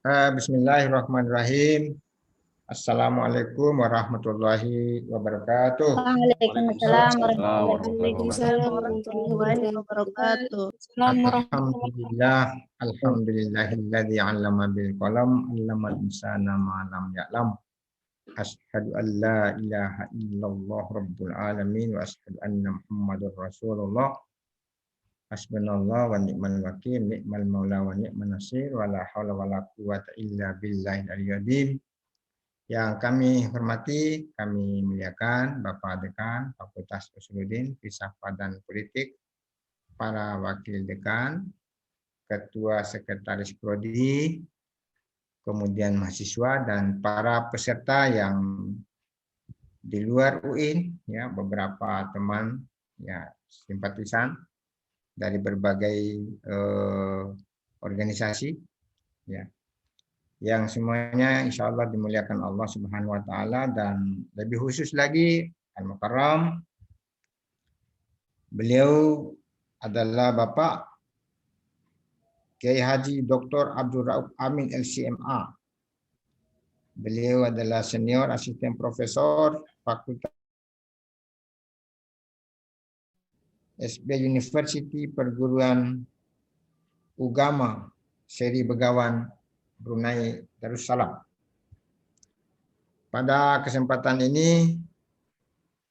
Bismillahirrahmanirrahim. Assalamualaikum warahmatullahi wabarakatuh. Waalaikumsalam Waalaikumsalam warahmatullahi wabarakatuh. Alhamdulillah, alhamdulillahilladzi 'allama bil qalam, 'allamal insana ma lam ya'lam. Asyhadu an la ilaha illallah rabbul alamin wa asyhadu anna Muhammadar Rasulullah. Hasbunallah wa ni'mal wakil, ni'mal maula wa ni'man nasir, wa la haula wa la quwwata illa billahil aliyyil azim. Yang kami hormati, kami muliakan Bapak Dekan Fakultas Usuluddin, Filsafat dan Politik, para wakil dekan, ketua sekretaris prodi, kemudian mahasiswa dan para peserta yang di luar UIN, ya, beberapa teman ya simpatisan dari berbagai organisasi, ya, yang semuanya insya Allah dimuliakan Allah Subhanahu Wa Taala, dan lebih khusus lagi Al-Mukarram, beliau adalah Bapak Kiai Haji Dr. Abdul Rauf Amin LCMA. Beliau adalah senior asisten profesor Fakultas SB University Perguruan Ugama Seri Begawan Brunei Darussalam. Pada kesempatan ini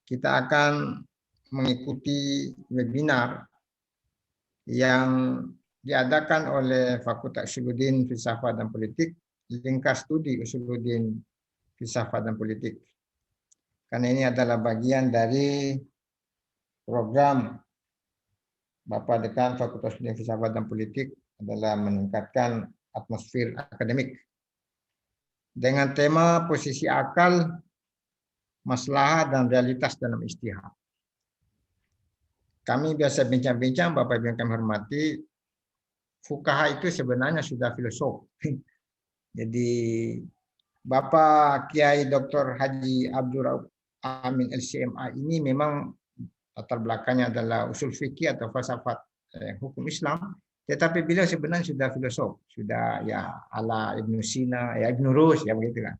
kita akan mengikuti webinar yang diadakan oleh Fakultas Usuluddin Filsafat dan Politik, Lingkas Studi Usuluddin Filsafat dan Politik. Karena ini adalah bagian dari program Bapak Dekan Fakultas Usuluddin Filsafat dan Politik adalah meningkatkan atmosfer akademik dengan tema posisi akal, maslahah dan realitas dalam ijtihad. Kami biasa bincang-bincang, Bapak Ibu yang kami hormati, fuqaha itu sebenarnya sudah filosof. Jadi Bapak Kiai Dr. Haji Abdul Rauf Amin LCMA ini memang latar belakangnya adalah usul fikih atau falsafat hukum Islam, tetapi beliau sebenarnya sudah filosof, sudah ya ala Ibnu Sina, ya Ibnu Rus, ya begitu kan.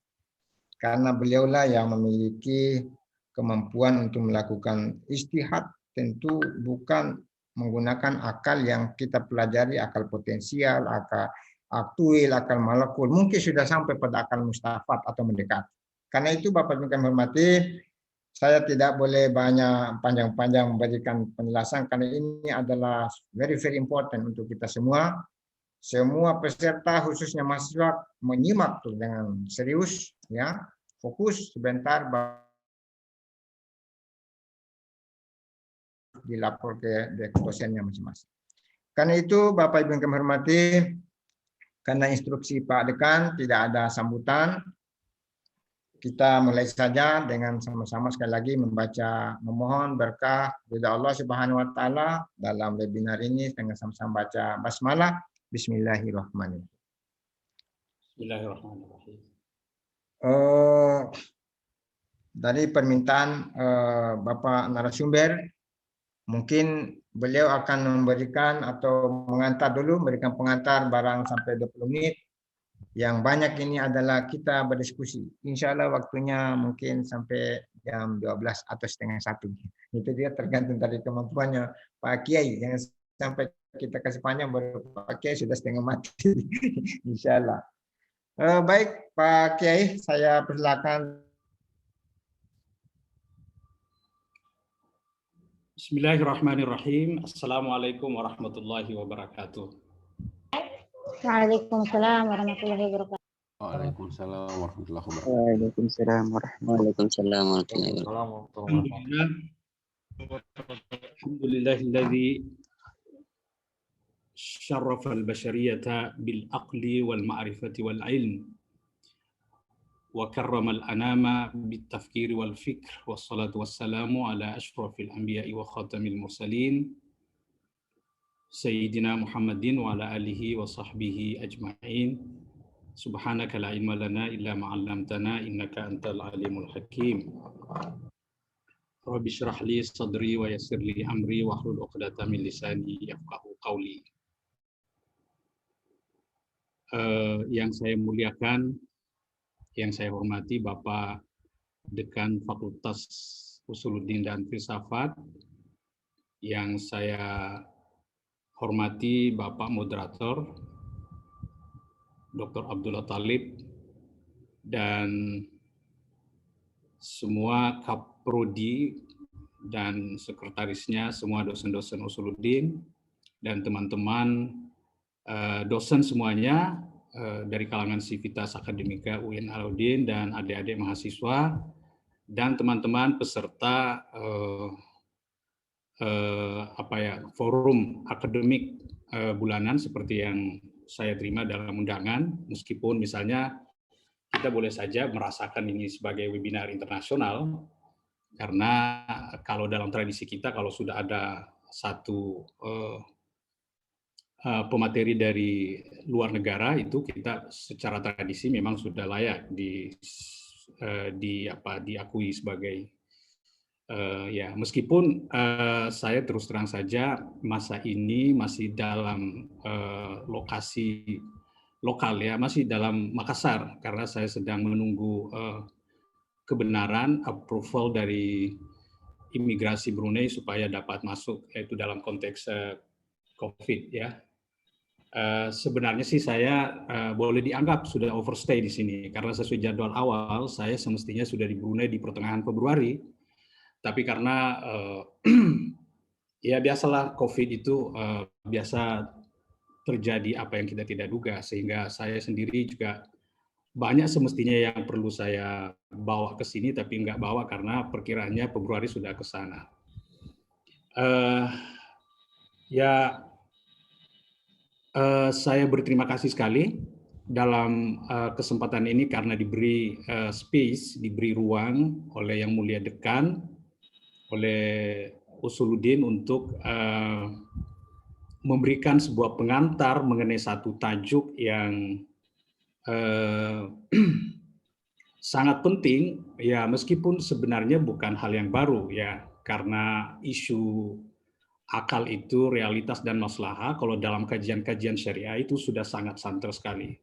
Karena beliaulah yang memiliki kemampuan untuk melakukan ijtihad, tentu bukan menggunakan akal yang kita pelajari, akal potensial, akal aktuil, akal malakul, mungkin sudah sampai pada akal mustafat atau mendekat. Karena itu Bapak Ibu yang hormati, saya tidak boleh banyak panjang-panjang memberikan penjelasan karena ini adalah very important untuk kita semua. Semua peserta khususnya mahasiswa menyimak tuh dengan serius, ya, fokus sebentar dilapor ke dosennya masing-masing. Karena itu Bapak Ibu yang kami hormati, karena instruksi Pak Dekan tidak ada sambutan, kita mulai saja dengan sama-sama sekali lagi memohon berkah ridha Allah Subhanahu wa taala dalam webinar ini dengan sama-sama baca basmalah. Bismillahirrahmanirrahim. Bismillahirrahmanirrahim. Dari permintaan Bapak narasumber, mungkin beliau akan memberikan atau mengantar dulu, memberikan pengantar barang sampai 20 menit. Yang banyak ini adalah kita berdiskusi. Insya Allah waktunya mungkin sampai jam 12 atau setengah 1. Itu dia tergantung dari kemampuannya Pak Kiai. Yang sampai kita kasih panjang baru Pak Kiai sudah setengah mati. Insya Allah. Baik Pak Kiai, saya persilakan. Bismillahirrahmanirrahim. Assalamualaikum warahmatullahi wabarakatuh. Waalaikumsalam warahmatullahi wabarakatuh. Waalaikumsalam warahmatullahi wabarakatuh. Waalaikumsalam warahmatullahi wabarakatuh. Alhamdulillahilladzi syarrafa al-bashariyata bil aqli wal ma'rifati wal ilm wa karrama al-anama bit tafkiri wal fikr, wassalatu wassalamu ala asyrafil anbiya'i wa khatamil mursalin Sayyidina Muhammadin wa ala alihi wa sahbihi ajma'in. Subhanaka la ilma lana illa ma 'allamtana innaka antal alimul hakim. Rabbi shrah li sadri wa yassir li amri wa hlul 'uqdatam min lisani yafqahu qawli. Yang saya muliakan, yang saya hormati Bapak Dekan Fakultas Usuluddin dan Filsafat, yang saya hormati Bapak Moderator Dr. Abdullah Talib, dan semua Kaprodi dan sekretarisnya, semua dosen-dosen Usuluddin, dan teman-teman dosen semuanya dari kalangan Sivitas Akademika UIN Alauddin, dan adik-adik mahasiswa, dan teman-teman peserta forum akademik bulanan seperti yang saya terima dalam undangan, meskipun misalnya kita boleh saja merasakan ini sebagai webinar internasional, karena kalau dalam tradisi kita, kalau sudah ada satu pemateri dari luar negara, itu kita secara tradisi memang sudah layak diakui sebagai ya, meskipun saya terus terang saja masa ini masih dalam lokasi lokal ya, masih dalam Makassar, karena saya sedang menunggu kebenaran approval dari imigrasi Brunei supaya dapat masuk, yaitu dalam konteks COVID ya. Sebenarnya sih saya boleh dianggap sudah overstay di sini, karena sesuai jadwal awal saya semestinya sudah di Brunei di pertengahan Februari, tapi karena ya biasalah COVID itu biasa terjadi apa yang kita tidak duga, sehingga saya sendiri juga banyak semestinya yang perlu saya bawa ke sini, tapi nggak bawa karena perkiraannya Februari sudah ke sana. Saya berterima kasih sekali dalam kesempatan ini karena diberi space, diberi ruang oleh Yang Mulia Dekan, oleh Usuluddin untuk memberikan sebuah pengantar mengenai satu tajuk yang sangat penting ya, meskipun sebenarnya bukan hal yang baru ya, karena isu akal itu realitas dan maslahah kalau dalam kajian-kajian syariah itu sudah sangat santer sekali.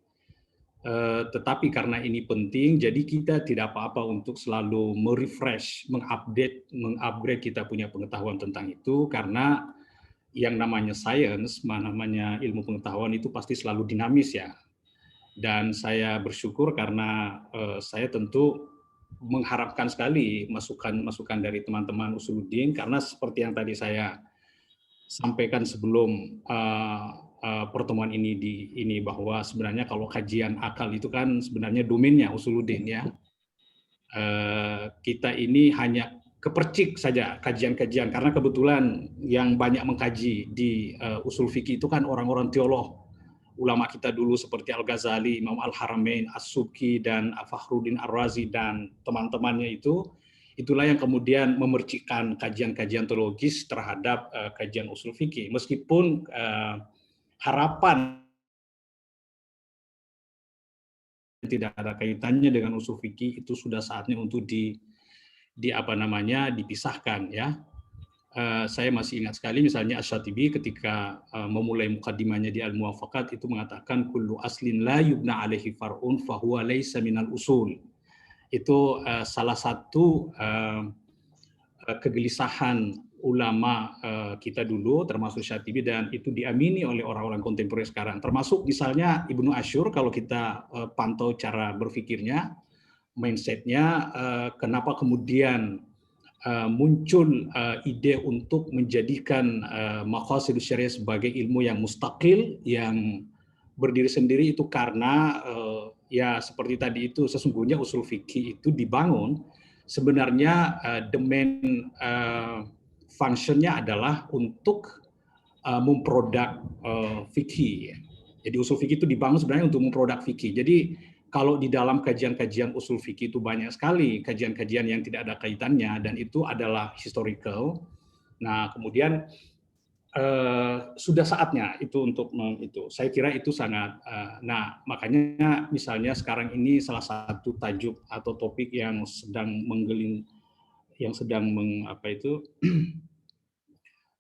Tetapi karena ini penting, jadi kita tidak apa-apa untuk selalu merefresh, mengupgrade kita punya pengetahuan tentang itu, karena yang namanya sains, namanya ilmu pengetahuan itu pasti selalu dinamis ya. Dan saya bersyukur karena saya tentu mengharapkan sekali masukan dari teman-teman Usuluddin, karena seperti yang tadi saya sampaikan sebelum pertemuan ini bahwa sebenarnya kalau kajian akal itu kan sebenarnya domainnya Usuluddin ya. Kita ini hanya kepercik saja kajian-kajian, karena kebetulan yang banyak mengkaji di usul fikih itu kan orang-orang teolog, ulama kita dulu seperti Al-Ghazali, Imam Al-Haramain, As-Subki, dan Fakhruddin Ar-Razi dan teman-temannya itu, itulah yang kemudian memercikkan kajian-kajian teologis terhadap kajian usul fikih. Meskipun harapan tidak ada kaitannya dengan usul fikih, itu sudah saatnya untuk dipisahkan ya. Saya masih ingat sekali misalnya Asy-Syatibi ketika memulai mukaddimahnya di Al-Muwafaqat itu mengatakan kullu aslin la yubna alaihi far'un fahuwa laisa minal usul. Itu salah satu kegelisahan ulama kita dulu, termasuk Syatibi, dan itu diamini oleh orang-orang kontemporer sekarang. Termasuk misalnya Ibnu Asyur, kalau kita pantau cara berpikirnya, mindsetnya, kenapa kemudian muncul ide untuk menjadikan maqasidus syariah sebagai ilmu yang mustaqil, yang berdiri sendiri, itu karena ya seperti tadi itu, sesungguhnya usul fikih itu dibangun sebenarnya domain fungsinya adalah untuk memproduk fikih. Jadi usul fikih itu dibangun sebenarnya untuk memproduk fikih. Jadi kalau di dalam kajian-kajian usul fikih itu banyak sekali kajian-kajian yang tidak ada kaitannya, dan itu adalah historical. Nah, kemudian sudah saatnya itu untuk itu. Saya kira itu sangat. Nah, makanya misalnya sekarang ini salah satu tajuk atau topik yang sedang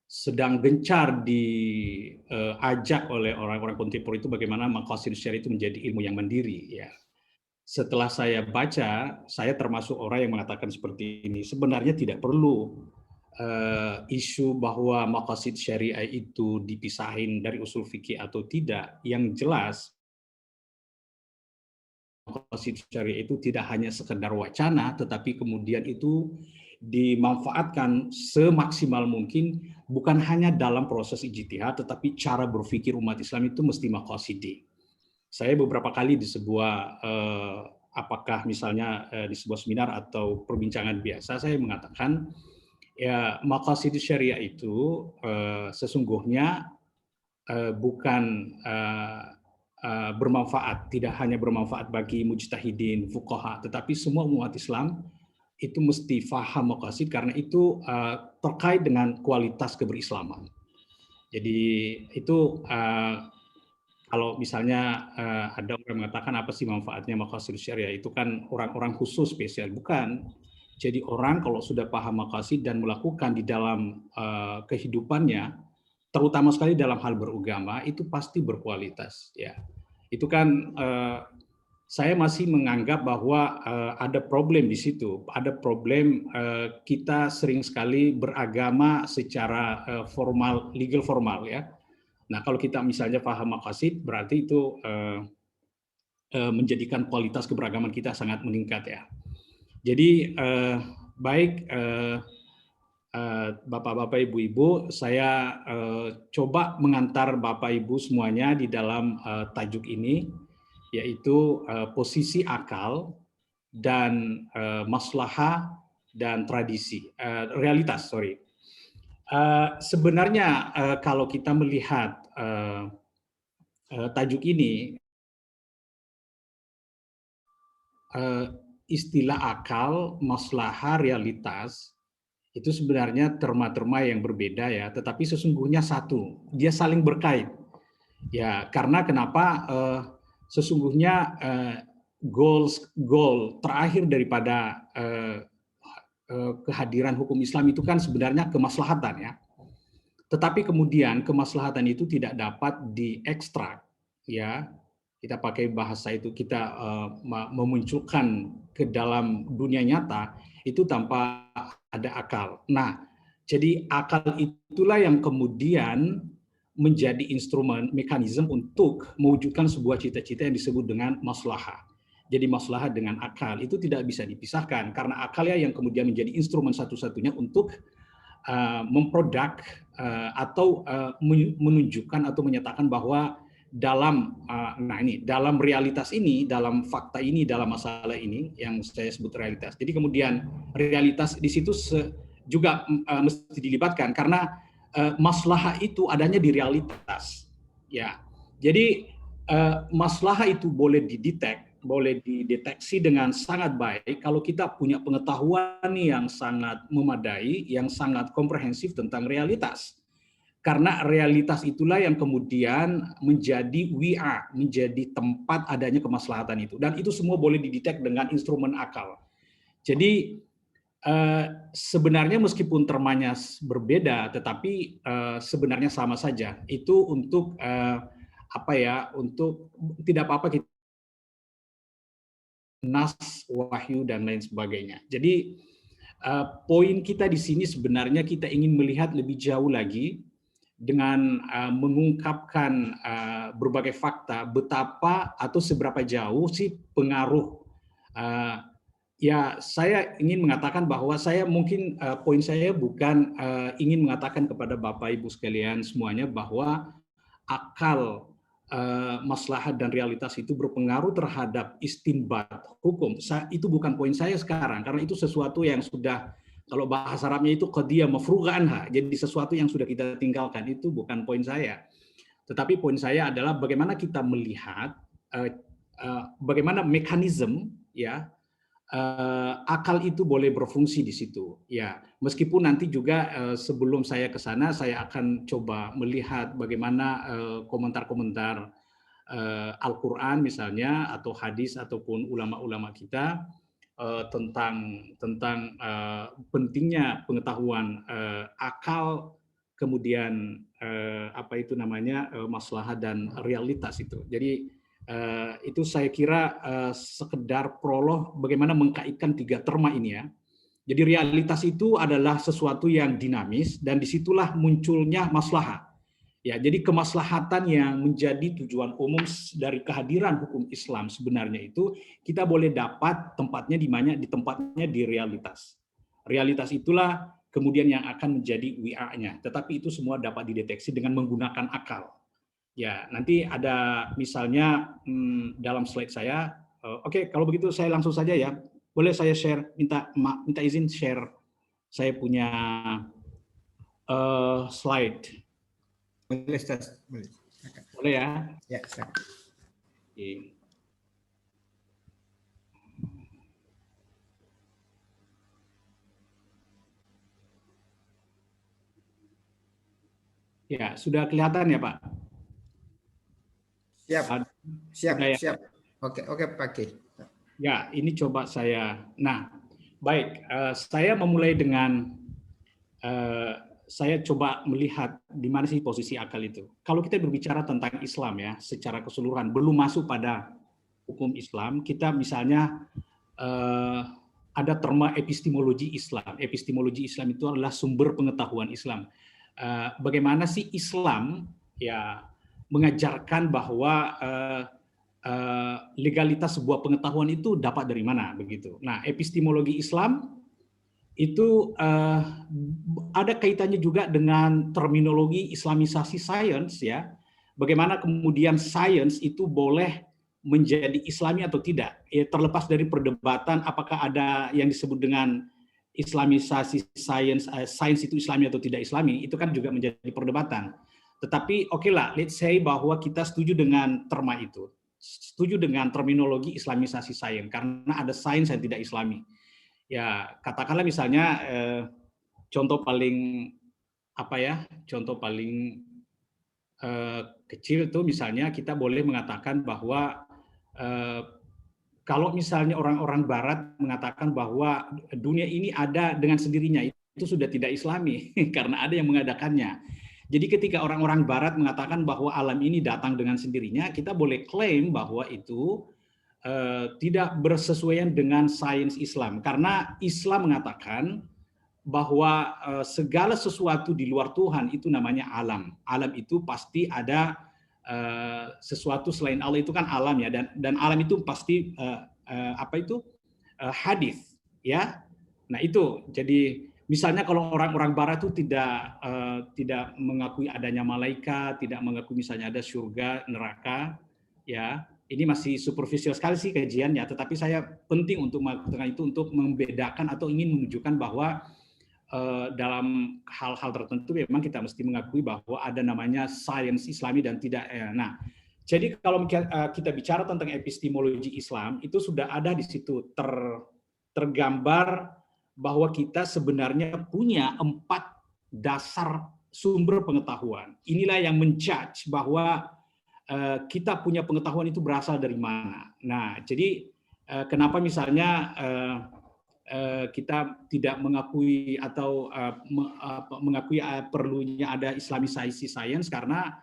sedang gencar diajak oleh orang-orang kontemporer itu bagaimana maqasid syariah itu menjadi ilmu yang mandiri, ya. Setelah saya baca, saya termasuk orang yang mengatakan seperti ini. Sebenarnya tidak perlu isu bahwa maqasid syariah itu dipisahin dari usul fikih atau tidak. Yang jelas, maqasid syariah itu tidak hanya sekedar wacana, tetapi kemudian itu dimanfaatkan semaksimal mungkin, bukan hanya dalam proses ijtihad, tetapi cara berpikir umat Islam itu mesti maqasidi. Saya beberapa kali di sebuah apakah misalnya di sebuah seminar atau perbincangan biasa, saya mengatakan ya maqasid syariah itu sesungguhnya bukan bermanfaat, tidak hanya bermanfaat bagi mujtahidin, fuqaha, tetapi semua umat Islam itu mesti faham maqasid karena itu terkait dengan kualitas keberislaman. Jadi itu kalau misalnya ada orang mengatakan apa sih manfaatnya maqasid syariah, itu kan orang-orang khusus spesial, bukan. Jadi orang kalau sudah paham maqasid dan melakukan di dalam kehidupannya, terutama sekali dalam hal beragama, itu pasti berkualitas. Ya, itu kan saya masih menganggap bahwa ada problem di situ. Ada problem kita sering sekali beragama secara formal, legal formal, ya. Nah, kalau kita misalnya paham maqasid, berarti itu menjadikan kualitas keberagaman kita sangat meningkat, ya. Jadi baik Bapak-bapak, Ibu-ibu, saya coba mengantar Bapak Ibu semuanya di dalam tajuk ini, yaitu posisi akal dan maslahah dan tradisi, realitas, sorry. Sebenarnya kalau kita melihat tajuk ini, istilah akal, maslahah, realitas itu sebenarnya terma-terma yang berbeda, ya, tetapi sesungguhnya satu, dia saling berkait, ya. Karena kenapa? Sesungguhnya goal terakhir daripada kehadiran hukum Islam itu kan sebenarnya kemaslahatan, ya. Tetapi kemudian kemaslahatan itu tidak dapat diekstrak, ya. Kita pakai bahasa itu, kita memunculkan ke dalam dunia nyata itu tanpa ada akal. Nah, jadi akal itulah yang kemudian menjadi instrumen, mekanisme untuk mewujudkan sebuah cita-cita yang disebut dengan maslahah. Jadi maslahah dengan akal itu tidak bisa dipisahkan, karena akalnya yang kemudian menjadi instrumen satu-satunya untuk memproduk atau menunjukkan atau menyatakan bahwa dalam dalam realitas ini, dalam fakta ini, dalam masalah ini yang saya sebut realitas. Jadi kemudian realitas di situ juga mesti dilibatkan karena maslahah itu adanya di realitas, ya. Jadi maslahah itu boleh dideteksi dengan sangat baik kalau kita punya pengetahuan yang sangat memadai, yang sangat komprehensif tentang realitas. Karena realitas itulah yang kemudian menjadi menjadi tempat adanya kemaslahatan itu. Dan itu semua boleh didetek dengan instrumen akal. Jadi sebenarnya meskipun termanya berbeda, tetapi sebenarnya sama saja. Itu untuk untuk tidak apa-apa kita nas, wahyu dan lain sebagainya. Jadi poin kita di sini sebenarnya kita ingin melihat lebih jauh lagi dengan mengungkapkan berbagai fakta betapa atau seberapa jauh sih pengaruh. Ya, saya ingin mengatakan bahwa saya mungkin poin saya bukan ingin mengatakan kepada Bapak Ibu sekalian semuanya bahwa akal, maslahat dan realitas itu berpengaruh terhadap istinbat hukum. Itu bukan poin saya sekarang, karena itu sesuatu yang sudah, kalau bahasa Arabnya itu qadiyah mafrugha anha, jadi sesuatu yang sudah kita tinggalkan, itu bukan poin saya. Tetapi poin saya adalah bagaimana kita melihat bagaimana mekanisme, ya, akal itu boleh berfungsi di situ, ya. Meskipun nanti juga sebelum saya ke sana saya akan coba melihat bagaimana komentar-komentar Al-Qur'an misalnya atau hadis ataupun ulama-ulama kita tentang pentingnya pengetahuan akal kemudian apa itu namanya maslahat dan realitas itu. Jadi itu saya kira sekedar prolog bagaimana mengkaitkan tiga terma ini ya. Jadi realitas itu adalah sesuatu yang dinamis dan disitulah munculnya maslahat. Ya, jadi kemaslahatan yang menjadi tujuan umum dari kehadiran hukum Islam sebenarnya itu kita boleh dapat tempatnya di mana, di tempatnya di realitas. Realitas itulah kemudian yang akan menjadi WA-nya. Tetapi itu semua dapat dideteksi dengan menggunakan akal. Ya, nanti ada misalnya dalam slide saya. Oke, kalau begitu saya langsung saja ya. Boleh saya share, minta izin share. Saya punya slide. Boleh, Ustaz. Boleh. Boleh ya? Ya, silakan. Oke. Ya, sudah kelihatan ya, Pak? Siap. Siap, Sudah ya? siap. Oke, pakai. Ya, ini coba saya. Nah, baik. Saya memulai dengan saya coba melihat di mana sih posisi akal itu. Kalau kita berbicara tentang Islam ya, secara keseluruhan, belum masuk pada hukum Islam, kita misalnya ada terma epistemologi Islam. Epistemologi Islam itu adalah sumber pengetahuan Islam. Bagaimana sih Islam ya mengajarkan bahwa legalitas sebuah pengetahuan itu dapat dari mana begitu. Nah, epistemologi Islam itu ada kaitannya juga dengan terminologi Islamisasi sains ya. Bagaimana kemudian sains itu boleh menjadi Islami atau tidak? Ya, terlepas dari perdebatan apakah ada yang disebut dengan Islamisasi sains, sains itu Islami atau tidak Islami, itu kan juga menjadi perdebatan. Tetapi oke lah, let's say bahwa kita setuju dengan terma itu, setuju dengan terminologi Islamisasi sains karena ada sains yang tidak Islami. Ya, katakanlah misalnya contoh paling apa ya? Contoh paling kecil itu misalnya kita boleh mengatakan bahwa kalau misalnya orang-orang Barat mengatakan bahwa dunia ini ada dengan sendirinya, itu sudah tidak Islami karena ada yang mengadakannya. Jadi ketika orang-orang Barat mengatakan bahwa alam ini datang dengan sendirinya, kita boleh klaim bahwa itu tidak bersesuaian dengan sains Islam karena Islam mengatakan bahwa segala sesuatu di luar Tuhan itu namanya alam. Alam itu pasti ada sesuatu selain Allah itu kan alam ya, dan alam itu pasti hadis ya. Nah itu jadi misalnya kalau orang-orang Barat itu tidak mengakui adanya malaikat, tidak mengakui misalnya ada surga, neraka ya. Ini masih superficial sekali sih kajiannya, tetapi saya penting untuk mengatakan itu untuk membedakan atau ingin menunjukkan bahwa dalam hal-hal tertentu memang kita mesti mengakui bahwa ada namanya sains Islami dan tidak. Nah, jadi kalau kita bicara tentang epistemologi Islam, itu sudah ada di situ tergambar bahwa kita sebenarnya punya 4 dasar sumber pengetahuan. Inilah yang menjudge bahwa kita punya pengetahuan itu berasal dari mana. Nah, jadi kenapa misalnya kita tidak mengakui atau mengakui perlunya ada Islamisasi sains karena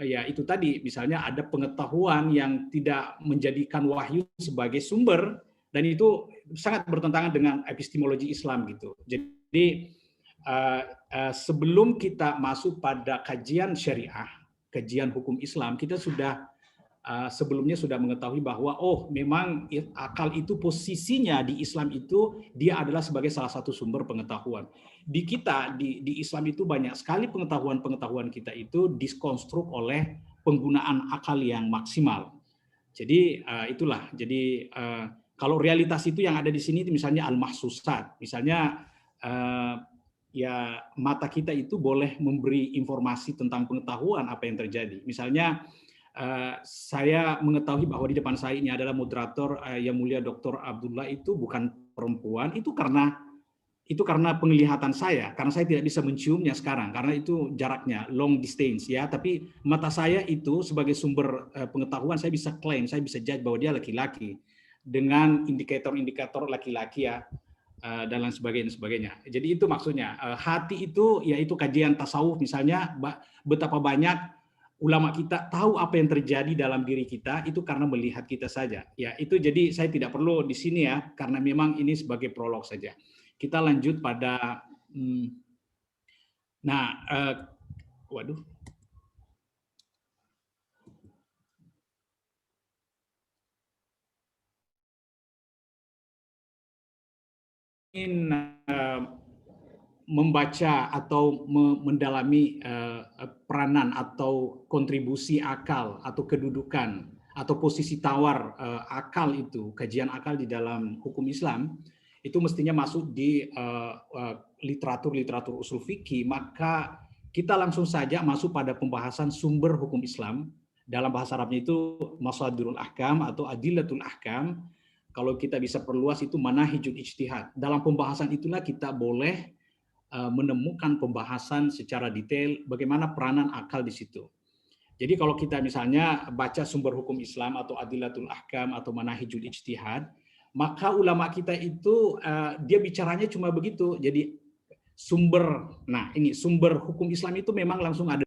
ya itu tadi misalnya ada pengetahuan yang tidak menjadikan wahyu sebagai sumber dan itu sangat bertentangan dengan epistemologi Islam gitu. Jadi sebelum kita masuk pada kajian syariah, kajian hukum Islam, kita sudah sebelumnya sudah mengetahui bahwa memang akal itu posisinya di Islam itu dia adalah sebagai salah satu sumber pengetahuan. Di kita di Islam itu banyak sekali pengetahuan kita itu diskonstruk oleh penggunaan akal yang maksimal. Jadi itulah. Jadi kalau realitas itu yang ada di sini misalnya al-mahsusat, misalnya ya mata kita itu boleh memberi informasi tentang pengetahuan apa yang terjadi. Misalnya saya mengetahui bahwa di depan saya ini adalah moderator yang mulia Dr. Abdullah itu bukan perempuan, itu karena penglihatan saya, karena saya tidak bisa menciumnya sekarang karena itu jaraknya long distance ya, tapi mata saya itu sebagai sumber pengetahuan saya bisa klaim, saya bisa judge bahwa dia laki-laki dengan indikator-indikator laki-laki ya. dan lain sebagainya. Jadi itu maksudnya. Hati itu yaitu kajian tasawuf misalnya, betapa banyak ulama kita tahu apa yang terjadi dalam diri kita itu karena melihat kita saja. Ya, itu jadi saya tidak perlu di sini ya, karena memang ini sebagai prolog saja. Kita lanjut pada waduh. Ingin membaca atau mendalami peranan atau kontribusi akal atau kedudukan atau posisi tawar akal itu, kajian akal di dalam hukum Islam, itu mestinya masuk di literatur usul fikih, maka kita langsung saja masuk pada pembahasan sumber hukum Islam. Dalam bahasa Arabnya itu masadirul ahkam atau adillatul ahkam. Kalau kita bisa perluas itu manahijul ijtihad. Dalam pembahasan itulah kita boleh menemukan pembahasan secara detail bagaimana peranan akal di situ. Jadi kalau kita misalnya baca sumber hukum Islam atau adillatul ahkam atau manahijul ijtihad, maka ulama kita itu dia bicaranya cuma begitu. Jadi sumber hukum Islam itu memang langsung ada.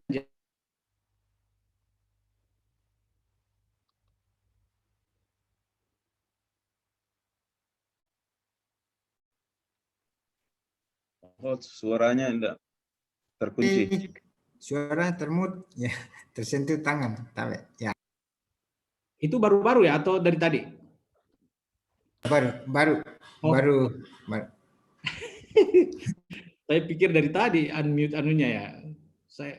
Oh, suaranya enggak terkunci. Suara termut, ya, tersentuh tangan, ya. Itu baru-baru ya atau dari tadi? Baru. Saya pikir dari tadi unmute anunya ya.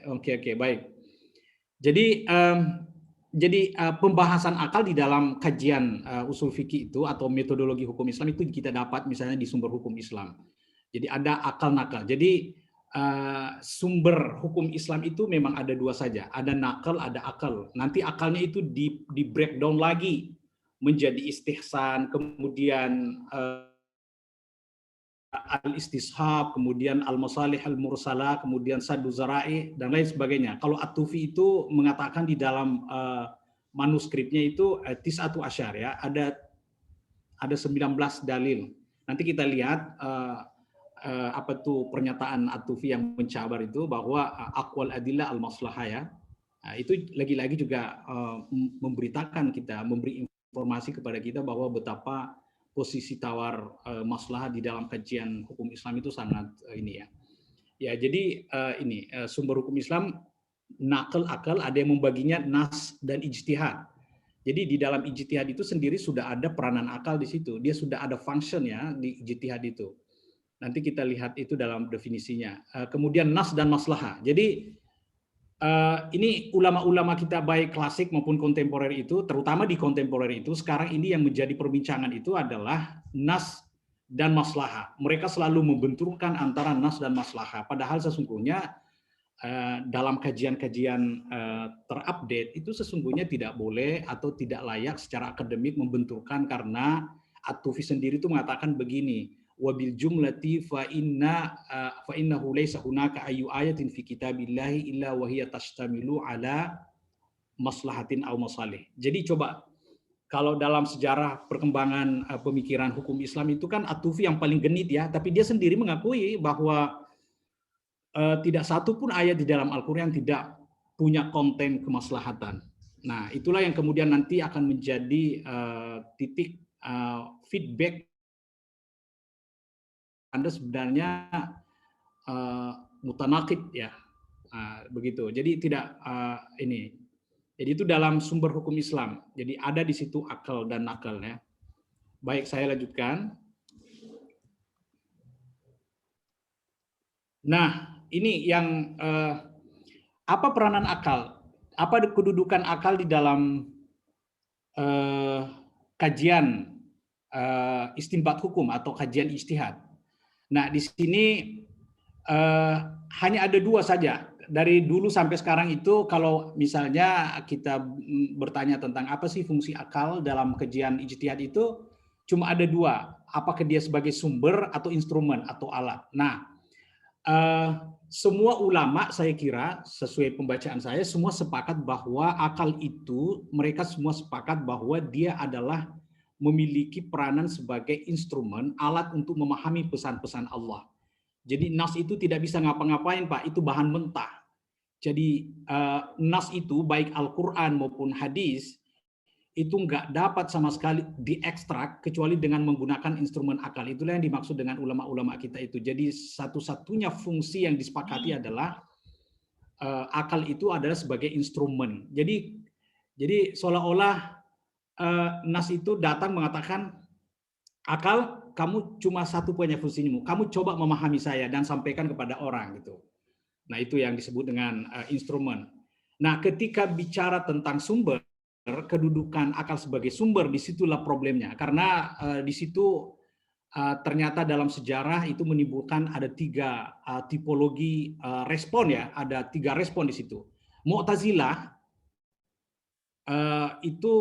Oke, baik. Jadi pembahasan akal di dalam kajian usul fikih itu atau metodologi hukum Islam itu kita dapat misalnya di sumber hukum Islam. Jadi ada akal nakal. Jadi sumber hukum Islam itu memang ada dua saja. Ada nakal, ada akal. Nanti akalnya itu di breakdown lagi menjadi istihsan, kemudian al-istishab, kemudian al-masalih al-mursalah, kemudian saddu zara'i, dan lain sebagainya. Kalau At-Tufi itu mengatakan di dalam manuskripnya itu tis'atu asyar ya, ada 19 dalil. Nanti kita lihat apa tuh pernyataan At-Tufi yang mencabar itu bahwa aqwal adillah al-maslahah ya. Nah, itu lagi-lagi juga memberitakan kita, memberi informasi kepada kita bahwa betapa posisi tawar maslahah di dalam kajian hukum Islam itu sangat ini ya. Ya, jadi sumber hukum Islam nakal akal ada yang membaginya nas dan ijtihad. Jadi di dalam ijtihad itu sendiri sudah ada peranan akal di situ. Dia sudah ada function ya di ijtihad itu. Nanti kita lihat itu dalam definisinya. Kemudian nas dan maslahah. Jadi ini ulama-ulama kita baik klasik maupun kontemporer itu, terutama di kontemporer itu, sekarang ini yang menjadi perbincangan itu adalah nas dan maslahah. Mereka selalu membenturkan antara nas dan maslahah. Padahal sesungguhnya dalam kajian-kajian terupdate itu sesungguhnya tidak boleh atau tidak layak secara akademik membenturkan, karena At-Tufi sendiri itu mengatakan begini, wabil jumlati fa innahu laysa hunaka ayu ayatin fi kitabillahi illa wa hiya tashtamilu ala maslahatin aw masalih. Jadi coba kalau dalam sejarah perkembangan pemikiran hukum Islam itu kan At-Tufi yang paling genit ya, tapi dia sendiri mengakui bahwa tidak satu pun ayat di dalam Al-Qur'an tidak punya konten kemaslahatan. Nah, itulah yang kemudian nanti akan menjadi titik feedback Anda sebenarnya mutanaqid ya, begitu. Jadi tidak ini. Jadi itu dalam sumber hukum Islam. Jadi ada di situ akal dan nakal ya. Baik, saya lanjutkan. Nah, ini yang apa peranan akal? Apa kedudukan akal di dalam kajian istinbat hukum atau kajian ijtihad? Nah, di sini hanya ada dua saja. Dari dulu sampai sekarang itu, kalau misalnya kita bertanya tentang apa sih fungsi akal dalam kajian ijtihad itu, cuma ada dua. Apakah dia sebagai sumber atau instrumen atau alat. Nah, semua ulama saya kira, sesuai pembacaan saya, semua sepakat bahwa akal itu, mereka semua sepakat bahwa dia adalah memiliki peranan sebagai instrumen, alat untuk memahami pesan-pesan Allah. Jadi nas itu tidak bisa ngapa-ngapain, Pak, itu bahan mentah. Jadi nas itu baik Al-Quran maupun hadis itu nggak dapat sama sekali diekstrak kecuali dengan menggunakan instrumen akal. Itulah yang dimaksud dengan ulama-ulama kita itu. Jadi satu-satunya fungsi yang disepakati adalah akal itu adalah sebagai instrumen. Jadi seolah-olah nas itu datang mengatakan, akal, kamu cuma satu punya fungsimu. Kamu coba memahami saya dan sampaikan kepada orang gitu. Nah, itu yang disebut dengan instrumen. Nah, ketika bicara tentang sumber, kedudukan akal sebagai sumber, disitulah problemnya. Karena di situ ternyata dalam sejarah itu menimbulkan ada 3 tipologi respon ya, ada 3 respon di situ. Mu'tazilah itu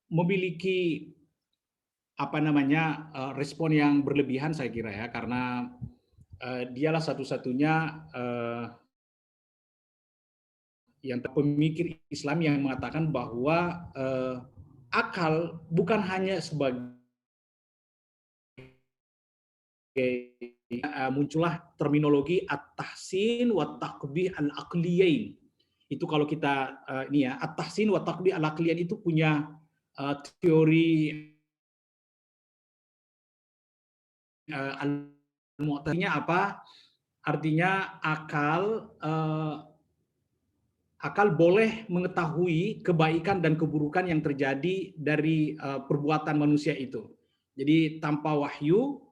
memiliki respon yang berlebihan saya kira ya, karena dialah satu-satunya yang pemikir Islam yang mengatakan bahwa akal bukan hanya sebagai muncullah terminologi at-tahsin wa taqbih al-aqliyain. Itu kalau kita ini ya, at-tahsin wa taqbih al-aqliyain itu punya teori al-mu'tazilah apa? Artinya akal boleh mengetahui kebaikan dan keburukan yang terjadi dari perbuatan manusia itu. Jadi tanpa wahyu,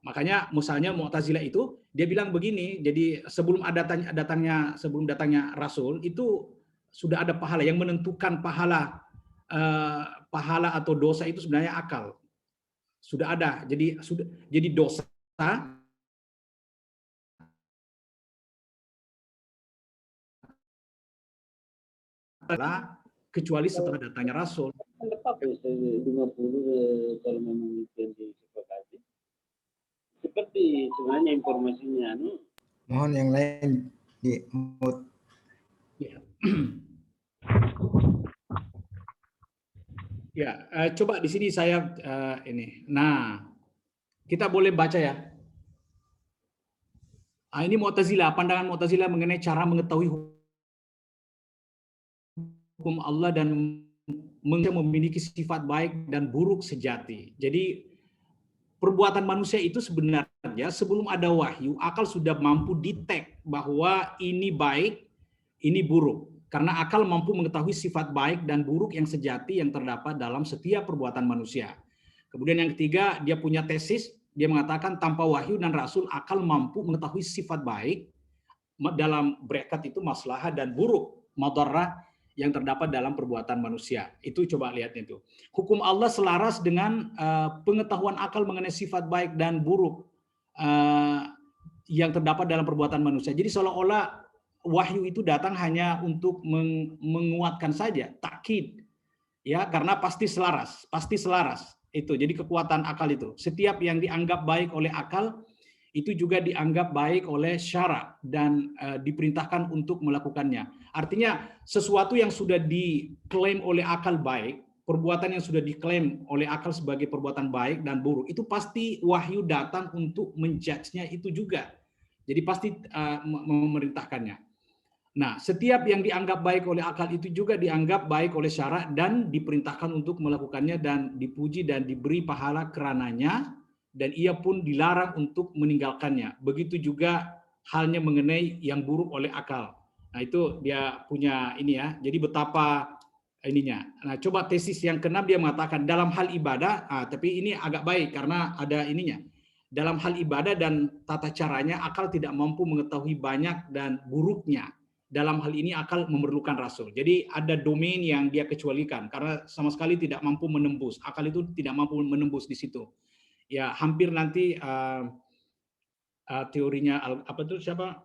makanya misalnya Mu'tazilah itu dia bilang begini, jadi sebelum datangnya Rasul itu sudah ada pahala yang menentukan pahala atau dosa itu sebenarnya akal. Sudah ada. Jadi dosa adalah kecuali setelah datangnya Rasul. Kalau memang itu yang disepakati. Seperti sebenarnya informasinya. Mohon yang lain di mute. Ya, coba di sini saya ini. Nah, kita boleh baca ya. Ini Mu'tazilah, pandangan Mu'tazilah mengenai cara mengetahui hukum Allah dan memiliki sifat baik dan buruk sejati. Jadi perbuatan manusia itu sebenarnya sebelum ada wahyu, akal sudah mampu detect bahwa ini baik, ini buruk. Karena akal mampu mengetahui sifat baik dan buruk yang sejati yang terdapat dalam setiap perbuatan manusia. Kemudian yang ketiga, dia punya tesis, dia mengatakan tanpa wahyu dan rasul, akal mampu mengetahui sifat baik dalam bracket itu maslahah dan buruk, madarrah yang terdapat dalam perbuatan manusia. Itu coba lihat itu. Hukum Allah selaras dengan pengetahuan akal mengenai sifat baik dan buruk yang terdapat dalam perbuatan manusia. Jadi seolah-olah wahyu itu datang hanya untuk menguatkan saja, takkid. Ya, karena pasti selaras. Itu. Jadi kekuatan akal itu. Setiap yang dianggap baik oleh akal itu juga dianggap baik oleh syara dan diperintahkan untuk melakukannya. Artinya sesuatu yang sudah diklaim oleh akal baik, perbuatan yang sudah diklaim oleh akal sebagai perbuatan baik dan buruk, itu pasti wahyu datang untuk menjudge-nya itu juga. Jadi pasti memerintahkannya. Nah, setiap yang dianggap baik oleh akal itu juga dianggap baik oleh syara dan diperintahkan untuk melakukannya dan dipuji dan diberi pahala karenanya, dan ia pun dilarang untuk meninggalkannya. Begitu juga halnya mengenai yang buruk oleh akal. Nah, itu dia punya ini ya. Jadi betapa ininya. Nah, coba tesis yang ke-6 dia mengatakan dalam hal ibadah, tapi ini agak baik karena ada ininya. Dalam hal ibadah dan tata caranya akal tidak mampu mengetahui banyak dan buruknya. Dalam hal ini akal memerlukan rasul. Jadi ada domain yang dia kecualikan karena sama sekali tidak mampu menembus. Akal itu tidak mampu menembus di situ. Ya, hampir nanti teorinya apa itu siapa?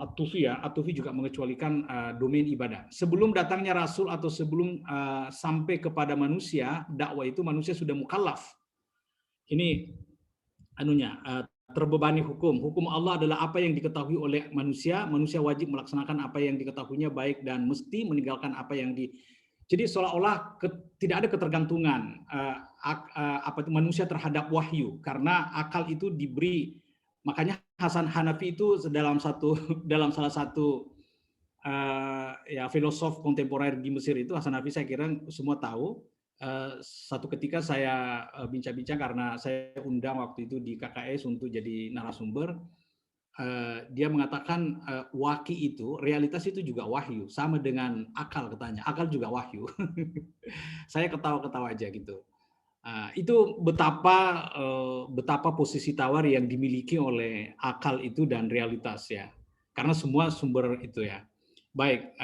At-Tufi ya. At-Tufi juga mengecualikan domain ibadah. Sebelum datangnya rasul atau sebelum sampai kepada manusia, dakwah itu manusia sudah mukallaf. Ini anunya terbebani hukum. Hukum Allah adalah apa yang diketahui oleh manusia. Manusia wajib melaksanakan apa yang diketahuinya baik dan mesti meninggalkan apa yang di. Jadi seolah-olah tidak ada ketergantungan manusia terhadap wahyu, karena akal itu diberi. Makanya Hasan Hanafi itu dalam salah satu filosof kontemporer di Mesir itu, Hasan Hanafi saya kira semua tahu. Satu ketika saya bincang-bincang karena saya undang waktu itu di KKS untuk jadi narasumber. Dia mengatakan waki itu, realitas itu juga wahyu, sama dengan akal katanya. Akal juga wahyu. Saya ketawa-ketawa aja gitu. Itu betapa posisi tawar yang dimiliki oleh akal itu dan realitas ya. Karena semua sumber itu ya. Baik,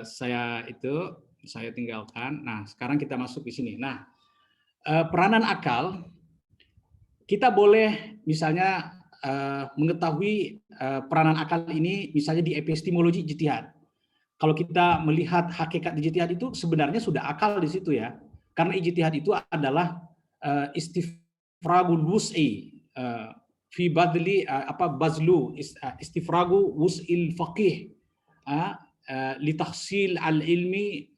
saya tinggalkan. Nah, sekarang kita masuk di sini. Nah, peranan akal, kita boleh misalnya mengetahui peranan akal ini misalnya di epistemologi ijtihad. Kalau kita melihat hakikat ijtihad itu sebenarnya sudah akal di situ ya. Karena ijtihad itu adalah istifragul wus'i fi badli bazlu istifragu wus'il faqih li tahsil al-ilmi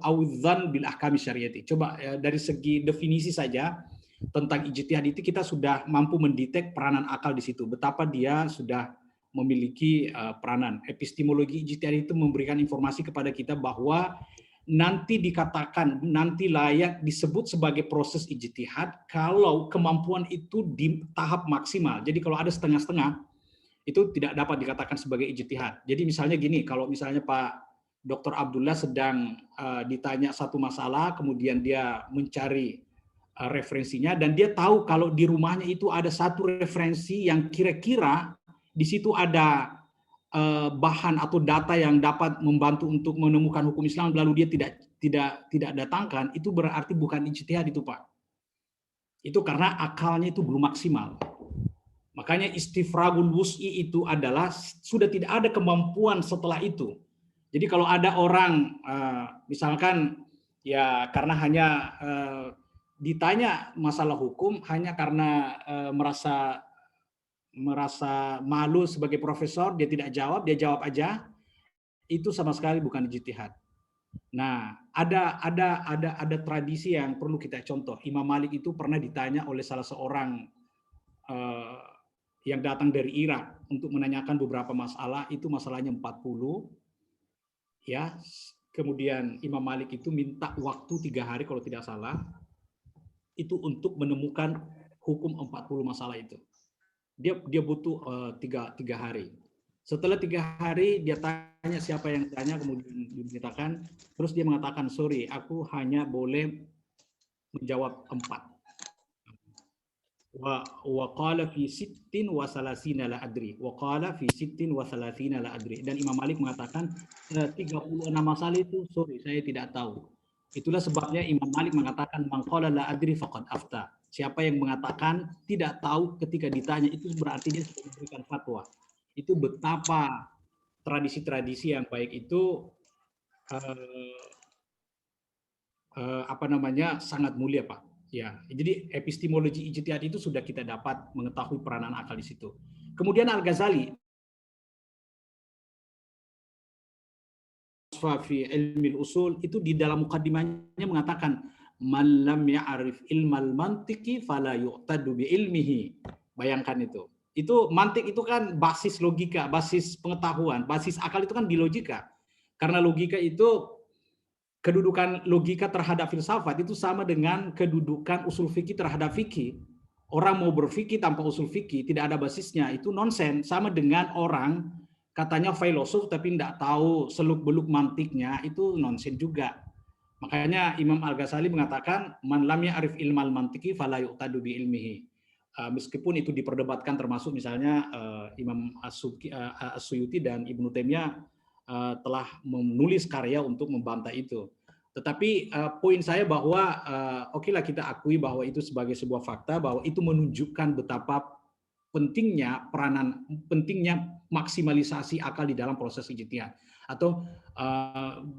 au dzan bil ahkam syariati. Coba dari segi definisi saja tentang ijtihad itu kita sudah mampu mendetek peranan akal di situ. Betapa dia sudah memiliki peranan. Epistemologi ijtihad itu memberikan informasi kepada kita bahwa nanti layak disebut sebagai proses ijtihad kalau kemampuan itu di tahap maksimal. Jadi kalau ada setengah-setengah itu tidak dapat dikatakan sebagai ijtihad. Jadi misalnya gini, kalau misalnya Pak Dr. Abdullah sedang ditanya satu masalah, kemudian dia mencari referensinya dan dia tahu kalau di rumahnya itu ada satu referensi yang kira-kira di situ ada bahan atau data yang dapat membantu untuk menemukan hukum Islam, lalu dia tidak datangkan, itu berarti bukan ijtihad itu Pak. Itu karena akalnya itu belum maksimal. Makanya istifragul wus'i itu adalah sudah tidak ada kemampuan setelah itu. Jadi kalau ada orang misalkan ya karena hanya ditanya masalah hukum hanya karena merasa malu sebagai profesor, dia tidak jawab, dia jawab aja, itu sama sekali bukan ijtihad. Nah, ada tradisi yang perlu kita contoh. Imam Malik itu pernah ditanya oleh salah seorang yang datang dari Irak untuk menanyakan beberapa masalah, itu masalahnya 40 ya. Kemudian Imam Malik itu minta waktu 3 hari kalau tidak salah, itu untuk menemukan hukum 40 masalah itu. Dia butuh 3 hari. Setelah 3 hari dia tanya siapa yang tanya, kemudian diberitakan, terus dia mengatakan, sorry, aku hanya boleh menjawab 4. Wa qala fi 36 la adri. Wa qala fi 36 la adri. Dan Imam Malik mengatakan 36 masalah itu, sorry, saya tidak tahu. Itulah sebabnya Imam Malik mengatakan man qala la adri faqad afta. Siapa yang mengatakan tidak tahu ketika ditanya itu berarti dia sudah memberikan fatwa. Itu betapa tradisi-tradisi yang baik itu sangat mulia Pak. Ya, jadi epistemologi ijtihad itu sudah kita dapat mengetahui peranan akal di situ. Kemudian Al-Ghazali fi ilmi usul itu di dalam mukaddimahnya mengatakan man lam ya'rif ilmal mantiqi fala yu'tadu bi ilmihi. Bayangkan itu. Itu mantik itu kan basis logika, basis pengetahuan, basis akal itu kan di logika. Karena logika itu kedudukan logika terhadap filsafat itu sama dengan kedudukan usul fikih terhadap fikih. Orang mau berfikih tanpa usul fikih tidak ada basisnya, itu nonsen. Sama dengan orang katanya filosof tapi tidak tahu seluk-beluk mantiknya, itu nonsen juga. Makanya Imam Al-Ghazali mengatakan man lam ya'rif ilmal mantiki fala yu'tadu bi ilmihi. Meskipun itu diperdebatkan termasuk misalnya Imam As-Suyuti dan Ibnu Taimiyah telah menulis karya untuk membantah itu. Tetapi poin saya bahwa okelah kita akui bahwa itu sebagai sebuah fakta, bahwa itu menunjukkan betapa pentingnya maksimalisasi akal di dalam proses ijtihad, atau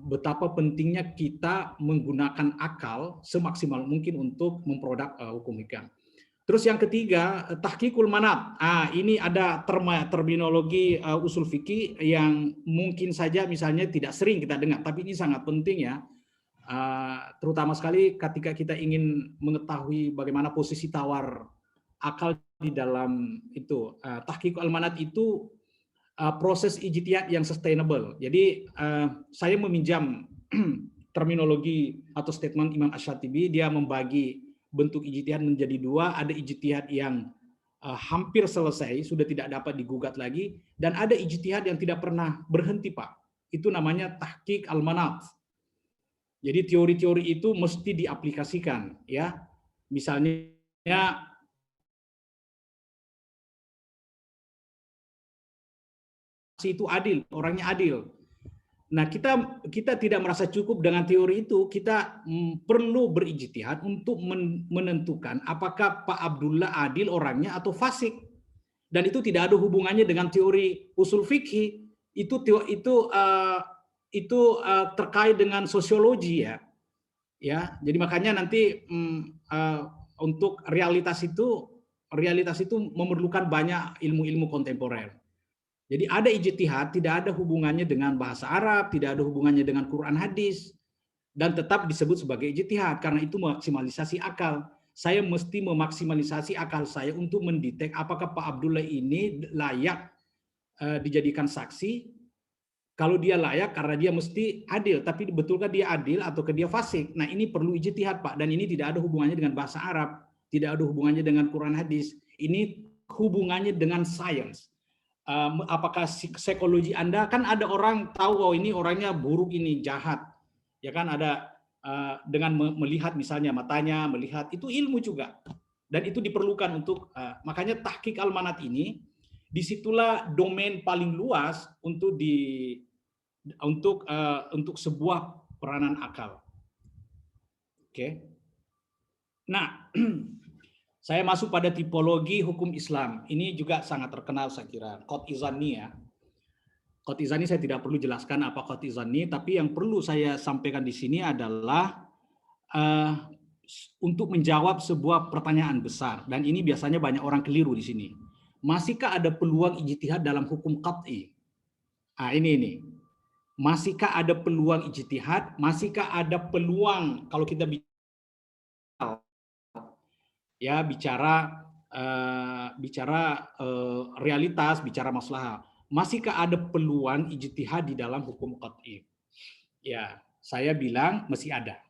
betapa pentingnya kita menggunakan akal semaksimal mungkin untuk memproduk hukum hikam. Terus yang ketiga, tahqiqul manat. Ini ada terminologi usul fikih yang mungkin saja misalnya tidak sering kita dengar, tapi ini sangat penting ya. Terutama sekali ketika kita ingin mengetahui bagaimana posisi tawar akal di dalam itu. Tahqiqul manat itu proses ijtihad yang sustainable. Jadi saya meminjam terminologi atau statement Imam Asy-Syatibi, dia membagi bentuk ijtihad menjadi dua, ada ijtihad yang hampir selesai, sudah tidak dapat digugat lagi, dan ada ijtihad yang tidak pernah berhenti, Pak. Itu namanya tahqiq al-manat. Jadi teori-teori itu mesti diaplikasikan, ya. Misalnya itu adil, orangnya adil. Nah, kita tidak merasa cukup dengan teori itu, kita perlu berijtihad untuk menentukan apakah Pak Abdullah adil orangnya atau fasik. Dan itu tidak ada hubungannya dengan teori usul fikih. Itu terkait dengan sosiologi ya. Ya, jadi makanya nanti untuk realitas itu memerlukan banyak ilmu-ilmu kontemporer. Jadi ada ijtihad, tidak ada hubungannya dengan bahasa Arab, tidak ada hubungannya dengan Quran hadis, dan tetap disebut sebagai ijtihad karena itu maksimalisasi akal. Saya mesti memaksimalisasi akal saya untuk mendetek apakah Pak Abdullah ini layak dijadikan saksi. Kalau dia layak karena dia mesti adil, tapi betulkah dia adil atau dia fasik? Nah, ini perlu ijtihad, Pak, dan ini tidak ada hubungannya dengan bahasa Arab, tidak ada hubungannya dengan Quran hadis. Ini hubungannya dengan sains. Apakah psikologi Anda, kan ada orang tahu oh ini orangnya buruk, ini jahat, ya kan, ada dengan melihat misalnya matanya, melihat itu ilmu juga, dan itu diperlukan untuk makanya tahqiq al-manat ini disitulah domain paling luas untuk sebuah peranan akal. Oke. Nah, saya masuk pada tipologi hukum Islam. Ini juga sangat terkenal saya kira. Qat'i zanni ya. Qat'i zanni saya tidak perlu jelaskan apa qat'i zanni, tapi yang perlu saya sampaikan di sini adalah untuk menjawab sebuah pertanyaan besar, dan ini biasanya banyak orang keliru di sini. Masihkah ada peluang ijtihad dalam hukum qat'i? Ini. Masihkah ada peluang ijtihad? Masihkah ada peluang kalau kita bicara realitas, bicara maslahah. Masihkah ada peluang ijtihad di dalam hukum qat'i? Ya, saya bilang masih ada.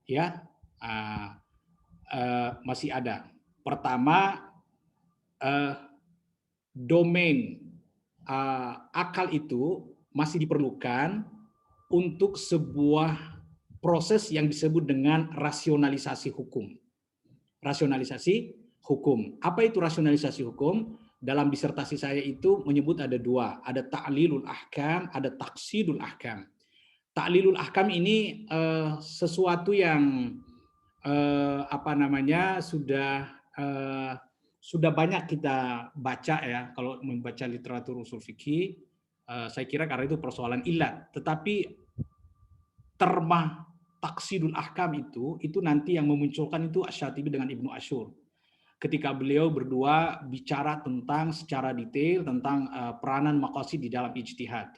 Ya, masih ada. Pertama, domain akal itu masih diperlukan untuk sebuah proses yang disebut dengan rasionalisasi hukum. Rasionalisasi hukum. Apa itu rasionalisasi hukum? Dalam disertasi saya itu menyebut ada dua. Ada ta'lilul ahkam, ada taqsidul ahkam. Ta'lilul ahkam ini sesuatu yang sudah banyak kita baca ya. Kalau membaca literatur usul fikih, saya kira karena itu persoalan ilat. Tetapi terma taqsidul ahkam itu nanti yang memunculkan itu Asy-Syatibi dengan Ibnu Asyur. Ketika beliau berdua bicara tentang secara detail tentang peranan maqasid di dalam ijtihad.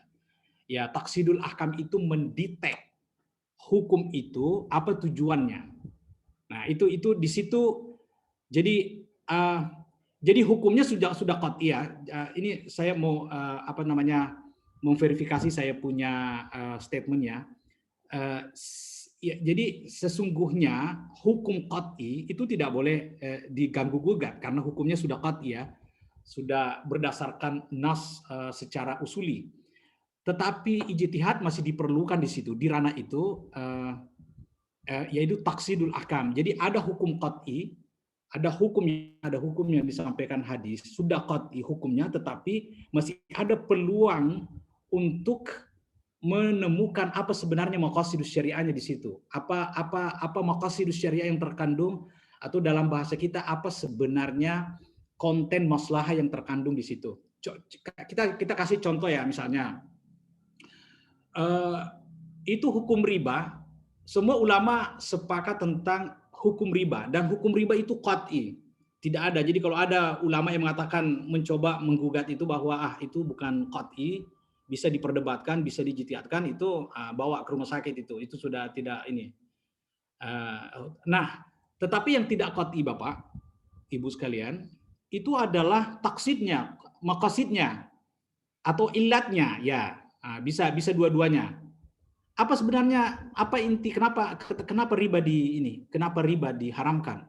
Ya, taqsidul ahkam itu mendetek hukum itu apa tujuannya. Nah, itu di situ jadi hukumnya sudah qat'i ya. Ini saya mau memverifikasi saya punya statementnya. Ya, jadi sesungguhnya hukum qat'i itu tidak boleh diganggu gugat karena hukumnya sudah qat'i ya, sudah berdasarkan nas secara usuli. Tetapi ijtihad masih diperlukan di situ, di ranah itu yaitu taqsidul ahkam. Jadi ada hukum qat'i, ada hukum yang disampaikan hadis, sudah qat'i hukumnya, tetapi masih ada peluang untuk menemukan apa sebenarnya maqasidus syariahnya di situ. Apa maqasidus syariah yang terkandung, atau dalam bahasa kita apa sebenarnya konten maslahah yang terkandung di situ. Kita kasih contoh ya, misalnya itu hukum riba, semua ulama sepakat tentang hukum riba, dan hukum riba itu qat'i. Tidak ada. Jadi kalau ada ulama yang mengatakan mencoba menggugat itu bahwa itu bukan qat'i, bisa diperdebatkan, bisa dijitiatkan, itu bawa ke rumah sakit itu sudah tidak ini. Nah, tetapi yang tidak qat'i Bapak, Ibu sekalian, itu adalah taksidnya, maqasidnya atau ilatnya, ya. Bisa dua-duanya. Apa sebenarnya, apa inti kenapa riba kenapa riba diharamkan?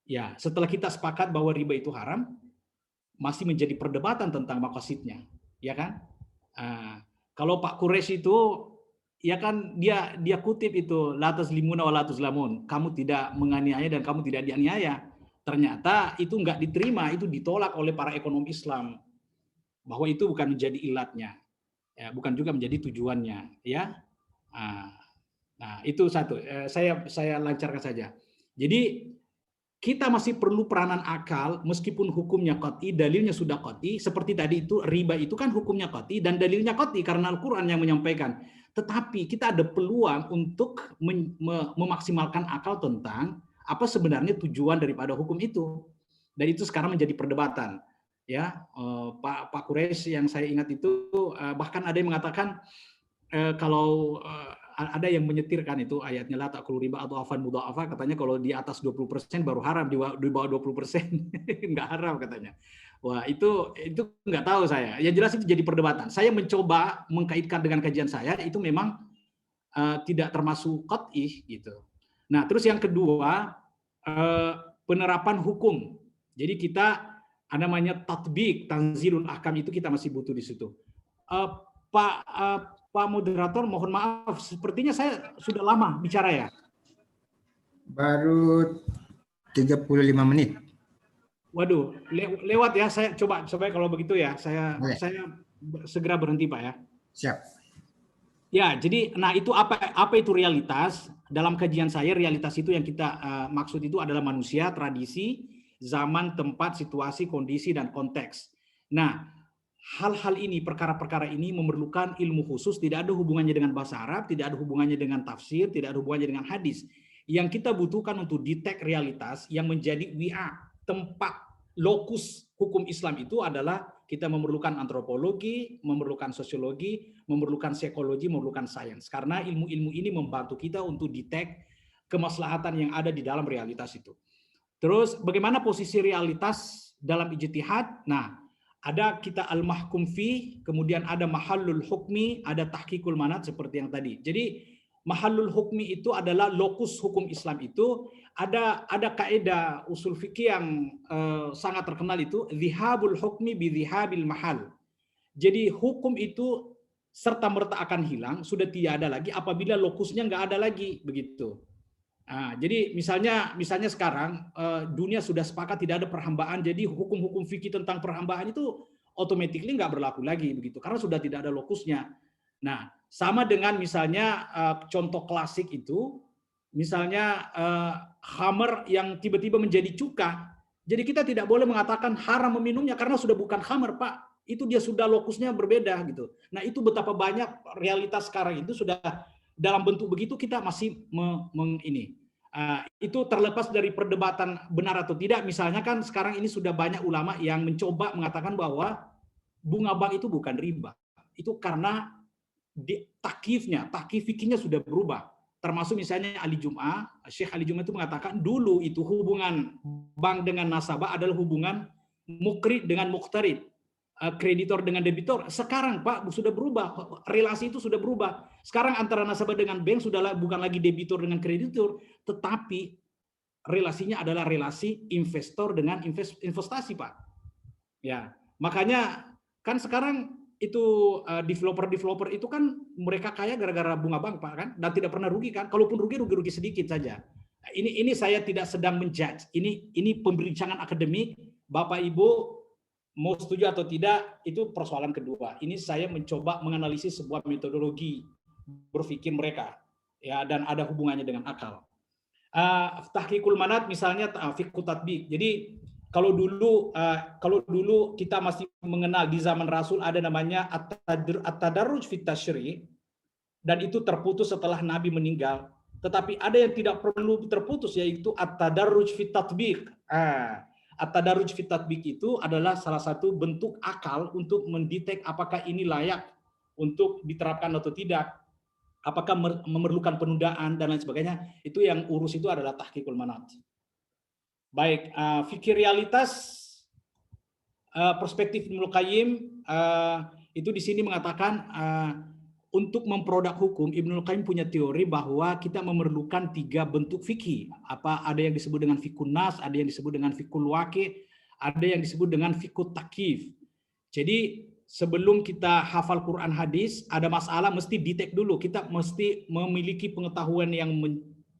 Ya, setelah kita sepakat bahwa riba itu haram, masih menjadi perdebatan tentang maqasidnya, ya kan? Kalau Pak Quraisy itu, ya kan, dia kutip itu, la tazlimuna wa la tuzlamun, kamu tidak menganiaya dan kamu tidak dianiaya. Ternyata itu nggak diterima, itu ditolak oleh para ekonom Islam, bahwa itu bukan menjadi ilatnya, ya, bukan juga menjadi tujuannya, ya. Nah, itu satu. Saya lancarkan saja. Jadi kita masih perlu peranan akal, meskipun hukumnya qat'i, dalilnya sudah qat'i. Seperti tadi itu, riba itu kan hukumnya qat'i dan dalilnya qat'i karena Al-Quran yang menyampaikan. Tetapi kita ada peluang untuk memaksimalkan akal tentang apa sebenarnya tujuan daripada hukum itu. Dan itu sekarang menjadi perdebatan. Ya, Pak Quraisy yang saya ingat itu bahkan ada yang mengatakan kalau ada yang menyetirkan itu ayatnya la ta'kulu riba atau afan mudha'afa, katanya kalau di atas 20% baru haram, di bawah 20% nggak haram katanya. Wah, itu nggak tahu saya. Ya jelas itu jadi perdebatan. Saya mencoba mengkaitkan dengan kajian saya, itu memang tidak termasuk qat'i gitu. Nah, terus yang kedua, penerapan hukum. Jadi kita ada namanya tatbik, tanzilul ahkam, itu kita masih butuh di situ. Pak moderator, mohon maaf, sepertinya saya sudah lama bicara ya. Baru 35 menit. Waduh, lewat ya. Saya coba kalau begitu ya, saya segera berhenti Pak ya. Siap. Ya, jadi nah itu apa itu realitas? Dalam kajian saya, realitas itu yang kita maksud itu adalah manusia, tradisi, zaman, tempat, situasi, kondisi, dan konteks. Nah, hal-hal ini, perkara-perkara ini memerlukan ilmu khusus, tidak ada hubungannya dengan bahasa Arab, tidak ada hubungannya dengan tafsir, tidak ada hubungannya dengan hadis. Yang kita butuhkan untuk detect realitas yang menjadi tempat lokus hukum Islam itu adalah kita memerlukan antropologi, memerlukan sosiologi, memerlukan psikologi, memerlukan sains. Karena ilmu-ilmu ini membantu kita untuk detect kemaslahatan yang ada di dalam realitas itu. Terus bagaimana posisi realitas dalam ijtihad? Nah, ada kita al-mahkum fi, kemudian ada mahallul hukmi, ada tahqiqul manat seperti yang tadi. Jadi mahallul hukmi itu adalah lokus hukum Islam itu, ada kaidah usul fikih yang sangat terkenal itu, dhihabul hukmi bi dhihabil mahal. Jadi hukum itu serta merta akan hilang, sudah tidak ada lagi apabila lokusnya nggak ada lagi, begitu. Nah, jadi misalnya sekarang dunia sudah sepakat tidak ada perhambaan, jadi hukum-hukum fikih tentang perhambaan itu automatically nggak berlaku lagi begitu, karena sudah tidak ada lokusnya. Nah, sama dengan misalnya contoh klasik itu, misalnya khamar yang tiba-tiba menjadi cuka, jadi kita tidak boleh mengatakan haram meminumnya karena sudah bukan khamar Pak, itu dia sudah lokusnya berbeda gitu. Nah, itu betapa banyak realitas sekarang itu sudah dalam bentuk begitu, kita masih itu terlepas dari perdebatan benar atau tidak. Misalnya kan sekarang ini sudah banyak ulama yang mencoba mengatakan bahwa bunga bank itu bukan riba. Itu karena takyif fikihnya sudah berubah. Termasuk misalnya Syekh Ali Jum'ah itu mengatakan dulu itu hubungan bank dengan nasabah adalah hubungan mukrid dengan muqtarid, kreditor dengan debitor. Sekarang Pak sudah berubah, relasi itu sudah berubah. Sekarang antara nasabah dengan bank bukan lagi debitor dengan kreditor, tetapi relasinya adalah relasi investor dengan investasi Pak. Ya, makanya kan sekarang itu developer itu kan mereka kaya gara-gara bunga bank Pak kan, dan tidak pernah rugi kan. Kalaupun rugi sedikit saja. Ini saya tidak sedang menjudge. Ini pembincangan akademik, Bapak Ibu mau setuju atau tidak, itu persoalan kedua. Ini saya mencoba menganalisis sebuah metodologi berpikir mereka, ya, dan ada hubungannya dengan akal. Tahqiqul manat misalnya fiqh tatbiq. Jadi kalau dulu kita masih mengenal di zaman Rasul ada namanya at-tadarruj fit tasyri', dan itu terputus setelah Nabi meninggal. tetapi ada yang tidak perlu terputus, yaitu at-tadarruj fit tatbiq. At-tadarruj fit tatbiq itu adalah salah satu bentuk akal untuk mendetek apakah ini layak untuk diterapkan atau tidak, apakah memerlukan penundaan dan lain sebagainya. Itu yang urus itu adalah tahqiqul manat. Baik, fikir realitas perspektif Ibnu Qayyim itu di sini mengatakan untuk memproduk hukum, Ibnu Qayyim punya teori bahwa kita memerlukan 3 bentuk fikih. Ada yang disebut dengan fikun nas, ada yang disebut dengan fikul waqi', ada yang disebut dengan fikut takif. Jadi sebelum kita hafal Quran hadis, ada masalah mesti detek dulu. Kita mesti memiliki pengetahuan yang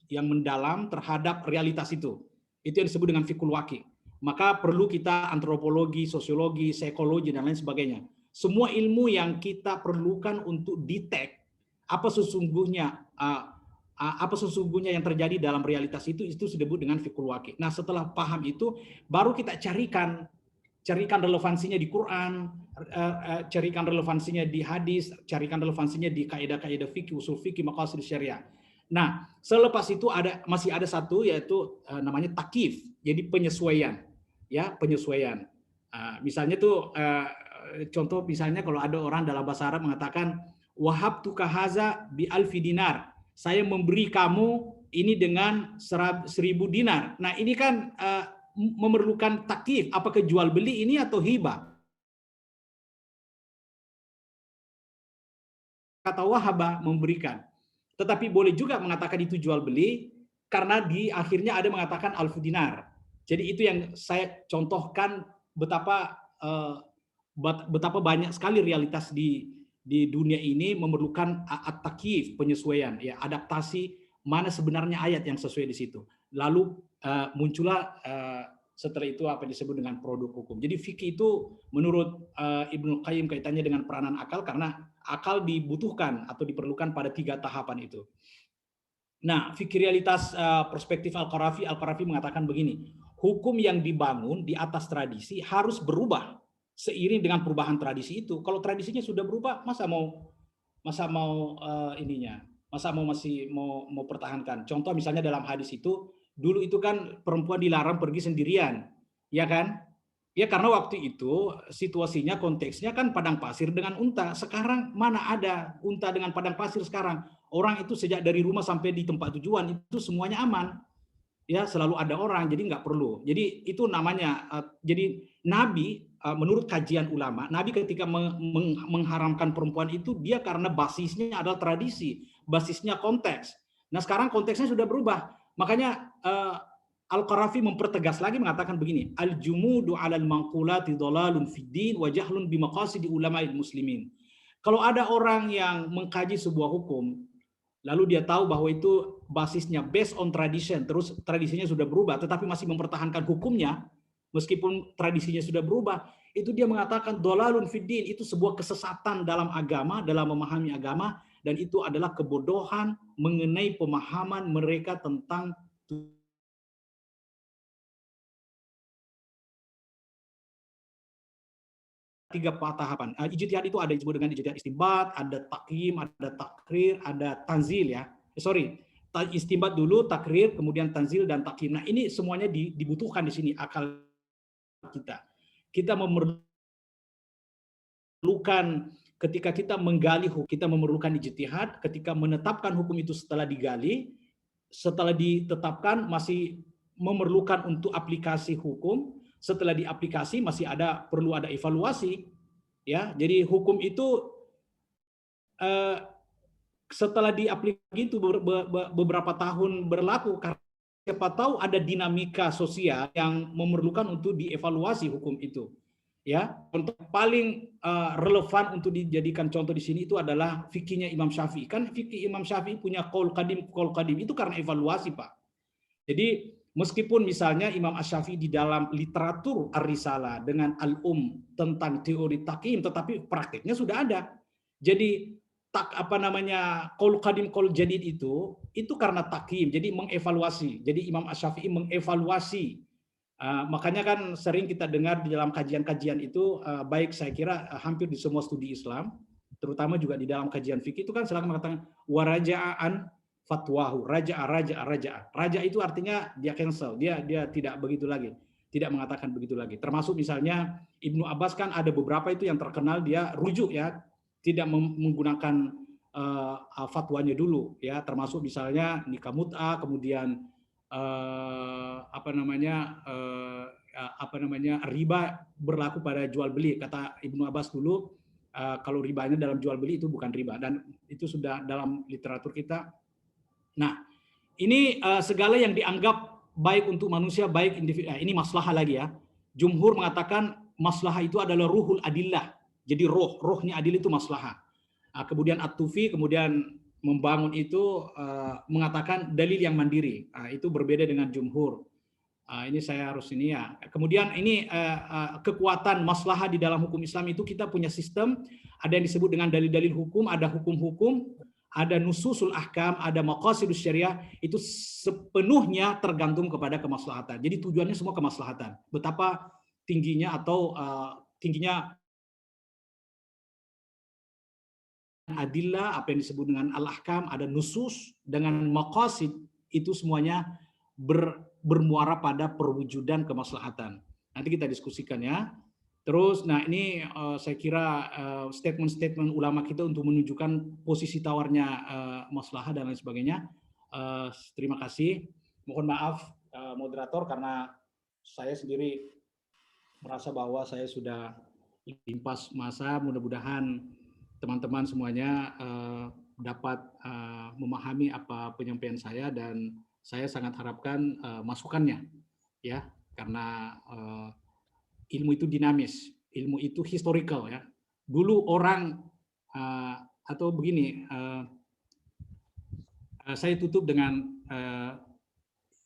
mendalam terhadap realitas itu. Itu yang disebut dengan fikul waqi'. Maka perlu kita antropologi, sosiologi, psikologi, dan lain sebagainya. Semua ilmu yang kita perlukan untuk detek apa sesungguhnya yang terjadi dalam realitas itu disebut dengan fikul waqi'. Nah, setelah paham itu, baru kita carikan relevansinya di Quran, carikan relevansinya di hadis, carikan relevansinya di kaidah-kaidah fikih, usul fikih, maqasid syariah. Nah, selepas itu masih ada satu, yaitu namanya takif, jadi penyesuaian, ya, penyesuaian. Misalnya tuh contoh, misalnya kalau ada orang dalam bahasa Arab mengatakan wahabtuka haza bi alfi dinar, saya memberi kamu ini dengan 1000 dinar. Nah, ini kan memerlukan takif, apakah jual beli ini atau hibah. Kata wahaba, memberikan. Tetapi boleh juga mengatakan itu jual beli, karena di akhirnya ada mengatakan alfu dinar. Jadi itu yang saya contohkan betapa banyak sekali realitas di dunia ini memerlukan at-takif, penyesuaian, ya, adaptasi mana sebenarnya ayat yang sesuai di situ. Lalu muncullah setelah itu apa disebut dengan produk hukum. Jadi fikih itu menurut Ibnu Qayyim kaitannya dengan peranan akal, karena akal dibutuhkan atau diperlukan pada 3 tahapan itu. Nah, fikih realitas perspektif Al-Qarafi mengatakan begini, hukum yang dibangun di atas tradisi harus berubah seiring dengan perubahan tradisi itu. Kalau tradisinya sudah berubah, masa mau masih mau pertahankan. Contoh misalnya dalam hadis itu, dulu itu kan perempuan dilarang pergi sendirian, ya kan? Ya, karena waktu itu situasinya, konteksnya kan padang pasir dengan unta. Sekarang mana ada unta dengan padang pasir sekarang? Orang itu sejak dari rumah sampai di tempat tujuan itu semuanya aman. Ya, selalu ada orang, jadi nggak perlu. Jadi itu namanya, jadi Nabi menurut kajian ulama, Nabi ketika mengharamkan perempuan itu, dia karena basisnya adalah tradisi, basisnya konteks. Nah, sekarang konteksnya sudah berubah. Makanya Al-Qarafi mempertegas lagi mengatakan begini, al-jumudu 'alal manqulati dhalalun fid din wa jahlun bi maqasidi ulama'il muslimin. Kalau ada orang yang mengkaji sebuah hukum, lalu dia tahu bahwa itu basisnya based on tradition, terus tradisinya sudah berubah, tetapi masih mempertahankan hukumnya, meskipun tradisinya sudah berubah, itu dia mengatakan dhalalun fid din, itu sebuah kesesatan dalam agama, dalam memahami agama, dan itu adalah kebodohan mengenai pemahaman mereka tentang 3 tahapan. Ijtihad itu ada disebut dengan ijtihad istinbat, ada takim, ada takrir, ada tanzil, ya. Istinbat dulu, takrir, kemudian tanzil dan takim. Nah, ini semuanya dibutuhkan di sini akal kita. Kita memerlukan ketika kita menggali hukum, kita memerlukan ijtihad. Ketika menetapkan hukum itu setelah digali, setelah ditetapkan masih memerlukan untuk aplikasi hukum. Setelah diaplikasi masih perlu ada evaluasi, ya. Jadi hukum itu setelah diaplikasi itu beberapa tahun berlaku, karena siapa tahu ada dinamika sosial yang memerlukan untuk dievaluasi hukum itu, ya. Untuk paling relevan untuk dijadikan contoh di sini itu adalah fikihnya Imam Syafi'i. Kan fikih Imam Syafi'i punya qaul qadim itu karena evaluasi, Pak. Jadi meskipun misalnya Imam Asy-Syafi'i di dalam literatur Ar-Risalah dengan tentang teori takim, tetapi prakteknya sudah ada. Jadi qaul qadim qaul jadid itu karena takim, jadi mengevaluasi. Jadi Imam Asy-Syafi'i mengevaluasi. Makanya kan sering kita dengar di dalam kajian-kajian itu, baik saya kira hampir di semua studi Islam, terutama juga di dalam kajian fikih itu kan selalu mengatakan waraja'an fatwahu, raja itu artinya dia cancel, dia tidak begitu lagi, tidak mengatakan begitu lagi. Termasuk misalnya Ibnu Abbas kan ada beberapa itu yang terkenal dia rujuk ya, tidak menggunakan fatwanya dulu ya, termasuk misalnya nikah mut'ah, kemudian riba berlaku pada jual beli. Kata Ibnu Abbas dulu, kalau ribanya dalam jual beli itu bukan riba, dan itu sudah dalam literatur kita. Nah, ini segala yang dianggap baik untuk manusia, baik individu. Ini maslahah lagi ya. Jumhur mengatakan maslahah itu adalah ruhul adillah. Jadi rohnya adil itu maslahah. Kemudian at-tufi, kemudian membangun itu mengatakan dalil yang mandiri. Itu berbeda dengan jumhur. Ini saya harus ini ya. Kemudian ini kekuatan maslahah di dalam hukum Islam itu kita punya sistem. Ada yang disebut dengan dalil-dalil hukum, ada hukum-hukum, ada nususul ahkam, ada maqasidus syariah, itu sepenuhnya tergantung kepada kemaslahatan. Jadi tujuannya semua kemaslahatan. Betapa tingginya atau tingginya adillah, apa yang disebut dengan al-ahkam, ada nusus dengan maqasid, itu semuanya bermuara pada perwujudan kemaslahatan. Nanti kita diskusikan ya. Terus, nah ini saya kira statement-statement ulama kita untuk menunjukkan posisi tawarnya maslahah dan lain sebagainya. Terima kasih. Mohon maaf moderator karena saya sendiri merasa bahwa saya sudah limpas masa. Mudah-mudahan teman-teman semuanya dapat memahami apa penyampaian saya, dan saya sangat harapkan masukannya ya, karena ilmu itu dinamis, ilmu itu historical ya. Dulu orang atau begini, saya tutup dengan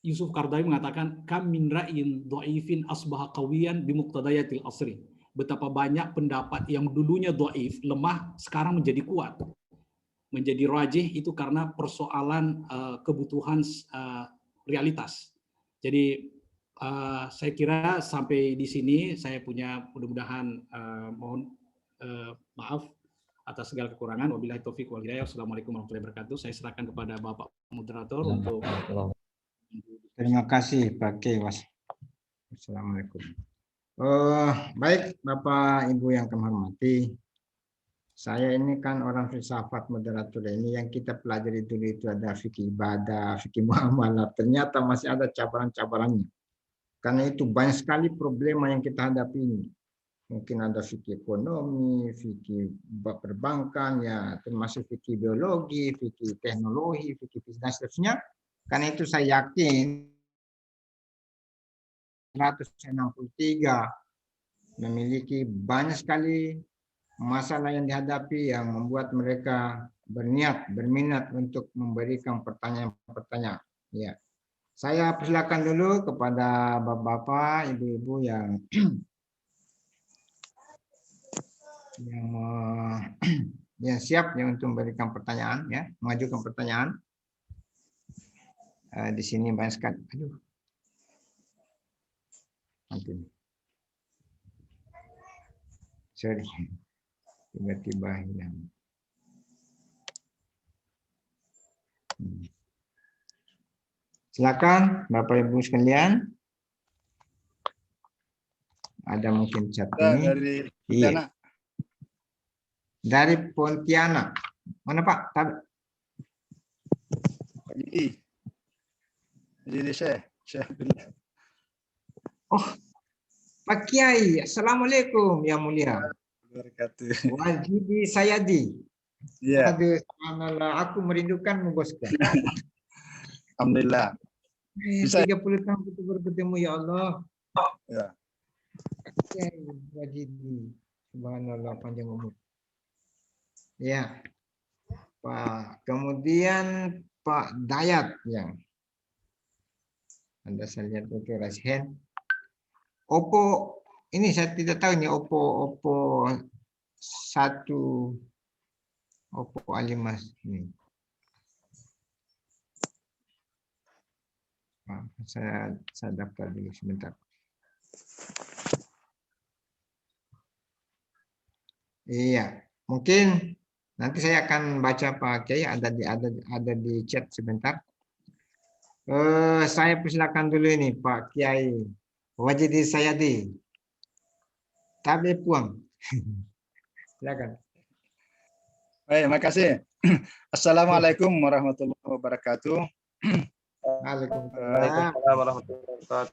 Yusuf Qaradawi mengatakan kam min ra'in dhaifin asbaha qawiyan bimuqtadayatil asri. Betapa banyak pendapat yang dulunya dhaif, lemah, sekarang menjadi kuat. Menjadi rajih itu karena persoalan kebutuhan realitas. Jadi saya kira sampai di sini saya punya, mudah-mudahan mohon maaf atas segala kekurangan. Wabillahi taufiq wal hidayah. Wassalamualaikum warahmatullahi wabarakatuh. Saya serahkan kepada Bapak moderator untuk. Terima kasih Pak Kiai, Mas. Assalamualaikum. Baik Bapak Ibu yang kami hormati, saya ini kan orang filsafat moderator ini, yang kita pelajari dulu itu ada fikih ibadah, fikih muamalah, ternyata masih ada cabaran-cabarannya. Karena itu banyak sekali problema yang kita hadapi ini. Mungkin ada fikih ekonomi, fikih perbankan, ya termasuk fikih biologi, fikih teknologi, fikih fisik dan seterusnya. Karena itu saya yakin 163 memiliki banyak sekali masalah yang dihadapi yang membuat mereka berminat untuk memberikan pertanyaan-pertanyaan. Ya. Saya persilakan dulu kepada bapak-bapak, ibu-ibu yang yang siap ya untuk memberikan pertanyaan, ya, mengajukan pertanyaan. Di sini banyak sekali. Aduh. Sorry. Tiba-tiba hilang. Silakan Bapak Ibu sekalian. Ada mungkin chat ini. Dari iya. Dari Pontianak. Mana Pak? Jadi saya. Oh, Pak Kiai. Assalamualaikum yang mulia. Wajibi Sayadi. Iya. Aduh, aku merindukanmu bosku. Alhamdulillah. 30 tahun kita baru bertemu, ya Allah. Ya. Wajibi. Subhanallah, panjang umur. Ya. Pak. Kemudian Pak Dayat yang Anda saya lihat itu raise hand. Oppo ini saya tidak tahu ini Oppo A5 ini. Saya daftar dulu sebentar. Iya, mungkin Nanti saya akan baca Pak Kiai, ada di chat sebentar. Saya persilakan dulu ini Pak Kiai Wajidi Sayadi. Tabe Puang. Silakan. Baik, makasih. Assalamualaikum warahmatullahi wabarakatuh. Waalaikumsalam.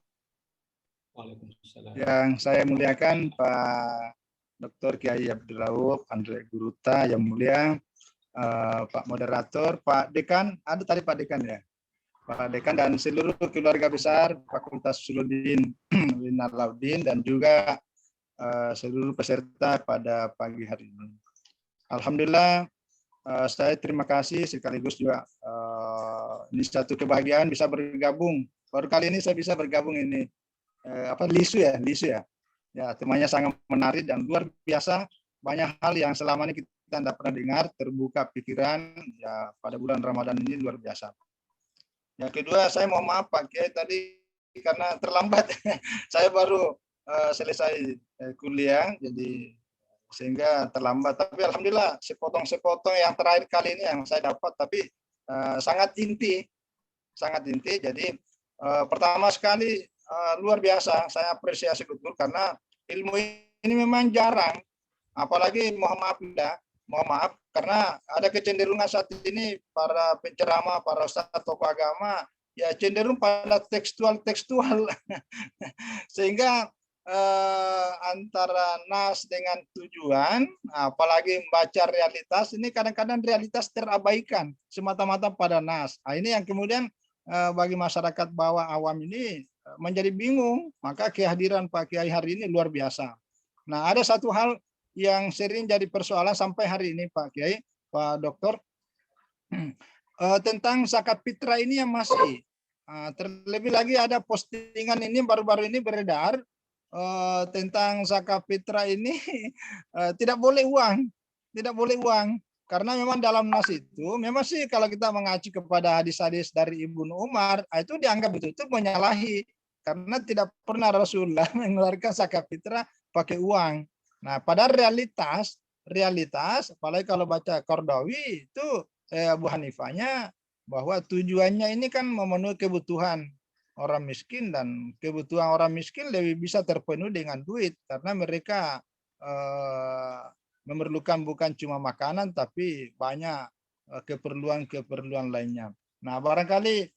Waalaikumsalam. Yang saya muliakan Pak Dr. Kiai Abdul Rauf Andre Guruta, yang mulia Pak Moderator, Pak Dekan, ada tadi Pak Dekan ya, Pak Dekan dan seluruh keluarga besar Fakultas Suluddin Winarlaudin dan juga seluruh peserta pada pagi hari ini. Alhamdulillah, saya terima kasih sekaligus juga ini satu kebahagiaan bisa bergabung. Baru kali ini saya bisa bergabung ini Lisu ya. Ya, temanya sangat menarik dan luar biasa. Banyak hal yang selama ini kita tidak pernah dengar, terbuka pikiran ya pada bulan Ramadan ini luar biasa. Yang kedua, saya mohon maaf Pak Kiai tadi karena terlambat. Saya baru selesai kuliah, jadi sehingga terlambat. Tapi alhamdulillah sepotong-sepotong yang terakhir kali ini yang saya dapat, tapi sangat inti. Jadi pertama sekali luar biasa, saya apresiasi betul karena ilmu ini memang jarang, apalagi mohon maaf karena ada kecenderungan saat ini para penceramah, para ustadz tokoh agama ya cenderung pada tekstual sehingga antara nas dengan tujuan, apalagi membaca realitas ini kadang-kadang realitas terabaikan semata-mata pada nas. Nah, ini yang kemudian bagi masyarakat bawah awam ini menjadi bingung, maka kehadiran Pak Kiai hari ini luar biasa. Nah, ada satu hal yang sering jadi persoalan sampai hari ini Pak Kiai, Pak Dokter, tentang zakat fitrah ini yang masih terlebih lagi ada postingan ini baru-baru ini beredar tentang zakat fitrah ini tidak boleh uang. Karena memang dalam nas itu, memang sih kalau kita mengacu kepada hadis-hadis dari Ibnu Umar, itu dianggap betul-betul menyalahi. Karena tidak pernah Rasulullah mengeluarkan zakat fitrah pakai uang. Nah, pada realitas, apalagi kalau baca Qardawi, itu Abu Hanifahnya, bahwa tujuannya ini kan memenuhi kebutuhan orang miskin, dan kebutuhan orang miskin lebih bisa terpenuhi dengan duit. Karena mereka memerlukan bukan cuma makanan tapi banyak keperluan lainnya. Nah, barangkali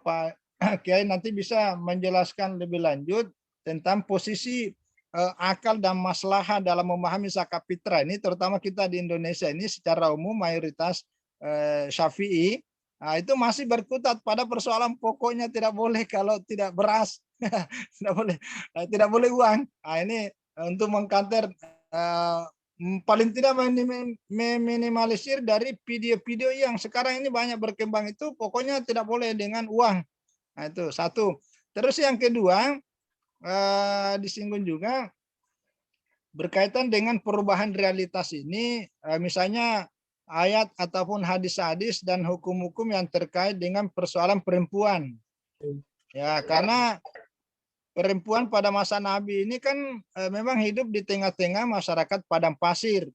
Pak Kiai nanti bisa menjelaskan lebih lanjut tentang posisi akal dan maslahah dalam memahami zakat fitrah ini, terutama kita di Indonesia ini secara umum mayoritas Syafi'i. Nah, itu masih berkutat pada persoalan pokoknya tidak boleh kalau tidak beras, tidak boleh uang. Nah, ini untuk mengkanter paling tidak meminimalisir dari video-video yang sekarang ini banyak berkembang itu pokoknya tidak boleh dengan uang. Nah, itu satu. Terus yang kedua disinggung juga berkaitan dengan perubahan realitas ini, misalnya ayat ataupun hadis-hadis dan hukum-hukum yang terkait dengan persoalan perempuan. Ya, karena perempuan pada masa Nabi ini kan memang hidup di tengah-tengah masyarakat padang pasir.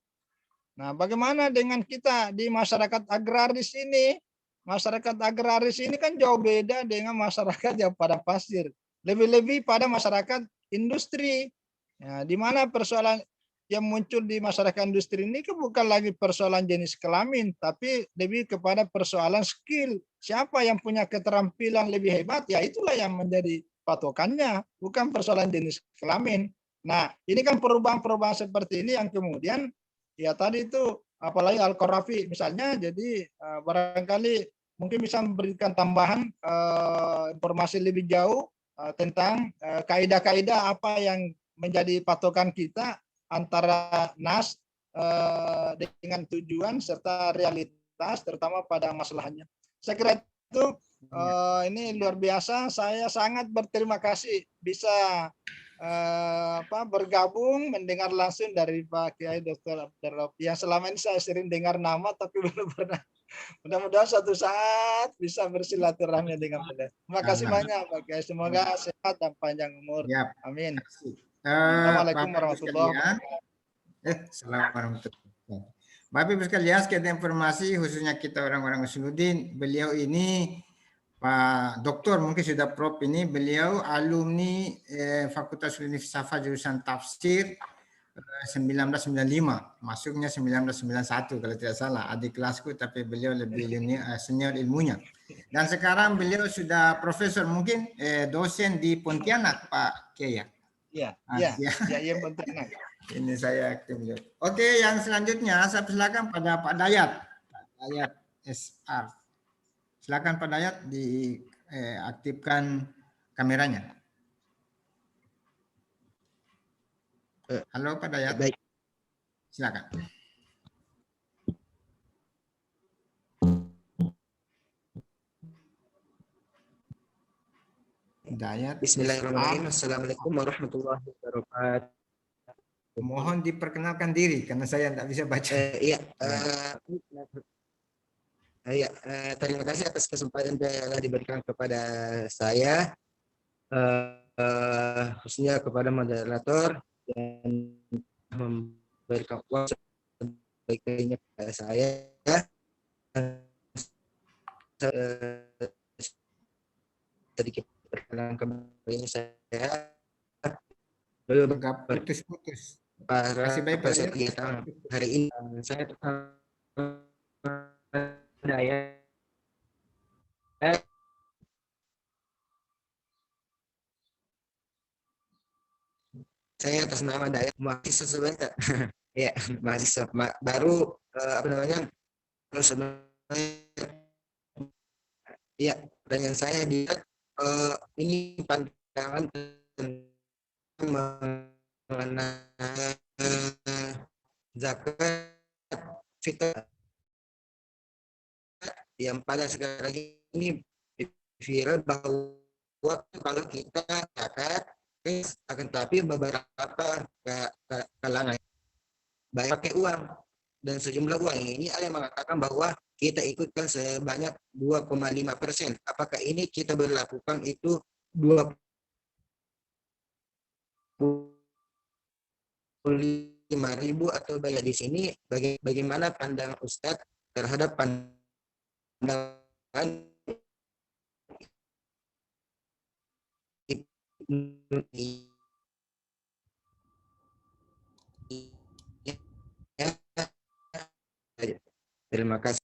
Nah, bagaimana dengan kita di masyarakat agraris ini? Masyarakat agraris ini kan jauh beda dengan masyarakat yang padang pasir. Lebih-lebih pada masyarakat industri. Ya, di mana persoalan yang muncul di masyarakat industri ini bukan lagi persoalan jenis kelamin, tapi lebih kepada persoalan skill. Siapa yang punya keterampilan lebih hebat, ya itulah yang menjadi patokannya, bukan persoalan jenis kelamin. Nah, ini kan perubahan-perubahan seperti ini yang kemudian ya tadi itu apalagi Al-Qarafi misalnya, jadi barangkali mungkin bisa memberikan tambahan informasi lebih jauh tentang kaidah-kaidah apa yang menjadi patokan kita antara nas dengan tujuan serta realitas, terutama pada masalahnya. Saya kira itu ini luar biasa. Saya sangat berterima kasih bisa bergabung mendengar langsung dari Pak Kiai Dr. Abdul Rauf yang selama ini saya sering dengar nama tapi belum pernah. Mudah-mudahan suatu saat bisa bersilaturahmi dengan beliau. Terima kasih banyak Pak Kiai. Semoga sehat dan panjang umur. Ya. Amin. Assalamualaikum warahmatullahi wabarakatuh. Assalamualaikum warahmatullahi wabarakatuh. Bapak Ibu sekalian, sekian informasi khususnya kita orang-orang Usuluddin. Beliau ini Pak Doktor, mungkin sudah Prof ini, beliau alumni Fakultas Usuluddin Filsafat jurusan Tafsir 1995, masuknya 1991 kalau tidak salah. Adik kelasku tapi beliau lebih senior ilmunya. Dan sekarang beliau sudah profesor, mungkin dosen di Pontianak, Pak Kiai. Iya, iya Pontianak. Ini saya aktif. Oke, yang selanjutnya saya persilakan pada Pak Dayat. Pak Dayat SR. Silakan Pak Dayat diaktifkan kameranya. Halo Pak Dayat. Baik. Silakan. Dayat. Bismillahirrahmanirrahim. Assalamualaikum warahmatullahi wabarakatuh. Mohon diperkenalkan diri karena saya tidak bisa baca. Terima kasih atas kesempatan yang telah diberikan kepada saya, khususnya kepada moderator dan memberikan waktu sebaiknya kepada saya. Sedikit perkenalan kembali saya. Putus-putus. Kasih baik kegiatan hari ini saya Dayat. Saya atas nama Dayat, mahasiswa sebentar. Ya, mahasiswa baru terus ya, dengan saya ini pandangan mengenai zakat fitrah yang pada sekarang ini viral bahwa kalau kita zakat akan tapi beberapa kalangan bayar pakai uang dan sejumlah uang ini ada yang mengatakan bahwa kita ikutkan sebanyak 2,5%. Apakah ini kita berlakukan itu 25.000 atau bayar di sini? Bagaimana pandangan Ustadz terhadap pandangan terima kasih.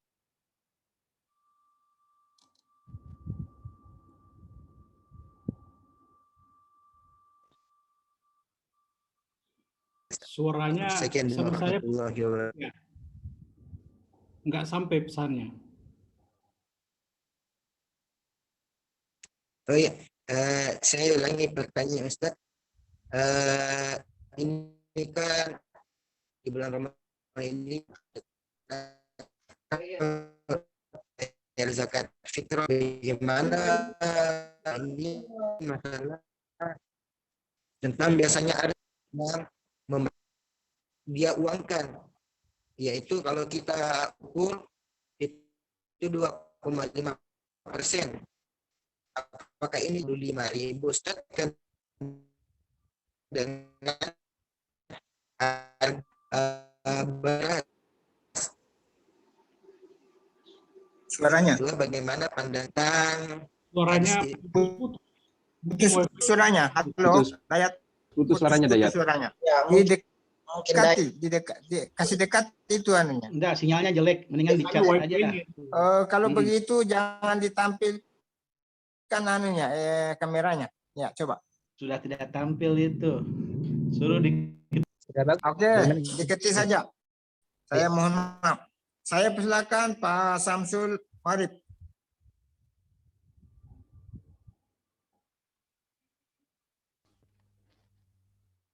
Suaranya sama saya nggak sampai pesannya. Oh iya, saya ulangi pertanyaan Ustaz. Ini kan di bulan Ramadan ini zakat fitrah, bagaimana ini masalah tentang biasanya ada yang dia uangkan, yaitu kalau kita ukur itu 2,5%. Apakah ini 5.000 Ustaz kan dengan beras? Suaranya. Bagaimana pandangan? Suaranya putus suaranya. Halo, Dayat. Putus suaranya Dayat. Suaranya. Kasih dekat itu anunya. Enggak, sinyalnya jelek, mendingan dicat aja dah. Kalau begitu jangan ditampilkan anunya, kameranya. Ya, coba. Sudah tidak tampil itu. Suruh Oke, deketi saja. Saya mohon maaf. Saya persilakan Pak Samsul Farid.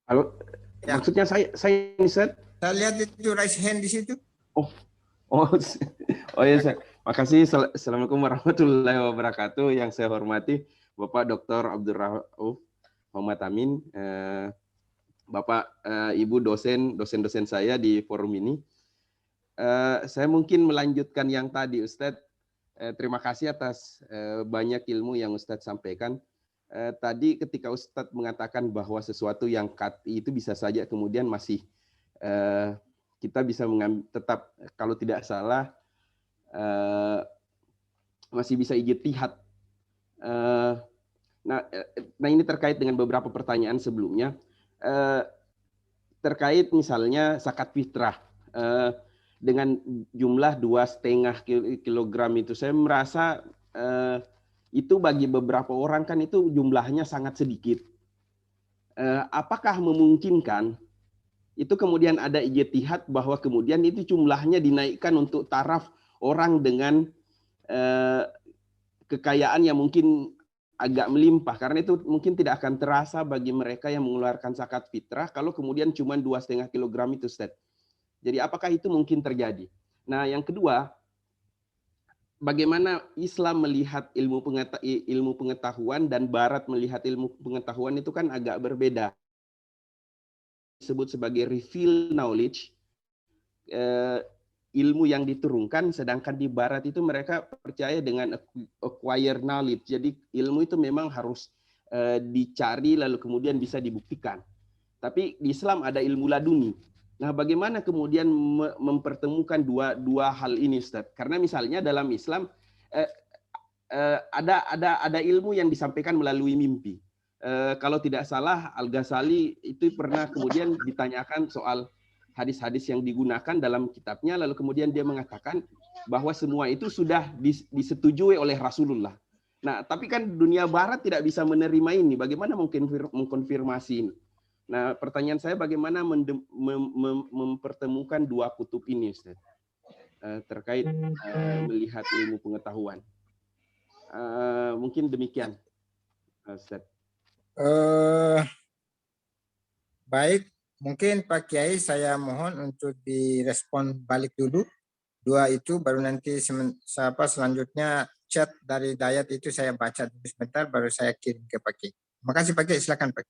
Halo, ya. Maksudnya saya Ustaz. Saya lihat itu raise hand di situ. Oh ya, saya. Makasih. Assalamualaikum warahmatullahi wabarakatuh. Yang saya hormati Bapak Dr. Abdul Rauf Muhammad Amin, Bapak Ibu dosen saya di forum ini. Saya mungkin melanjutkan yang tadi Ustadz. Terima kasih atas banyak ilmu yang Ustadz sampaikan. Tadi ketika Ustadz mengatakan bahwa sesuatu yang qat'i itu bisa saja kemudian masih kita bisa tetap kalau tidak salah masih bisa ijtihad. Nah ini terkait dengan beberapa pertanyaan sebelumnya, terkait misalnya zakat fitrah dengan jumlah 2,5 kilogram itu, saya merasa itu bagi beberapa orang kan itu jumlahnya sangat sedikit. Apakah memungkinkan itu kemudian ada ijtihad bahwa kemudian itu jumlahnya dinaikkan untuk taraf orang dengan kekayaan yang mungkin agak melimpah, karena itu mungkin tidak akan terasa bagi mereka yang mengeluarkan zakat fitrah kalau kemudian cuma 2,5 kilogram itu, Ustaz. Jadi apakah itu mungkin terjadi? Nah, yang kedua, bagaimana Islam melihat ilmu pengetahuan dan Barat melihat ilmu pengetahuan itu kan agak berbeda. Disebut sebagai revealed knowledge, ilmu yang diturunkan, sedangkan di Barat itu mereka percaya dengan acquired knowledge. Jadi ilmu itu memang harus dicari lalu kemudian bisa dibuktikan. Tapi di Islam ada ilmu laduni. Nah, bagaimana kemudian mempertemukan dua hal ini, Ustaz? Karena misalnya dalam Islam ada ilmu yang disampaikan melalui mimpi. Kalau tidak salah, Al-Ghazali itu pernah kemudian ditanyakan soal hadis-hadis yang digunakan dalam kitabnya, lalu kemudian dia mengatakan bahwa semua itu sudah disetujui oleh Rasulullah. Nah, tapi kan dunia Barat tidak bisa menerima ini. Bagaimana mungkin mengkonfirmasi ini? Nah, pertanyaan saya bagaimana mempertemukan dua kutub ini, Ustaz, terkait melihat ilmu pengetahuan. Mungkin demikian, Ustaz. Baik. Mungkin Pak Kiai saya mohon untuk direspon balik dulu. Dua itu baru nanti selanjutnya chat dari Dayat itu saya baca dulu sebentar baru saya kirim ke Pak Kiai. Terima kasih Pak Kiai, silakan Pak.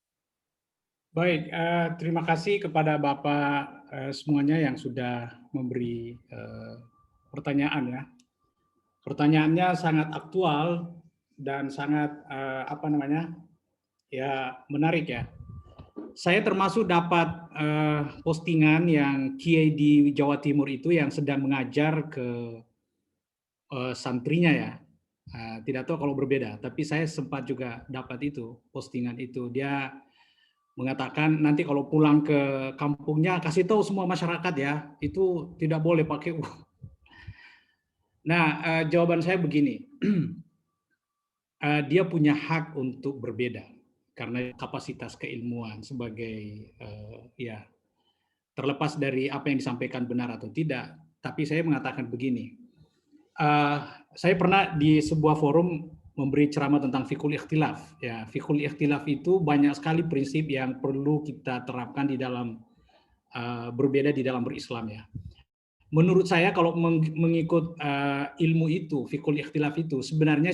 Baik, terima kasih kepada Bapak semuanya yang sudah memberi pertanyaan ya. Pertanyaannya sangat aktual dan sangat menarik ya. Saya termasuk dapat postingan yang Kiai di Jawa Timur itu yang sedang mengajar ke santrinya ya. Tidak tahu kalau berbeda, tapi saya sempat juga dapat itu, postingan itu. Dia mengatakan nanti kalau pulang ke kampungnya kasih tahu semua masyarakat ya, itu tidak boleh pakai uang. Nah, jawaban saya begini. Dia punya hak untuk berbeda. Karena kapasitas keilmuan sebagai terlepas dari apa yang disampaikan benar atau tidak, tapi saya mengatakan begini, saya pernah di sebuah forum memberi ceramah tentang fikul ikhtilaf. Ya, fikul ikhtilaf itu banyak sekali prinsip yang perlu kita terapkan di dalam berbeda di dalam berislam ya. Menurut saya kalau mengikut ilmu itu, fikul ikhtilaf itu sebenarnya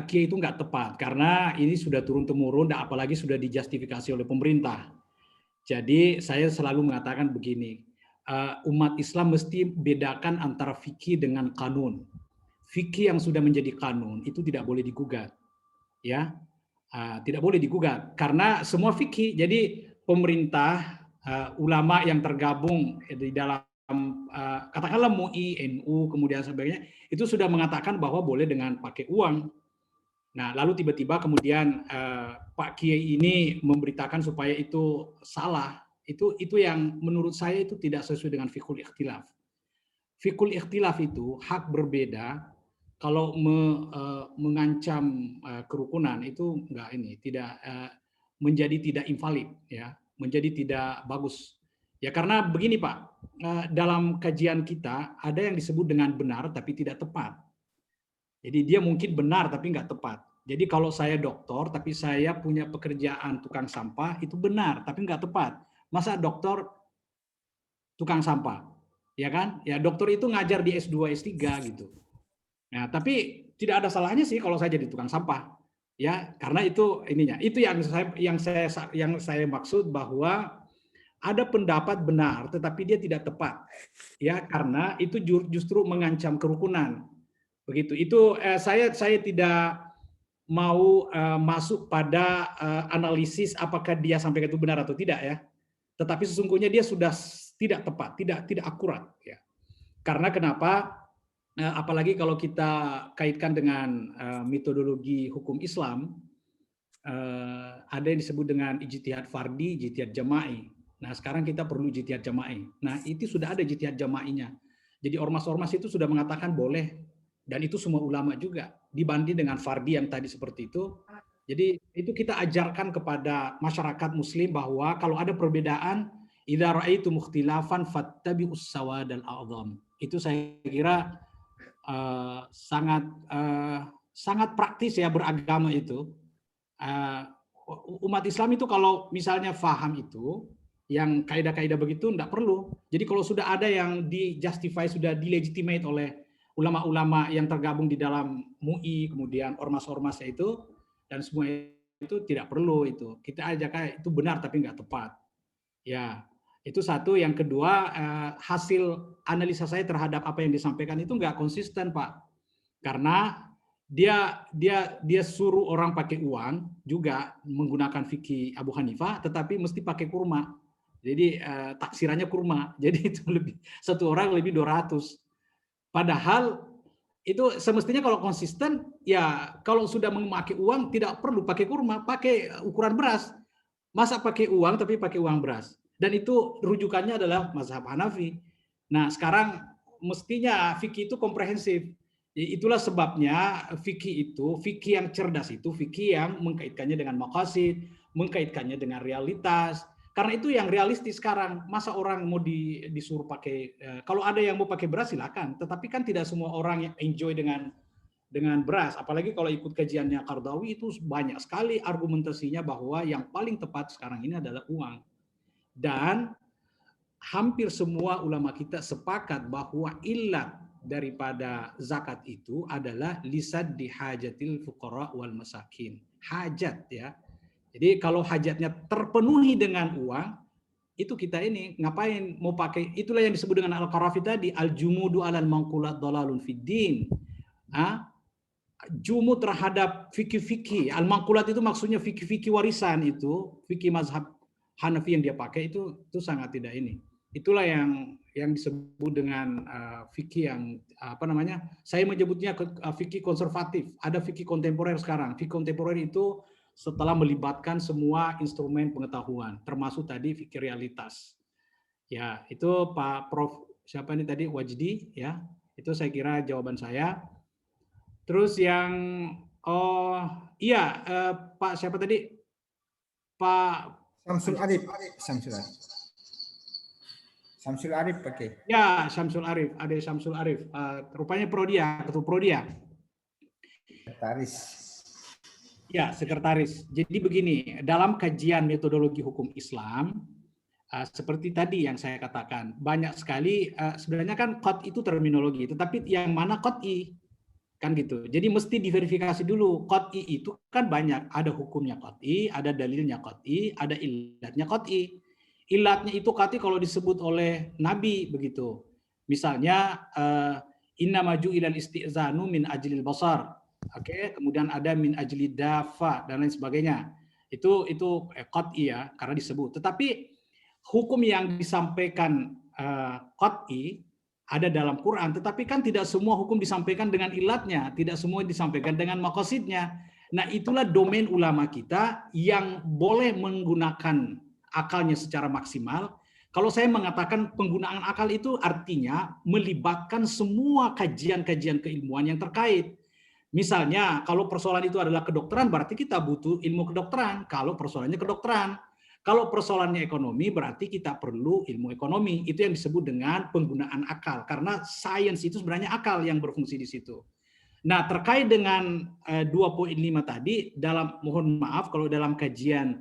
Kiai itu nggak tepat karena ini sudah turun-temurun dan apalagi sudah dijustifikasi oleh pemerintah. Jadi saya selalu mengatakan begini, umat Islam mesti bedakan antara fikih dengan kanun. Fikih yang sudah menjadi kanun itu tidak boleh digugat, ya, tidak boleh digugat karena semua fikih. Jadi pemerintah, ulama yang tergabung di dalam katakanlah MUI, NU, kemudian sebagainya, itu sudah mengatakan bahwa boleh dengan pakai uang. Nah, lalu tiba-tiba kemudian Pak Kiai ini memberitakan supaya itu salah. Itu yang menurut saya itu tidak sesuai dengan fikul ikhtilaf. Fikul ikhtilaf itu hak berbeda. Kalau mengancam kerukunan itu tidak menjadi tidak invalid, ya, menjadi tidak bagus. Ya karena begini Pak, dalam kajian kita ada yang disebut dengan benar tapi tidak tepat. Jadi dia mungkin benar tapi nggak tepat. Jadi kalau saya dokter tapi saya punya pekerjaan tukang sampah itu benar tapi nggak tepat. Masa dokter tukang sampah, ya kan? Ya dokter itu ngajar di S2, S3 gitu. Nah tapi tidak ada salahnya sih kalau saya jadi tukang sampah, ya karena itu ininya. Itu yang saya maksud bahwa ada pendapat benar tetapi dia tidak tepat ya karena itu justru mengancam kerukunan begitu. Itu saya tidak mau masuk pada analisis apakah dia sampaikan itu benar atau tidak ya, tetapi sesungguhnya dia sudah tidak tepat, tidak akurat ya. Karena kenapa? Apalagi kalau kita kaitkan dengan metodologi hukum Islam, ada yang disebut dengan ijtihad fardi, ijtihad jama'i. Nah, sekarang kita perlu ijtihad jama'i. Nah, itu sudah ada ijtihad jama'inya. Jadi ormas-ormas itu sudah mengatakan boleh, dan itu semua ulama juga, dibanding dengan fardi yang tadi seperti itu. Jadi itu kita ajarkan kepada masyarakat muslim bahwa kalau ada perbedaan, idza ra'aitum ikhtilafan fattabi'us sawadal a'dham. Itu saya kira sangat praktis ya beragama itu. Umat Islam itu kalau misalnya faham itu, yang kaidah-kaidah begitu enggak perlu. Jadi kalau sudah ada yang di-justify, sudah dilegitimate oleh ulama-ulama yang tergabung di dalam MUI, kemudian ormas-ormasnya itu, dan semua itu tidak perlu itu. Kita aja kayak itu benar tapi enggak tepat. Ya, itu satu. Yang kedua, hasil analisa saya terhadap apa yang disampaikan itu enggak konsisten, Pak. Karena dia suruh orang pakai uang juga menggunakan fikih Abu Hanifah, tetapi mesti pakai kurma. Jadi taksirannya kurma. Jadi itu lebih, satu orang lebih 200. Padahal itu semestinya kalau konsisten, ya kalau sudah memakai uang tidak perlu pakai kurma, pakai ukuran beras. Masa pakai uang tapi pakai uang beras. Dan itu rujukannya adalah mazhab Hanafi. Nah, sekarang mestinya fikih itu komprehensif. Itulah sebabnya fikih yang cerdas itu fikih yang mengkaitkannya dengan maqasid, mengkaitkannya dengan realitas. Karena itu yang realistis sekarang. Masa orang mau disuruh pakai, kalau ada yang mau pakai beras silakan, tetapi kan tidak semua orang yang enjoy dengan beras. Apalagi kalau ikut kajiannya Qardawi, itu banyak sekali argumentasinya bahwa yang paling tepat sekarang ini adalah uang. Dan hampir semua ulama kita sepakat bahwa ilat daripada zakat itu adalah lisad di hajatil fuqara wal masakin. Hajat ya. Jadi kalau hajatnya terpenuhi dengan uang, itu kita ini ngapain mau pakai? Itulah yang disebut dengan Al-Qarafi tadi, al-jumudu alal manqulat dalalun fid din. Jumud terhadap fikih-fikih. Al-manqulat itu maksudnya fikih-fikih warisan itu, fikih mazhab Hanafi yang dia pakai itu sangat tidak ini. Itulah yang disebut dengan fikih yang apa namanya? Saya menyebutnya fikih konservatif. Ada fikih kontemporer sekarang. Fikih kontemporer itu setelah melibatkan semua instrumen pengetahuan, termasuk tadi fikih realitas. Ya, itu Pak Prof siapa ini tadi Wajdi ya. Itu saya kira jawaban saya. Terus yang Pak siapa tadi? Pak Syamsul Arif. Syamsul Arif pakai. Ya, Syamsul Arif, ada Syamsul Arif. Rupanya Prodia, ketua Prodia. Sekretaris. Ya, sekretaris. Jadi begini, dalam kajian metodologi hukum Islam, seperti tadi yang saya katakan, banyak sekali sebenarnya kan qat itu terminologi, tetapi yang mana qat'i kan gitu. Jadi mesti diverifikasi dulu. Qat'i itu kan banyak, ada hukumnya qat'i, ada dalilnya qat'i, ada ilatnya qat'i. Ilatnya itu qat'i kalau disebut oleh Nabi begitu. Misalnya inna maju ilal isti'zanu min ajlil basar. Oke, kemudian ada min ajli dafa dan lain sebagainya. Itu qat'i ya, karena disebut. Tetapi hukum yang disampaikan qat'i ada dalam Quran, tetapi kan tidak semua hukum disampaikan dengan ilatnya, tidak semua disampaikan dengan maqasidnya. Nah, itulah domain ulama kita yang boleh menggunakan akalnya secara maksimal. Kalau saya mengatakan penggunaan akal itu artinya melibatkan semua kajian-kajian keilmuan yang terkait. Misalnya, kalau persoalan itu adalah kedokteran, berarti kita butuh ilmu kedokteran. Kalau persoalannya kedokteran. Kalau persoalannya ekonomi, berarti kita perlu ilmu ekonomi. Itu yang disebut dengan penggunaan akal. Karena sains itu sebenarnya akal yang berfungsi di situ. Nah, terkait dengan 2.5 tadi, mohon maaf kalau dalam kajian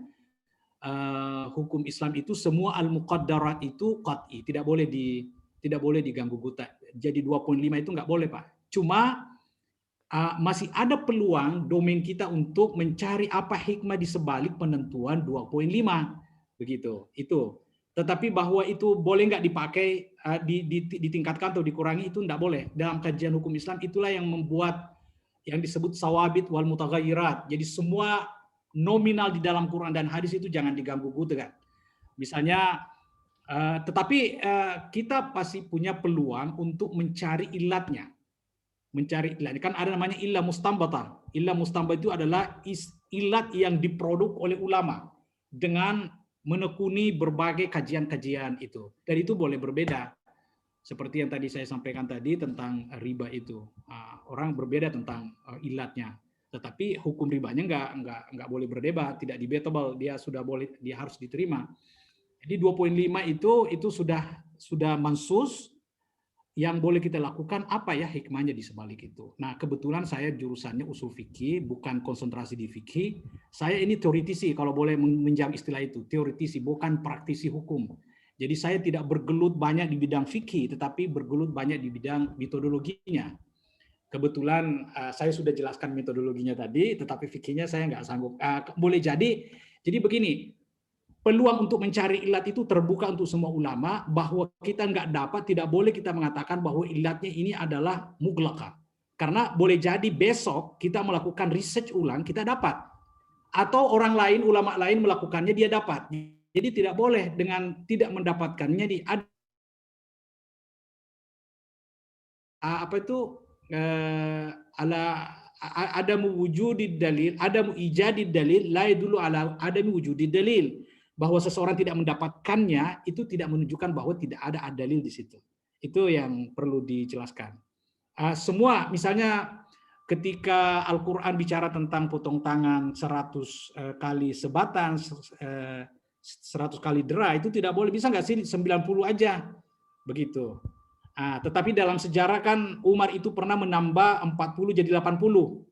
hukum Islam itu semua al-muqaddarat itu qat'i, tidak boleh diganggu gugat. Jadi 2.5 itu nggak boleh, Pak. Cuma masih ada peluang domain kita untuk mencari apa hikmah di sebalik penentuan 2.5 begitu. Itu. Tetapi bahwa itu boleh nggak dipakai, ditingkatkan atau dikurangi, itu nggak boleh. Dalam kajian hukum Islam itulah yang membuat yang disebut sawabit wal mutaghayyirat. Jadi semua nominal di dalam Quran dan hadis itu jangan diganggu gugat. Misalnya, tetapi kita pasti punya peluang untuk mencari ilatnya. Mencari ilat. Kan ada namanya ilah mustambatah. Ilah mustambatah itu adalah ilat yang diproduk oleh ulama dengan menekuni berbagai kajian-kajian itu. Dan itu boleh berbeda. Seperti yang tadi saya sampaikan tadi tentang riba itu. Orang berbeda tentang ilatnya. Tetapi hukum ribanya nggak boleh berdebat, tidak debatable, dia sudah boleh, dia harus diterima. Jadi 2.5 itu sudah mansus. Yang boleh kita lakukan apa ya hikmahnya di sebalik itu. Nah, kebetulan saya jurusannya usul fikih, bukan konsentrasi di fikih. Saya ini teoritisi, kalau boleh menjam istilah itu, teoritisi, bukan praktisi hukum. Jadi saya tidak bergelut banyak di bidang fikih, tetapi bergelut banyak di bidang metodologinya. Kebetulan saya sudah jelaskan metodologinya tadi, tetapi fikihnya saya nggak sanggup. Boleh jadi begini, peluang untuk mencari ilat itu terbuka untuk semua ulama, bahwa kita tidak boleh kita mengatakan bahwa ilatnya ini adalah muglaqah. Karena boleh jadi besok kita melakukan research ulang, kita dapat. Atau orang lain, ulama lain melakukannya, dia dapat. Jadi tidak boleh dengan tidak mendapatkannya ada mewujudi dalil, ada muijadi dalil, la yadullu ala ada mewujudi dalil. Bahwa seseorang tidak mendapatkannya itu tidak menunjukkan bahwa tidak ada dalil di situ. Itu yang perlu dijelaskan. Semua misalnya ketika Al-Qur'an bicara tentang potong tangan 100 kali sebatan, 100 kali dera, itu tidak boleh. Bisa nggak sih 90 aja begitu. Tetapi dalam sejarah kan Umar itu pernah menambah 40 jadi 80.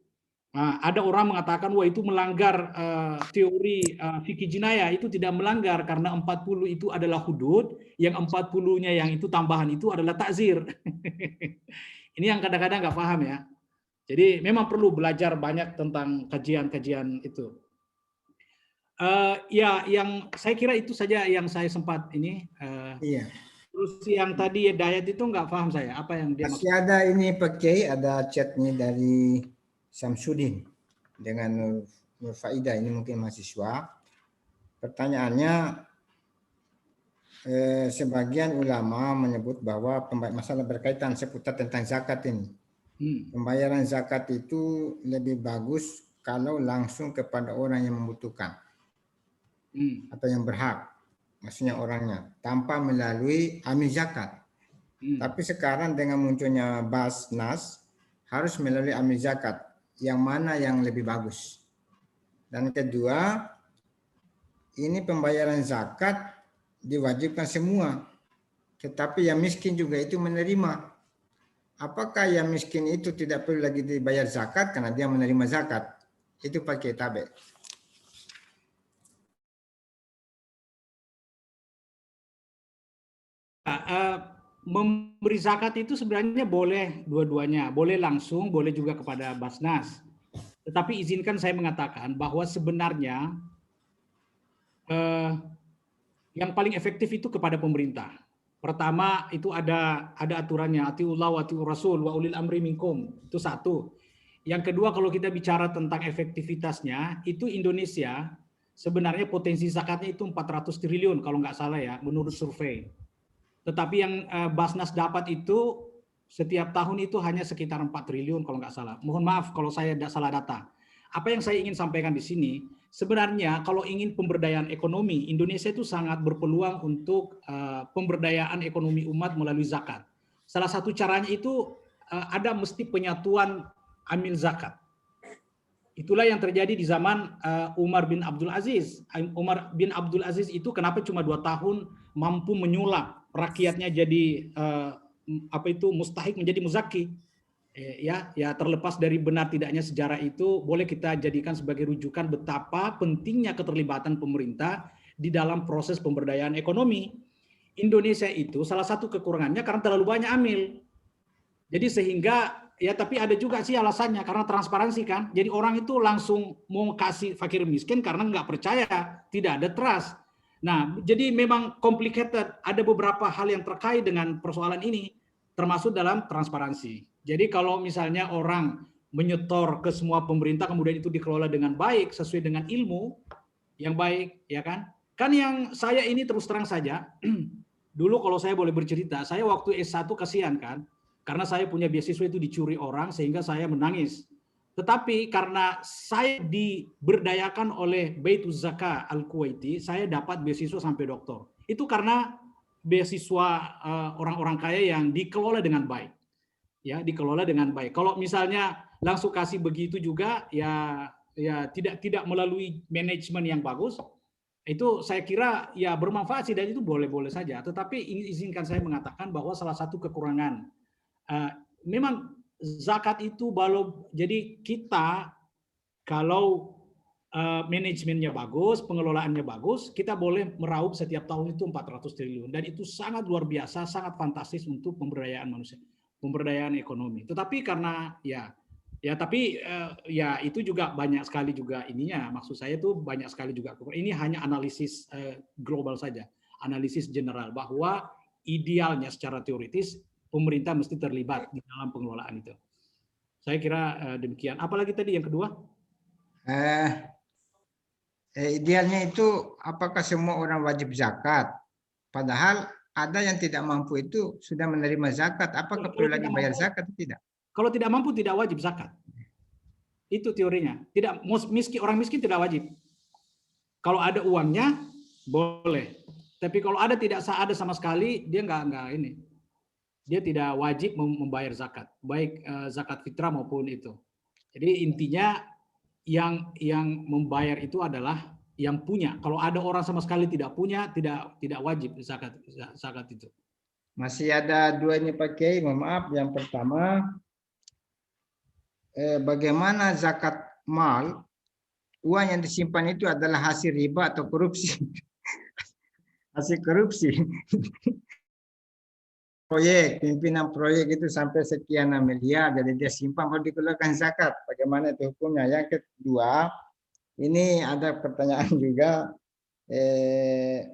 Ada orang mengatakan wah itu melanggar teori fikih jinayah. Itu tidak melanggar karena 40 itu adalah hudud, yang 40-nya yang itu tambahan itu adalah takzir. Ini yang kadang-kadang nggak paham ya. Jadi memang perlu belajar banyak tentang kajian-kajian itu. Ya, yang saya kira itu saja yang saya sempat ini. Iya. Terus yang tadi Dayat itu nggak paham saya apa yang dia Masih ada ini Pak Kiai, ada chatnya dari Samsudin dengan Nur Faidah, ini mungkin mahasiswa. Pertanyaannya, sebagian ulama menyebut bahwa masalah berkaitan seputar tentang zakat ini. Pembayaran zakat itu lebih bagus kalau langsung kepada orang yang membutuhkan atau yang berhak, maksudnya orangnya, tanpa melalui amil zakat. Tapi sekarang dengan munculnya Basnas harus melalui amil zakat. Yang mana yang lebih bagus? Dan kedua, ini pembayaran zakat diwajibkan semua, tetapi yang miskin juga itu menerima. Apakah yang miskin itu tidak perlu lagi dibayar zakat karena dia menerima zakat? Itu pakai tabe. Memberi zakat itu sebenarnya boleh dua-duanya, boleh langsung, boleh juga kepada Basnas. Tetapi izinkan saya mengatakan bahwa sebenarnya yang paling efektif itu kepada pemerintah. Pertama itu ada aturannya, atiullah wa atiur rasul wa ulil amri minkum. Itu satu. Yang kedua, kalau kita bicara tentang efektivitasnya, itu Indonesia sebenarnya potensi zakatnya itu 400 triliun kalau nggak salah ya, menurut survei. Tetapi yang Basnas dapat itu setiap tahun itu hanya sekitar 4 triliun kalau nggak salah. Mohon maaf kalau saya tidak salah data. Apa yang saya ingin sampaikan di sini, sebenarnya kalau ingin pemberdayaan ekonomi, Indonesia itu sangat berpeluang untuk pemberdayaan ekonomi umat melalui zakat. Salah satu caranya itu ada mesti penyatuan amil zakat. Itulah yang terjadi di zaman Umar bin Abdul Aziz. Umar bin Abdul Aziz itu kenapa cuma 2 tahun mampu menyulap rakyatnya jadi mustahik menjadi muzaki. Ya terlepas dari benar tidaknya sejarah itu, boleh kita jadikan sebagai rujukan betapa pentingnya keterlibatan pemerintah di dalam proses pemberdayaan ekonomi. Indonesia itu salah satu kekurangannya karena terlalu banyak amil. Jadi sehingga ya, tapi ada juga sih alasannya karena transparansi kan. Jadi orang itu langsung mau kasih fakir miskin karena nggak percaya, tidak ada trust. Nah, jadi memang complicated. Ada beberapa hal yang terkait dengan persoalan ini, termasuk dalam transparansi. Jadi kalau misalnya orang menyetor ke semua pemerintah, kemudian itu dikelola dengan baik, sesuai dengan ilmu yang baik, ya kan? Kan yang saya ini terus terang saja, dulu kalau saya boleh bercerita, saya waktu S1 kasihan kan, karena saya punya beasiswa itu dicuri orang sehingga saya menangis. Tetapi karena saya diberdayakan oleh Baituz Zakah Al-Kuwaiti, saya dapat beasiswa sampai doktor. Itu karena beasiswa orang-orang kaya yang dikelola dengan baik. Ya, dikelola dengan baik. Kalau misalnya langsung kasih begitu juga, ya tidak melalui manajemen yang bagus, itu saya kira ya bermanfaat sih, dan itu boleh-boleh saja. Tetapi izinkan saya mengatakan bahwa salah satu kekurangan memang zakat itu jadi kita kalau manajemennya bagus, pengelolaannya bagus, kita boleh meraup setiap tahun itu 400 triliun, dan itu sangat luar biasa, sangat fantastis untuk pemberdayaan manusia, pemberdayaan ekonomi. Tetapi karena tapi itu juga banyak sekali juga ininya. Maksud saya itu banyak sekali juga. Ini hanya analisis global saja, analisis general bahwa idealnya secara teoritis pemerintah mesti terlibat di dalam pengelolaan itu. Saya kira demikian. Apalagi tadi yang kedua? Idealnya itu apakah semua orang wajib zakat? Padahal ada yang tidak mampu itu sudah menerima zakat. Apakah perlu lagi bayar zakat atau tidak? Kalau tidak mampu tidak wajib zakat. Itu teorinya. Tidak orang miskin tidak wajib. Kalau ada uangnya boleh. Tapi kalau tidak ada sama sekali, dia nggak ini. Dia tidak wajib membayar zakat, baik zakat fitrah maupun itu. Jadi intinya yang membayar itu adalah yang punya. Kalau ada orang sama sekali tidak punya, tidak wajib zakat itu. Masih ada dua ini Pak Kiai, mohon maaf. Yang pertama, bagaimana zakat mal, uang yang disimpan itu adalah hasil riba atau korupsi? Hasil korupsi. Proyek, pimpinan proyek itu sampai sekian miliar, jadi dia simpan baru dikeluarkan zakat. Bagaimana itu hukumnya? Yang kedua, ini ada pertanyaan juga,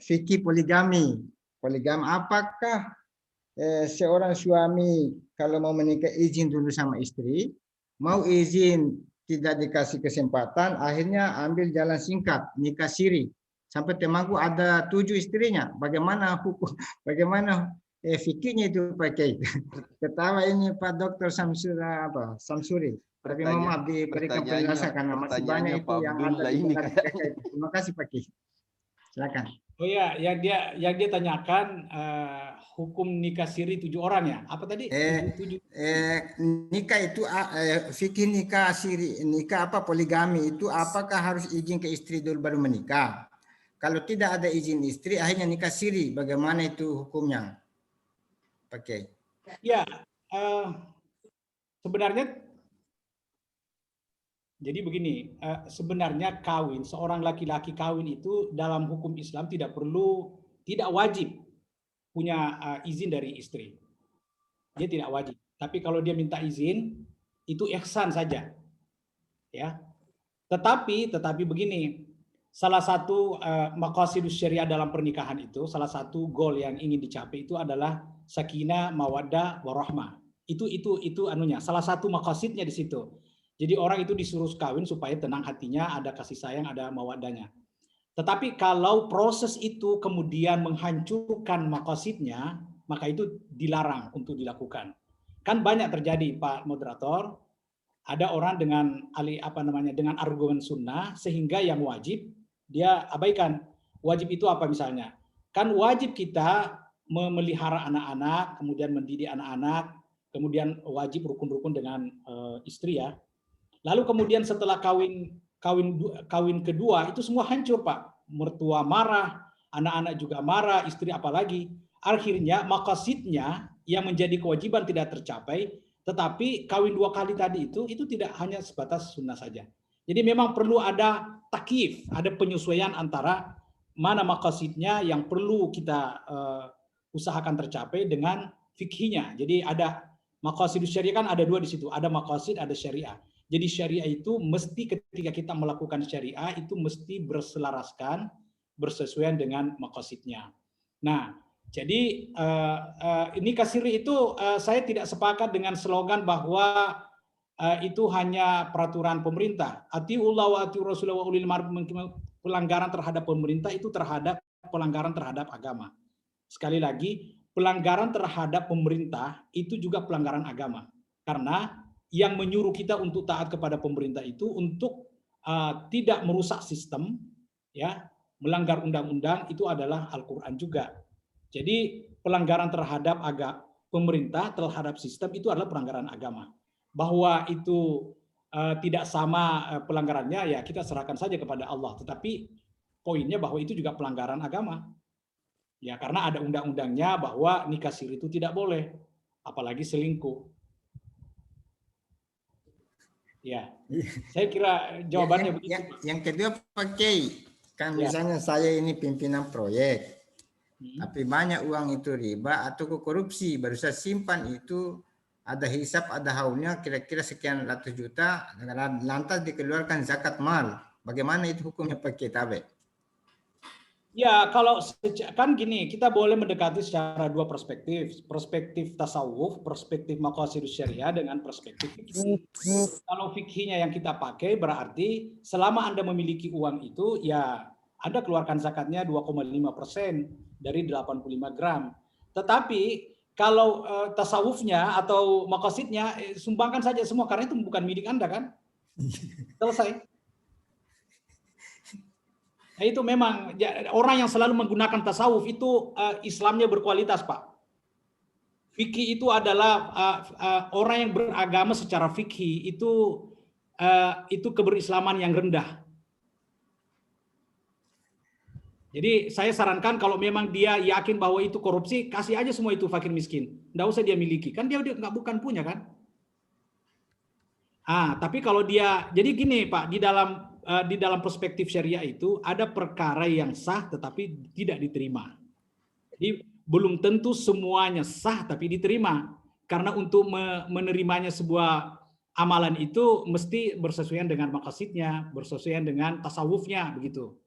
fikih poligami. Poligami, apakah seorang suami kalau mau menikah izin dulu sama istri, mau izin tidak dikasih kesempatan, akhirnya ambil jalan singkat, nikah siri. Sampai temanku ada 7 istrinya. Bagaimana hukum? Bagaimana fikirnya itu Pak Kiai? Ketawa ini Pak Dr. Samsuri. Tapi maaf diberikan penjelasan karena masih banyak itu yang ada di benak PKI. Terima kasih Pak Kiai. Silakan. Oh ya, yang dia tanyakan hukum nikah siri 7 orang ya? Apa tadi? 7. Nikah itu fikih nikah siri, nikah poligami itu apakah harus izin ke istri dulu baru menikah? Kalau tidak ada izin istri, akhirnya nikah siri, bagaimana itu hukumnya? Pakai. Ya, sebenarnya jadi begini, sebenarnya seorang laki-laki kawin itu dalam hukum Islam tidak wajib punya izin dari istri. Dia tidak wajib. Tapi kalau dia minta izin, itu ihsan saja. Ya. Tetapi begini, salah satu maqasidus syariah dalam pernikahan itu, salah satu goal yang ingin dicapai itu adalah sakinah, mawaddah, warahmah. Itu anunya, salah satu maqasidnya di situ. Jadi orang itu disuruh kawin supaya tenang hatinya, ada kasih sayang, ada mawaddahnya. Tetapi kalau proses itu kemudian menghancurkan maqasidnya, maka itu dilarang untuk dilakukan. Kan banyak terjadi Pak Moderator, ada orang dengan dengan argumen sunnah sehingga yang wajib dia abaikan. Wajib itu apa misalnya? Kan wajib kita memelihara anak-anak, kemudian mendidik anak-anak, kemudian wajib rukun-rukun dengan istri ya. Lalu kemudian setelah kawin kedua itu semua hancur Pak. Mertua marah, anak-anak juga marah, istri apalagi. Akhirnya maqasidnya yang menjadi kewajiban tidak tercapai, tetapi kawin 2 kali tadi itu tidak hanya sebatas sunnah saja. Jadi memang perlu ada takyif, ada penyesuaian antara mana maqasidnya yang perlu kita usahakan tercapai dengan fikihnya. Jadi ada maqasidus syariah kan ada 2 di situ, ada maqasid, ada syariah. Jadi syariah itu mesti ketika kita melakukan syariah itu mesti bersesuaian dengan maqasidnya. Nah, jadi nikah siri itu saya tidak sepakat dengan slogan bahwa itu hanya peraturan pemerintah. Atiullah wa atiur Rasulullah wa ulil amri minkum. pelanggaran terhadap pemerintah itu terhadap pelanggaran terhadap agama. Sekali lagi, pelanggaran terhadap pemerintah itu juga pelanggaran agama. Karena yang menyuruh kita untuk taat kepada pemerintah itu untuk tidak merusak sistem, ya, melanggar undang-undang itu adalah Al-Quran juga. Jadi pelanggaran terhadap pemerintah terhadap sistem itu adalah pelanggaran agama. Bahwa itu tidak sama pelanggarannya, ya kita serahkan saja kepada Allah. Tetapi poinnya bahwa itu juga pelanggaran agama. Ya, karena ada undang-undangnya bahwa nikah siri itu tidak boleh, apalagi selingkuh. Ya, saya kira jawabannya begitu. Yang kedua Pak Kiai, kan misalnya saya ini pimpinan proyek, tapi banyak uang itu riba atau korupsi, baru saya simpan itu ada hisap, ada haulnya kira-kira sekian ratus juta, lantas dikeluarkan zakat mal. Bagaimana itu hukumnya Pak Kiai Tabe? Ya, kalau kan gini, kita boleh mendekati secara dua perspektif. Perspektif tasawuf, perspektif maqasidus syariah dengan perspektif fikih. Kalau fikihnya yang kita pakai berarti selama Anda memiliki uang itu, ya Anda keluarkan zakatnya 2,5% dari 85 gram. Tetapi kalau tasawufnya atau maqasidnya, sumbangkan saja semua karena itu bukan milik Anda kan? Selesai. Nah, itu memang orang yang selalu menggunakan tasawuf itu Islamnya berkualitas, Pak. Fikih itu adalah orang yang beragama secara fikih itu keberislaman yang rendah. Jadi saya sarankan kalau memang dia yakin bahwa itu korupsi, kasih aja semua itu fakir miskin. Nggak usah dia miliki, kan dia nggak bukan punya kan? Tapi kalau dia, jadi gini Pak, di dalam perspektif syariah itu ada perkara yang sah tetapi tidak diterima. Jadi belum tentu semuanya sah tapi diterima. Karena untuk menerimanya sebuah amalan itu mesti bersesuaian dengan maqasidnya, bersesuaian dengan tasawufnya begitu.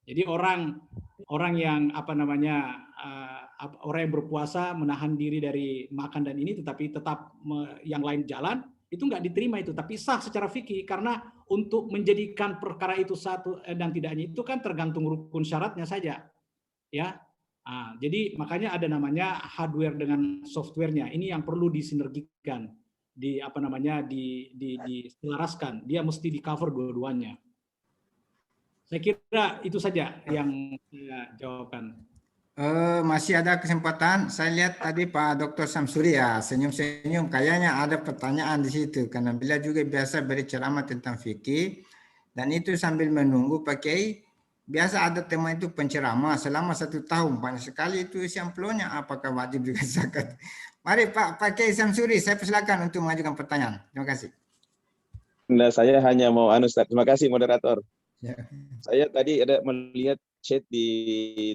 Jadi orang yang orang yang berpuasa menahan diri dari makan dan ini tetapi tetap yang lain jalan, itu nggak diterima itu, tapi sah secara fikih karena untuk menjadikan perkara itu satu dan tidaknya itu kan tergantung rukun syaratnya saja, ya. Jadi makanya ada namanya hardware dengan softwarenya. Ini yang perlu disinergikan, diselaraskan. Dia mesti di cover dua-duanya. Saya kira itu saja yang saya jawabkan. Masih ada kesempatan. Saya lihat tadi Pak Dr. Samsuri ya senyum-senyum. Kayaknya ada pertanyaan di situ karena beliau juga biasa beri ceramah tentang fikih dan itu sambil menunggu Pak Kiai. Biasa ada tema itu penceramah selama 1 tahun. Banyak sekali itu isi amplonya. Apakah wajib juga zakat? Mari Pak Kiai Samsuri, saya persilakan untuk mengajukan pertanyaan. Terima kasih. Nah, saya hanya mau terima kasih moderator. Ya. Saya tadi ada melihat chat di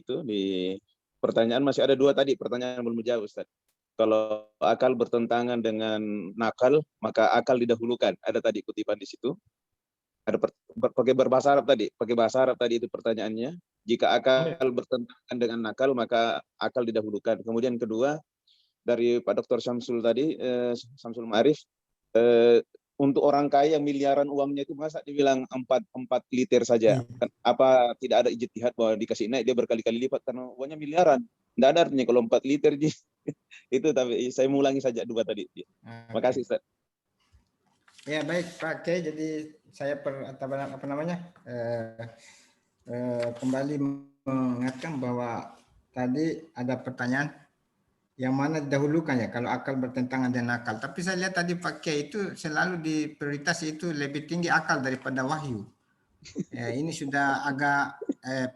pertanyaan masih ada 2 tadi, pertanyaan belum menjawab Ustaz. Kalau akal bertentangan dengan nakal, maka akal didahulukan. Ada tadi kutipan di situ. Ada pakai bahasa Arab tadi itu pertanyaannya. Jika akal bertentangan dengan nakal, maka akal didahulukan. Kemudian kedua dari Pak Dr. Syamsul tadi, Syamsul Ma'arif, untuk orang kaya miliaran uangnya itu masa dibilang 4 liter saja. Apa tidak ada ijtihad bahwa dikasih naik dia berkali-kali lipat karena uangnya miliaran. Tidak ada artinya kalau 4 liter itu, tapi saya mengulangi saja 2 tadi. Terima kasih Ustaz. Ya baik Pak Kiai, jadi saya kembali mengingatkan bahwa tadi ada pertanyaan yang mana didahulukan ya kalau akal bertentangan dengan akal. Tapi saya lihat tadi Pak Kiai itu selalu di prioritas itu lebih tinggi akal daripada wahyu. Ini sudah agak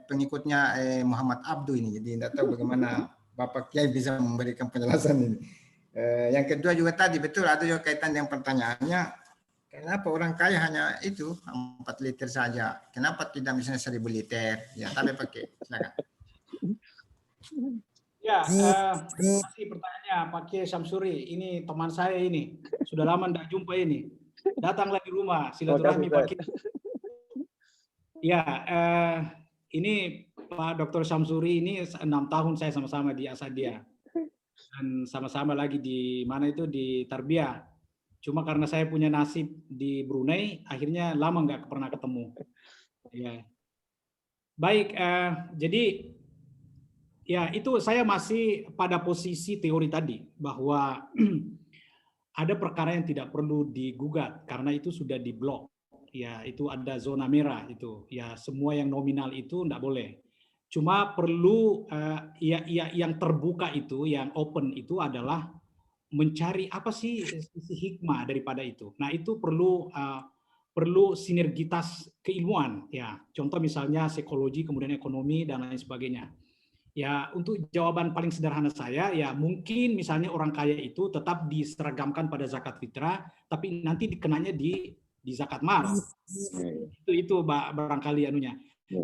pengikutnya Muhammad Abdu ini. Jadi tidak tahu bagaimana Bapak Kiai bisa memberikan penjelasan ini. Yang kedua juga tadi betul ada juga kaitan dengan pertanyaannya. Kenapa orang kaya hanya itu 4 liter saja? Kenapa tidak misalnya 1000 liter? Ya, tapi Pak Kiai, silakan. Ya, terima kasih pertanyaannya Pak Kiai Samsuri. Ini teman saya ini. Sudah lama tidak jumpa ini. Datanglah di rumah, silaturahmi Pak Kiai. Ya, ini Pak Dr. Samsuri ini 6 tahun saya sama-sama di Asadia. Dan sama-sama lagi di mana itu di Tarbiyah. Cuma karena saya punya nasib di Brunei, akhirnya lama nggak pernah ketemu. Ya. Baik, jadi ya itu saya masih pada posisi teori tadi bahwa ada perkara yang tidak perlu digugat karena itu sudah diblok. Ya, itu ada zona merah itu. Ya, semua yang nominal itu tidak boleh. Cuma perlu yang terbuka itu, yang open itu adalah mencari apa sih sisi hikmah daripada itu. Nah, itu perlu sinergitas keilmuan. Ya, contoh misalnya psikologi, kemudian ekonomi dan lain sebagainya. Ya, untuk jawaban paling sederhana saya, ya mungkin misalnya orang kaya itu tetap diseragamkan pada zakat fitrah, tapi nanti dikenanya di zakat mal. Itu barangkali anunya.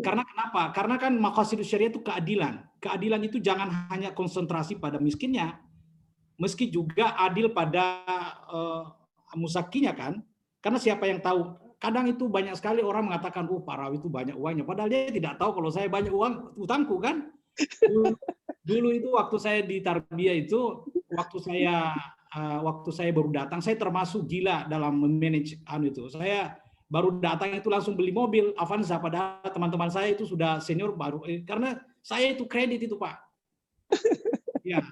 Karena kenapa? Karena kan maqasidus syariah itu keadilan. Keadilan itu jangan hanya konsentrasi pada miskinnya, meski juga adil pada musakinya kan. Karena siapa yang tahu? Kadang itu banyak sekali orang mengatakan, Pak Rawi itu banyak uangnya. Padahal dia tidak tahu kalau saya banyak uang utangku kan. Dulu itu waktu saya di Tarbiyah itu, waktu saya baru datang, saya termasuk gila dalam memanage itu. Saya baru datang itu langsung beli mobil Avanza, padahal teman-teman saya itu sudah senior baru, karena saya itu kredit itu Pak. Ya,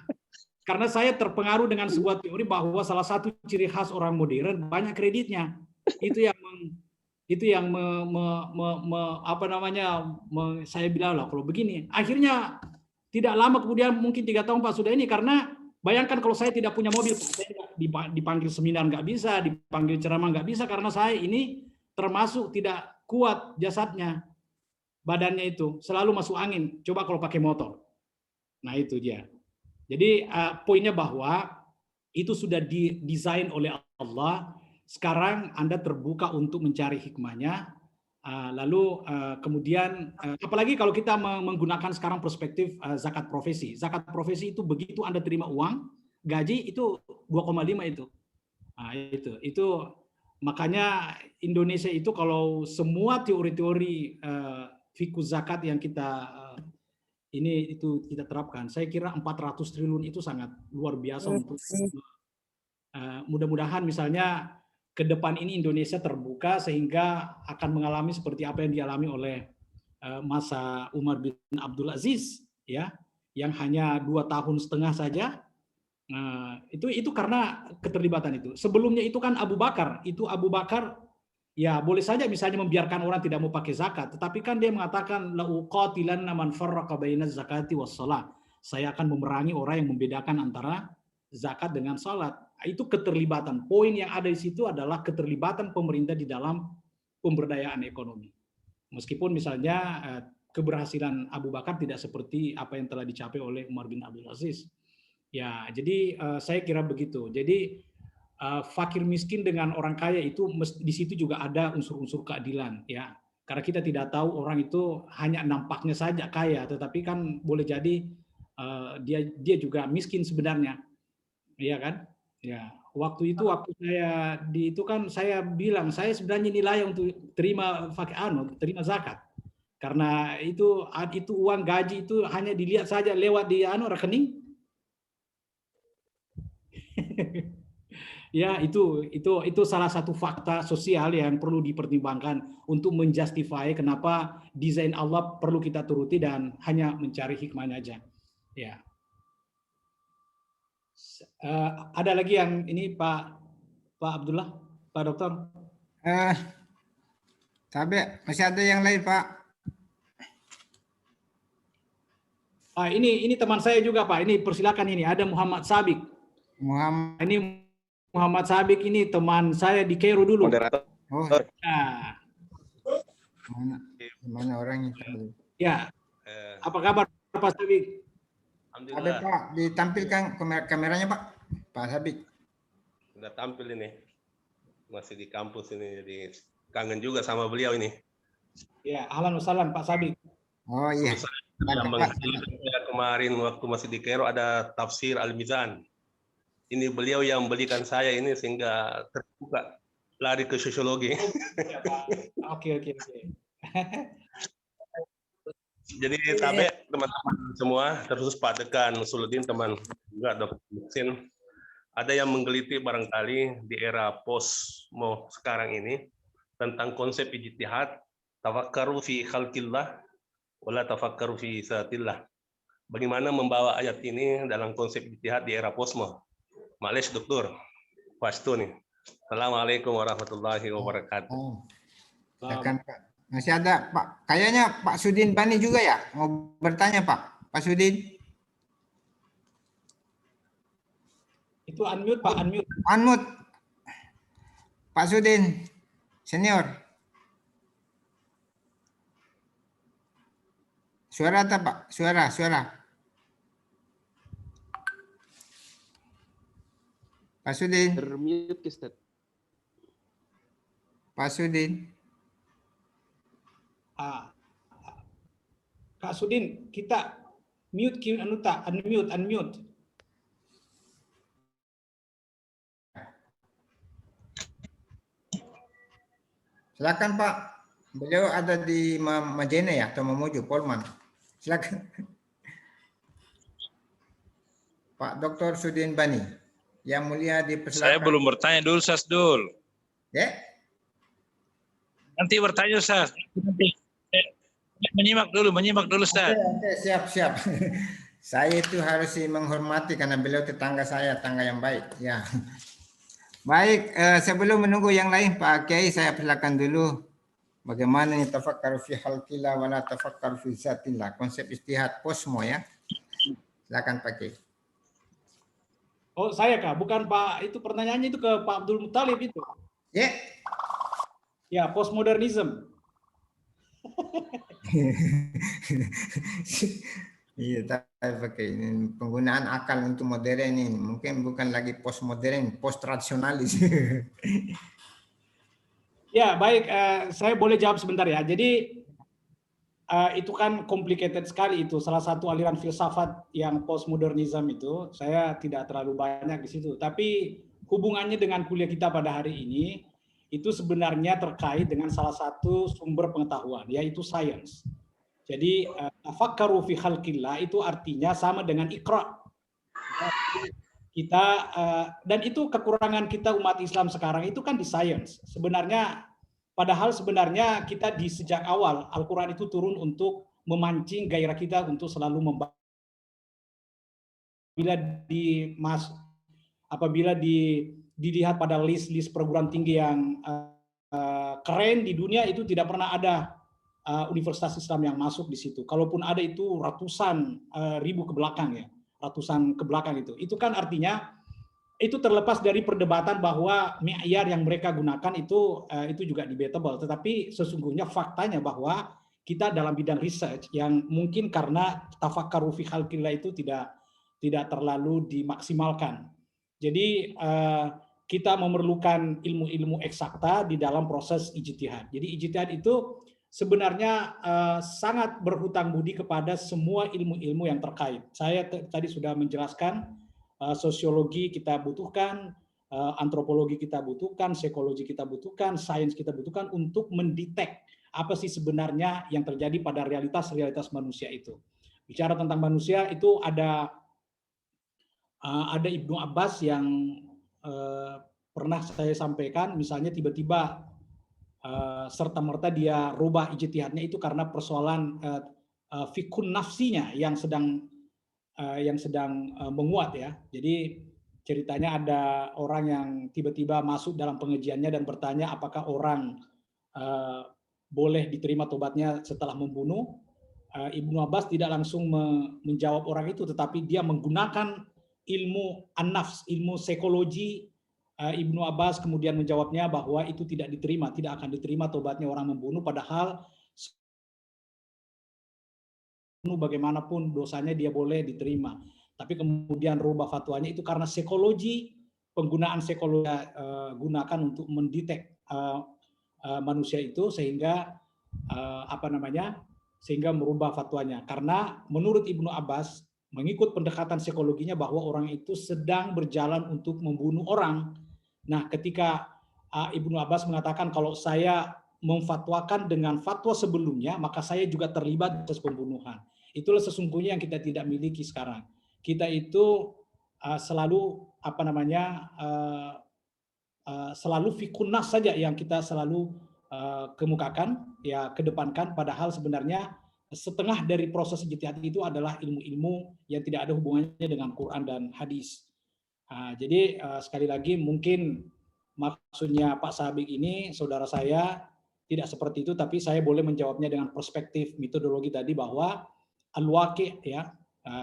karena saya terpengaruh dengan sebuah teori bahwa salah satu ciri khas orang modern banyak kreditnya. Itu yang saya bilang lah kalau begini. Akhirnya tidak lama kemudian, mungkin 3 tahun Pak sudah ini, karena bayangkan kalau saya tidak punya mobil, saya dipanggil seminar nggak bisa, dipanggil ceramah nggak bisa, karena saya ini termasuk tidak kuat jasadnya, badannya itu selalu masuk angin. Coba kalau pakai motor. Nah itu dia. Jadi poinnya bahwa itu sudah didesain oleh Allah. Sekarang Anda terbuka untuk mencari hikmahnya. Lalu kemudian apalagi kalau kita menggunakan sekarang perspektif zakat profesi. Zakat profesi itu begitu Anda terima uang, gaji itu 2,5 itu. Nah, itu makanya Indonesia itu kalau semua teori-teori fikih zakat yang kita kita terapkan, saya kira 400 triliun itu sangat luar biasa untuk mudah-mudahan misalnya ke depan ini Indonesia terbuka sehingga akan mengalami seperti apa yang dialami oleh masa Umar bin Abdul Aziz, ya, yang hanya 2,5 tahun saja. Itu karena keterlibatan itu. Sebelumnya itu kan Abu Bakar ya boleh saja misalnya membiarkan orang tidak mau pakai zakat, tetapi kan dia mengatakan la uqatilanna man farraqa bainaz zakati was shalah. Saya akan memerangi orang yang membedakan antara zakat dengan salat. Itu keterlibatan. Poin yang ada di situ adalah keterlibatan pemerintah di dalam pemberdayaan ekonomi. Meskipun misalnya keberhasilan Abu Bakar tidak seperti apa yang telah dicapai oleh Umar bin Abdul Aziz. Ya, jadi saya kira begitu. Jadi fakir miskin dengan orang kaya itu di situ juga ada unsur-unsur keadilan, ya. Karena kita tidak tahu orang itu hanya nampaknya saja kaya, tetapi kan boleh jadi dia juga miskin sebenarnya, iya kan? Ya, waktu saya saya bilang saya sebenarnya nilai untuk terima terima zakat, karena itu uang gaji itu hanya dilihat saja lewat di rekening. Ya, itu salah satu fakta sosial yang perlu dipertimbangkan untuk menjustify kenapa desain Allah perlu kita turuti dan hanya mencari hikmahnya aja. Ya. Ada lagi yang ini Pak Abdullah, Pak Dokter? Masih ada yang lain Pak? Ini teman saya juga Pak. Ini persilakan ini ada Muhammad Sabik. Ini Muhammad Sabik ini teman saya di Kairo dulu. Oh. Nah. Mana orang itu? Ya. Apa kabar Pak Sabik? Ada Pak, ditampilkan kameranya Pak. Pak Sabik. Sudah tampil ini. Masih di kampus ini, jadi kangen juga sama beliau ini. Ya, ahlan wa sahlan Pak Sabik. Oh iya. Kemarin waktu masih di Kairo ada tafsir Al-Mizan. Ini beliau yang belikan saya ini sehingga terbuka lari ke sosiologi. Oke. Jadi teman-teman semua, terus Pak Dekan Suluddin, teman juga Dr. Muksin, ada yang menggeliti barangkali di era post-mo sekarang ini tentang konsep ijtihad, tafakkaru fi khalqillah, wala tafakkaru fi satillah. Bagaimana membawa ayat ini dalam konsep ijtihad di era posmo? Males dokter, pastu nih. Assalamualaikum warahmatullahi wabarakatuh. Silakan Pak. Masih ada Pak. Kayaknya Pak Sudin Bani juga ya mau bertanya Pak. Pak Sudin. Itu unmute Pak, unmute. Unmute. Pak Sudin senior. Suara tak Pak? Suara. Pak Sudin. Termute Ustaz. Pak Sudin. Kak Sudin, kita mute unmute. Silakan Pak. Beliau ada di Majene ya atau Mamuju Polman. Silakan. Pak Dr. Sudin Bani. Yang mulia dipersilakan. Saya belum bertanya dulu, Ustaz Dul. Ya. Nanti bertanya, Ustaz. Menyimak dulu, Ustaz. Oke, siap. Saya itu harus menghormati karena beliau tetangga saya, tangga yang baik. Ya. Baik, sebelum menunggu yang lain Pak Kiai, saya persilakan dulu bagaimana nih tafakkaru fi khalqillah wa la tafakkaru fi zatillah, konsep istihad posmo ya. Silakan Pak Kiai. Oh, saya Kak, bukan Pak, itu pertanyaannya itu ke Pak Abdul Muthalib itu. Ya. Ya, postmodernism. Iya, tapi pakai ini penggunaan akal untuk modern ini mungkin bukan lagi postmodern, post tradisionalis. Ya, baik, saya boleh jawab sebentar ya. Jadi itu kan complicated sekali itu. Salah satu aliran filsafat yang postmodernism itu, saya tidak terlalu banyak di situ. Tapi hubungannya dengan kuliah kita pada hari ini, itu sebenarnya terkait dengan salah satu sumber pengetahuan, yaitu sains. Jadi tafakkaru fi khalqillah itu artinya sama dengan iqra. Kita dan itu kekurangan kita umat Islam sekarang itu kan di sains. Padahal sebenarnya kita di sejak awal Al-Qur'an itu turun untuk memancing gairah kita untuk selalu membaca. Apabila dilihat pada list perguruan tinggi yang keren di dunia itu tidak pernah ada universitas Islam yang masuk di situ. Kalaupun ada itu ratusan ribu ke belakang ya, ratusan ke belakang itu. Itu kan artinya itu terlepas dari perdebatan bahwa mi'yar yang mereka gunakan itu juga debatable. Tetapi sesungguhnya faktanya bahwa kita dalam bidang research yang mungkin karena tafakkaru fi khalqillah itu tidak terlalu dimaksimalkan. Jadi kita memerlukan ilmu-ilmu eksakta di dalam proses ijtihad. Jadi ijtihad itu sebenarnya sangat berhutang budi kepada semua ilmu-ilmu yang terkait. Saya tadi sudah menjelaskan sosiologi kita butuhkan, antropologi kita butuhkan, psikologi kita butuhkan, sains kita butuhkan untuk mendetek apa sih sebenarnya yang terjadi pada realitas manusia itu. Bicara tentang manusia itu ada Ibnu Abbas yang pernah saya sampaikan, misalnya tiba-tiba serta-merta dia rubah ijtihadnya itu karena persoalan fikun nafsinya yang sedang menguat ya. Jadi ceritanya ada orang yang tiba-tiba masuk dalam pengajiannya dan bertanya apakah orang boleh diterima tobatnya setelah membunuh. Ibnu Abbas tidak langsung menjawab orang itu, tetapi dia menggunakan ilmu an-nafs, ilmu psikologi. Ibnu Abbas kemudian menjawabnya bahwa itu tidak akan diterima tobatnya orang membunuh, padahal bagaimanapun dosanya dia boleh diterima. Tapi kemudian rubah fatwanya itu karena psikologi, penggunaan psikologi gunakan untuk mendetek manusia itu sehingga sehingga merubah fatwanya. Karena menurut Ibnu Abbas, mengikut pendekatan psikologinya bahwa orang itu sedang berjalan untuk membunuh orang. Nah, ketika Ibnu Abbas mengatakan kalau saya memfatwakan dengan fatwa sebelumnya, maka saya juga terlibat dalam pembunuhan. Itulah sesungguhnya yang kita tidak miliki sekarang. Kita itu selalu selalu fikunas saja yang kita selalu kemukakan, ya kedepankan. Padahal sebenarnya setengah dari proses ijtihad itu adalah ilmu-ilmu yang tidak ada hubungannya dengan Quran dan hadis. Jadi sekali lagi mungkin maksudnya Pak Sabik ini saudara saya tidak seperti itu, tapi saya boleh menjawabnya dengan perspektif metodologi tadi bahwa al-waqi' ya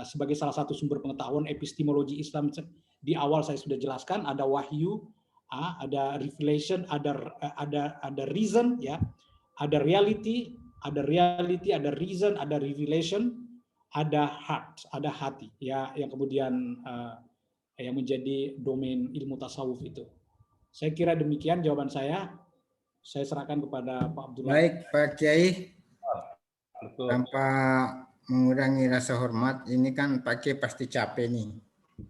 sebagai salah satu sumber pengetahuan epistemologi Islam di awal saya sudah jelaskan, ada wahyu, ada revelation, ada reason ya, ada reality, ada reason, ada revelation, ada heart, ada hati ya yang kemudian yang menjadi domain ilmu tasawuf itu. Saya kira demikian jawaban saya. Saya serahkan kepada Pak Abdullah. Baik, Pak Kiai. Tanpa mengurangi rasa hormat, ini kan Pak Kiai pasti capek nih.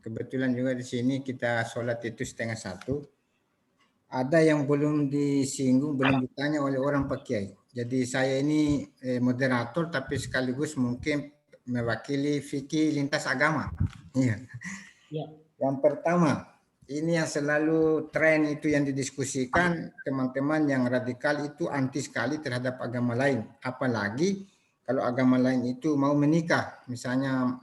Kebetulan juga di sini kita sholat itu 12:30. Ada yang belum disinggung, belum ditanya oleh orang Pak Kiai. Jadi saya ini moderator, tapi sekaligus mungkin mewakili fikih lintas agama. Iya. Ya. Yang pertama, ini yang selalu tren itu yang didiskusikan teman-teman yang radikal itu anti sekali terhadap agama lain. Apalagi kalau agama lain itu mau menikah, misalnya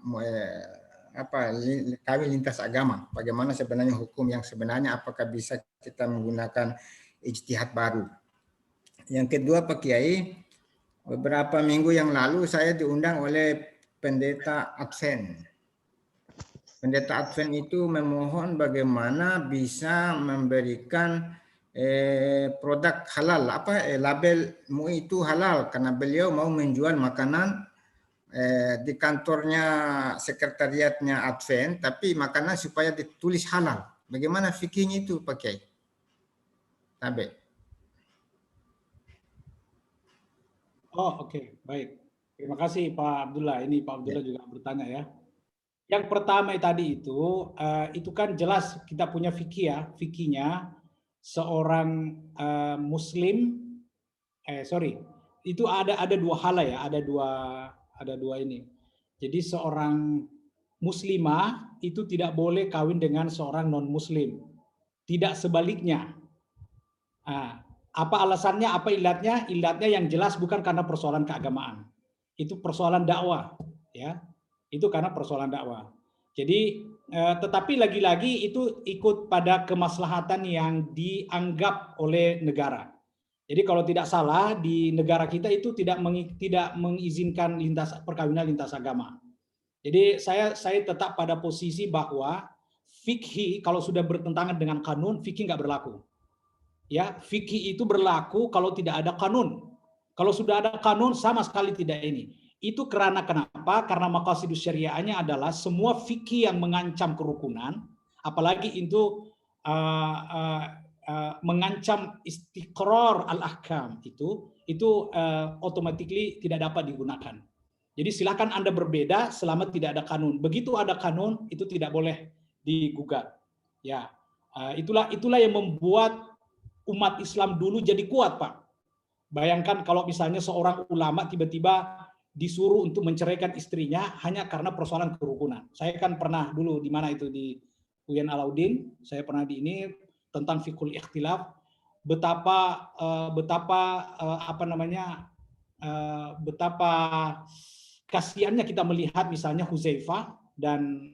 kawin lintas agama. Bagaimana sebenarnya hukum yang sebenarnya, apakah bisa kita menggunakan ijtihad baru. Yang kedua Pak Kiai, beberapa minggu yang lalu saya diundang oleh pendeta Advent. Pendeta Advent itu memohon bagaimana bisa memberikan produk halal, label MUI itu halal, karena beliau mau menjual makanan di kantornya, sekretariatnya Advent, tapi makanan supaya ditulis halal. Bagaimana fikihnya itu Pak Kiai? Tabe. Oh oke, baik. Terima kasih Pak Abdullah. Ini Pak Abdullah juga bertanya ya. Yang pertama tadi itu kan jelas kita punya fikih ya, fikihnya seorang Muslim, itu ada dua hal ya, ada dua ini. Jadi seorang Muslimah itu tidak boleh kawin dengan seorang non Muslim, tidak sebaliknya. Apa alasannya? Apa ilatnya? Ilatnya yang jelas bukan karena persoalan keagamaan, itu persoalan dakwah, ya. Itu karena persoalan dakwah. Jadi, tetapi lagi-lagi itu ikut pada kemaslahatan yang dianggap oleh negara. Jadi kalau tidak salah di negara kita itu tidak mengizinkan perkawinan lintas agama. Jadi saya tetap pada posisi bahwa fikih kalau sudah bertentangan dengan kanun, fikih nggak berlaku. Ya, fikih itu berlaku kalau tidak ada kanun. Kalau sudah ada kanun sama sekali tidak ini. Itu karena kenapa? Karena maqasidus syariahnya adalah semua fikih yang mengancam kerukunan, apalagi itu mengancam istiqrar al-ahkam itu automatically tidak dapat digunakan. Jadi silakan Anda berbeda selama tidak ada kanun. Begitu ada kanun itu tidak boleh digugat. Ya, itulah yang membuat umat Islam dulu jadi kuat, Pak. Bayangkan kalau misalnya seorang ulama tiba-tiba disuruh untuk menceraikan istrinya hanya karena persoalan kerukunan. Saya kan pernah dulu di mana itu di UIN Alauddin, saya pernah di ini tentang fikul ikhtilaf, betapa kasihannya kita melihat misalnya Huzaifah dan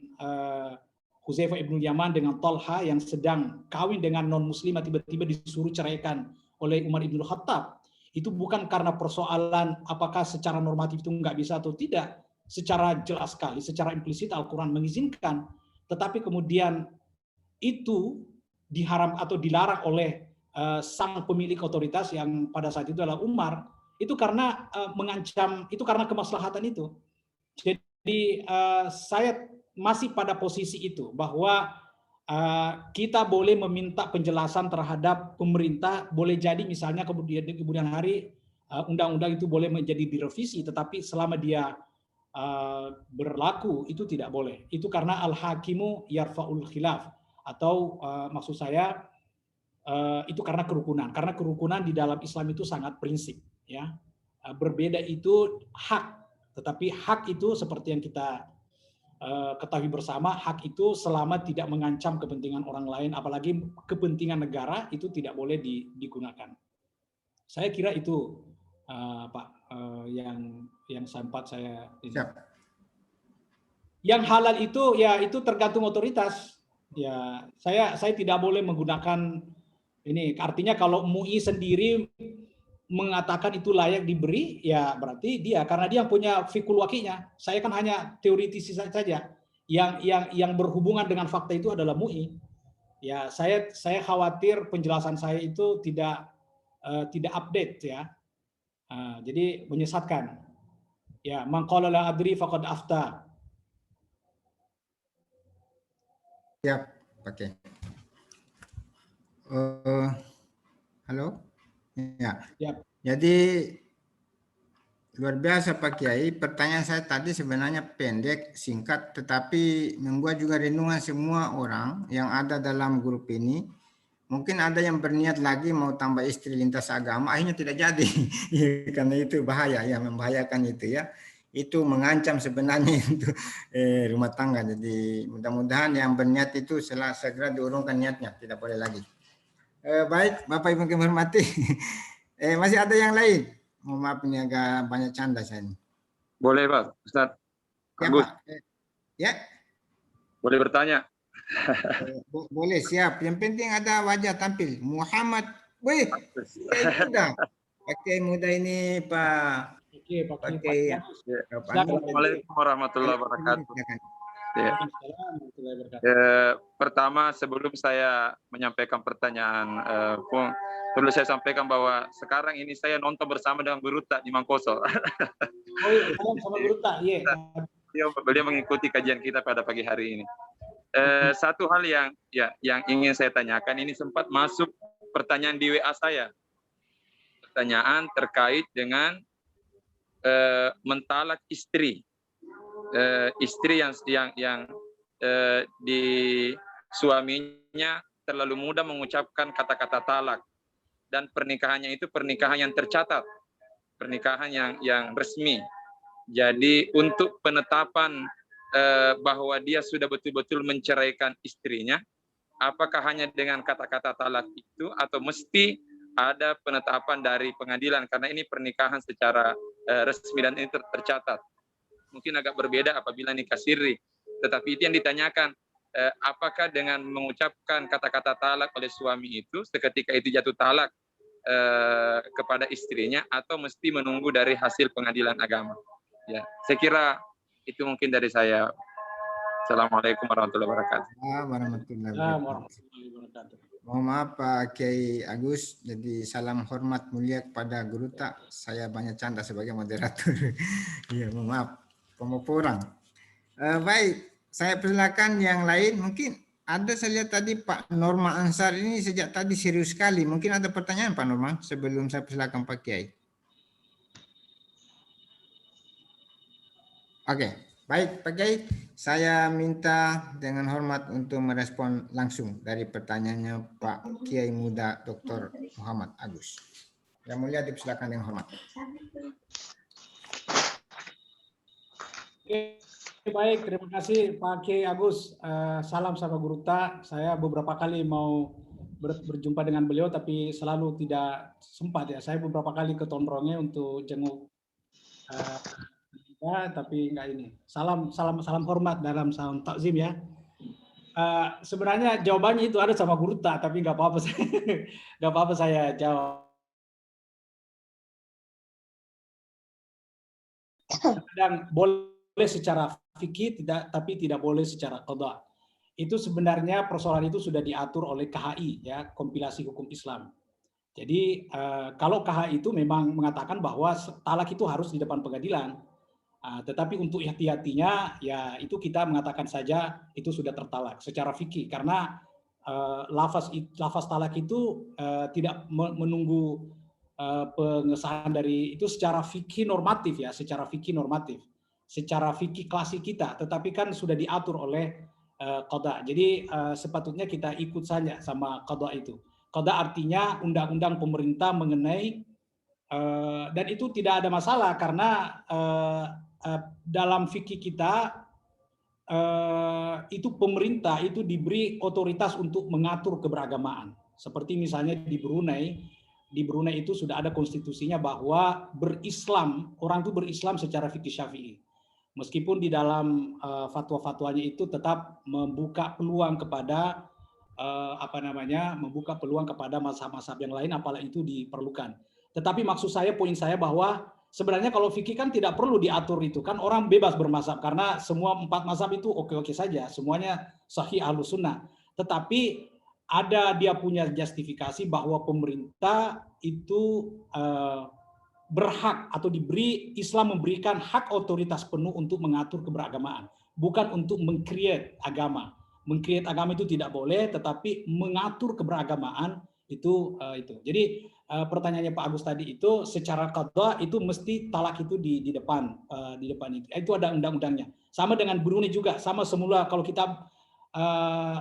Huzaifah ibnu Yaman dengan Talha yang sedang kawin dengan non muslimah tiba-tiba disuruh ceraikan oleh Umar ibn Khattab. Itu bukan karena persoalan apakah secara normatif itu nggak bisa atau tidak. Secara jelas sekali, secara implisit Al-Quran mengizinkan. Tetapi kemudian itu diharam atau dilarang oleh sang pemilik otoritas yang pada saat itu adalah Umar. Itu karena mengancam, itu karena kemaslahatan itu. Jadi saya masih pada posisi itu, bahwa kita boleh meminta penjelasan terhadap pemerintah, boleh jadi misalnya kemudian hari undang-undang itu boleh menjadi direvisi, tetapi selama dia berlaku itu tidak boleh. Itu karena al-hakimu yarfa'ul khilaf, atau maksud saya itu karena kerukunan di dalam Islam itu sangat prinsip, ya. Berbeda itu hak, tetapi hak itu seperti yang kita ketahui bersama, hak itu selama tidak mengancam kepentingan orang lain, apalagi kepentingan negara, itu tidak boleh digunakan. Saya kira itu Pak, yang sempat saya ini. Siap. Yang halal itu ya itu tergantung otoritas. Ya, saya tidak boleh menggunakan ini. Artinya kalau MUI sendiri mengatakan itu layak diberi, ya berarti dia, karena dia yang punya fikul wakinya. Saya kan hanya teoritisi saja. Yang berhubungan dengan fakta itu adalah MUI. Ya, saya khawatir penjelasan saya itu tidak update ya. Jadi menyesatkan. Ya, man qala la adri faqad afta. Siap, pakai. Halo? Ya. Siap. Jadi luar biasa Pak Kiai. Pertanyaan saya tadi sebenarnya pendek, singkat, tetapi membuat juga renungan semua orang yang ada dalam grup ini. Mungkin ada yang berniat lagi mau tambah istri lintas agama, akhirnya tidak jadi. Karena itu bahaya, ya, membahayakan itu ya. Itu mengancam sebenarnya untuk rumah tangga. Jadi mudah-mudahan yang berniat itu segera diurungkan niatnya, tidak boleh lagi. Baik, Bapak Ibu yang hormati. Masih ada yang lain? Mohon maaf ini agak banyak canda saya ini. Boleh Pak, Ustaz. Ya, Agus. Pak. Ya. Boleh bertanya? Boleh, siap. Yang penting ada wajah tampil. Muhammad. Wih, muda. Pakai muda ini Pak. Pakai. Assalamualaikum warahmatullahi wabarakatuh. Ya. Pertama, sebelum saya menyampaikan pertanyaan, perlu saya sampaikan bahwa sekarang ini saya nonton bersama dengan Guru Tak di Mangkoso. Oh iya, sama Guru Tak, iya. Beliau mengikuti kajian kita pada pagi hari ini. Satu hal yang ingin saya tanyakan, ini sempat masuk pertanyaan di WA saya. Pertanyaan terkait dengan mentalak istri. Istri yang di suaminya terlalu mudah mengucapkan kata-kata talak, dan pernikahannya itu pernikahan yang tercatat, pernikahan yang resmi. Jadi untuk penetapan bahwa dia sudah betul-betul menceraikan istrinya, apakah hanya dengan kata-kata talak itu atau mesti ada penetapan dari pengadilan, karena ini pernikahan secara resmi dan ini tercatat. Mungkin agak berbeda apabila nikah sirri, tetapi itu yang ditanyakan, apakah dengan mengucapkan kata-kata talak oleh suami itu seketika itu jatuh talak kepada istrinya, atau mesti menunggu dari hasil pengadilan agama. Ya, saya kira itu mungkin dari saya. Assalamualaikum warahmatullahi wabarakatuh. Warahmatullahi wabarakatuh. Mohon maaf Pak Kiai Agus, jadi salam hormat mulia kepada Guru Tak. Saya banyak canda sebagai moderator. Iya, mohon maaf. Kurang. Baik, saya persilakan yang lain. Mungkin ada, saya lihat tadi Pak Norma Ansar ini sejak tadi serius sekali. Mungkin ada pertanyaan Pak Norma sebelum saya persilakan Pak Kiai. Oke, baik Pak Kiai, saya minta dengan hormat untuk merespon langsung dari pertanyaannya Pak Kiai Muda Dr. Muhammad Agus. Yang mulia dipersilakan dengan hormat. Oke, baik, terima kasih Pak Kiai Agus. Salam sama Guru Tak. Saya beberapa kali mau berjumpa dengan beliau, tapi selalu tidak sempat ya. Saya beberapa kali ke Tondrongnya untuk jenguk, tapi enggak ini. Salam hormat dalam salam takzim ya. Sebenarnya jawabannya itu ada sama Guru Tak, tapi nggak apa-apa saya jawab. Dan boleh secara fikih, tapi tidak boleh secara qada. Itu sebenarnya persoalan itu sudah diatur oleh KHI ya, kompilasi hukum Islam. Jadi kalau KHI itu memang mengatakan bahwa talak itu harus di depan pengadilan. Tetapi untuk hati-hatinya ya itu kita mengatakan saja itu sudah tertalak secara fikih, karena lafaz talak itu tidak menunggu pengesahan dari itu secara fikih normatif ya, secara fikih normatif, secara fikih klasik kita, tetapi kan sudah diatur oleh qada. Jadi sepatutnya kita ikut saja sama qada itu. Qada artinya undang-undang pemerintah mengenai dan itu tidak ada masalah karena dalam fikih kita itu pemerintah itu diberi otoritas untuk mengatur keberagamaan. Seperti misalnya di Brunei di Brunei itu sudah ada konstitusinya bahwa berislam, orang itu berislam secara fikih Syafi'i. Meskipun di dalam fatwa-fatwanya itu tetap membuka peluang kepada membuka peluang kepada mazhab-mazhab yang lain apalagi itu diperlukan. Tetapi maksud saya, poin saya bahwa sebenarnya kalau fikih kan tidak perlu diatur itu, kan orang bebas bermazhab karena semua 4 mazhab itu oke-oke saja, semuanya sahih Ahlus Sunnah. Tetapi ada dia punya justifikasi bahwa pemerintah itu berhak atau Islam memberikan hak otoritas penuh untuk mengatur keberagamaan, bukan untuk meng-create agama. Meng-create agama itu tidak boleh, tetapi mengatur keberagamaan itu. Jadi pertanyaannya Pak Agus tadi itu secara qadha itu mesti talak itu di depan itu ada undang-undangnya. Sama dengan Brunei juga, sama semula kalau kita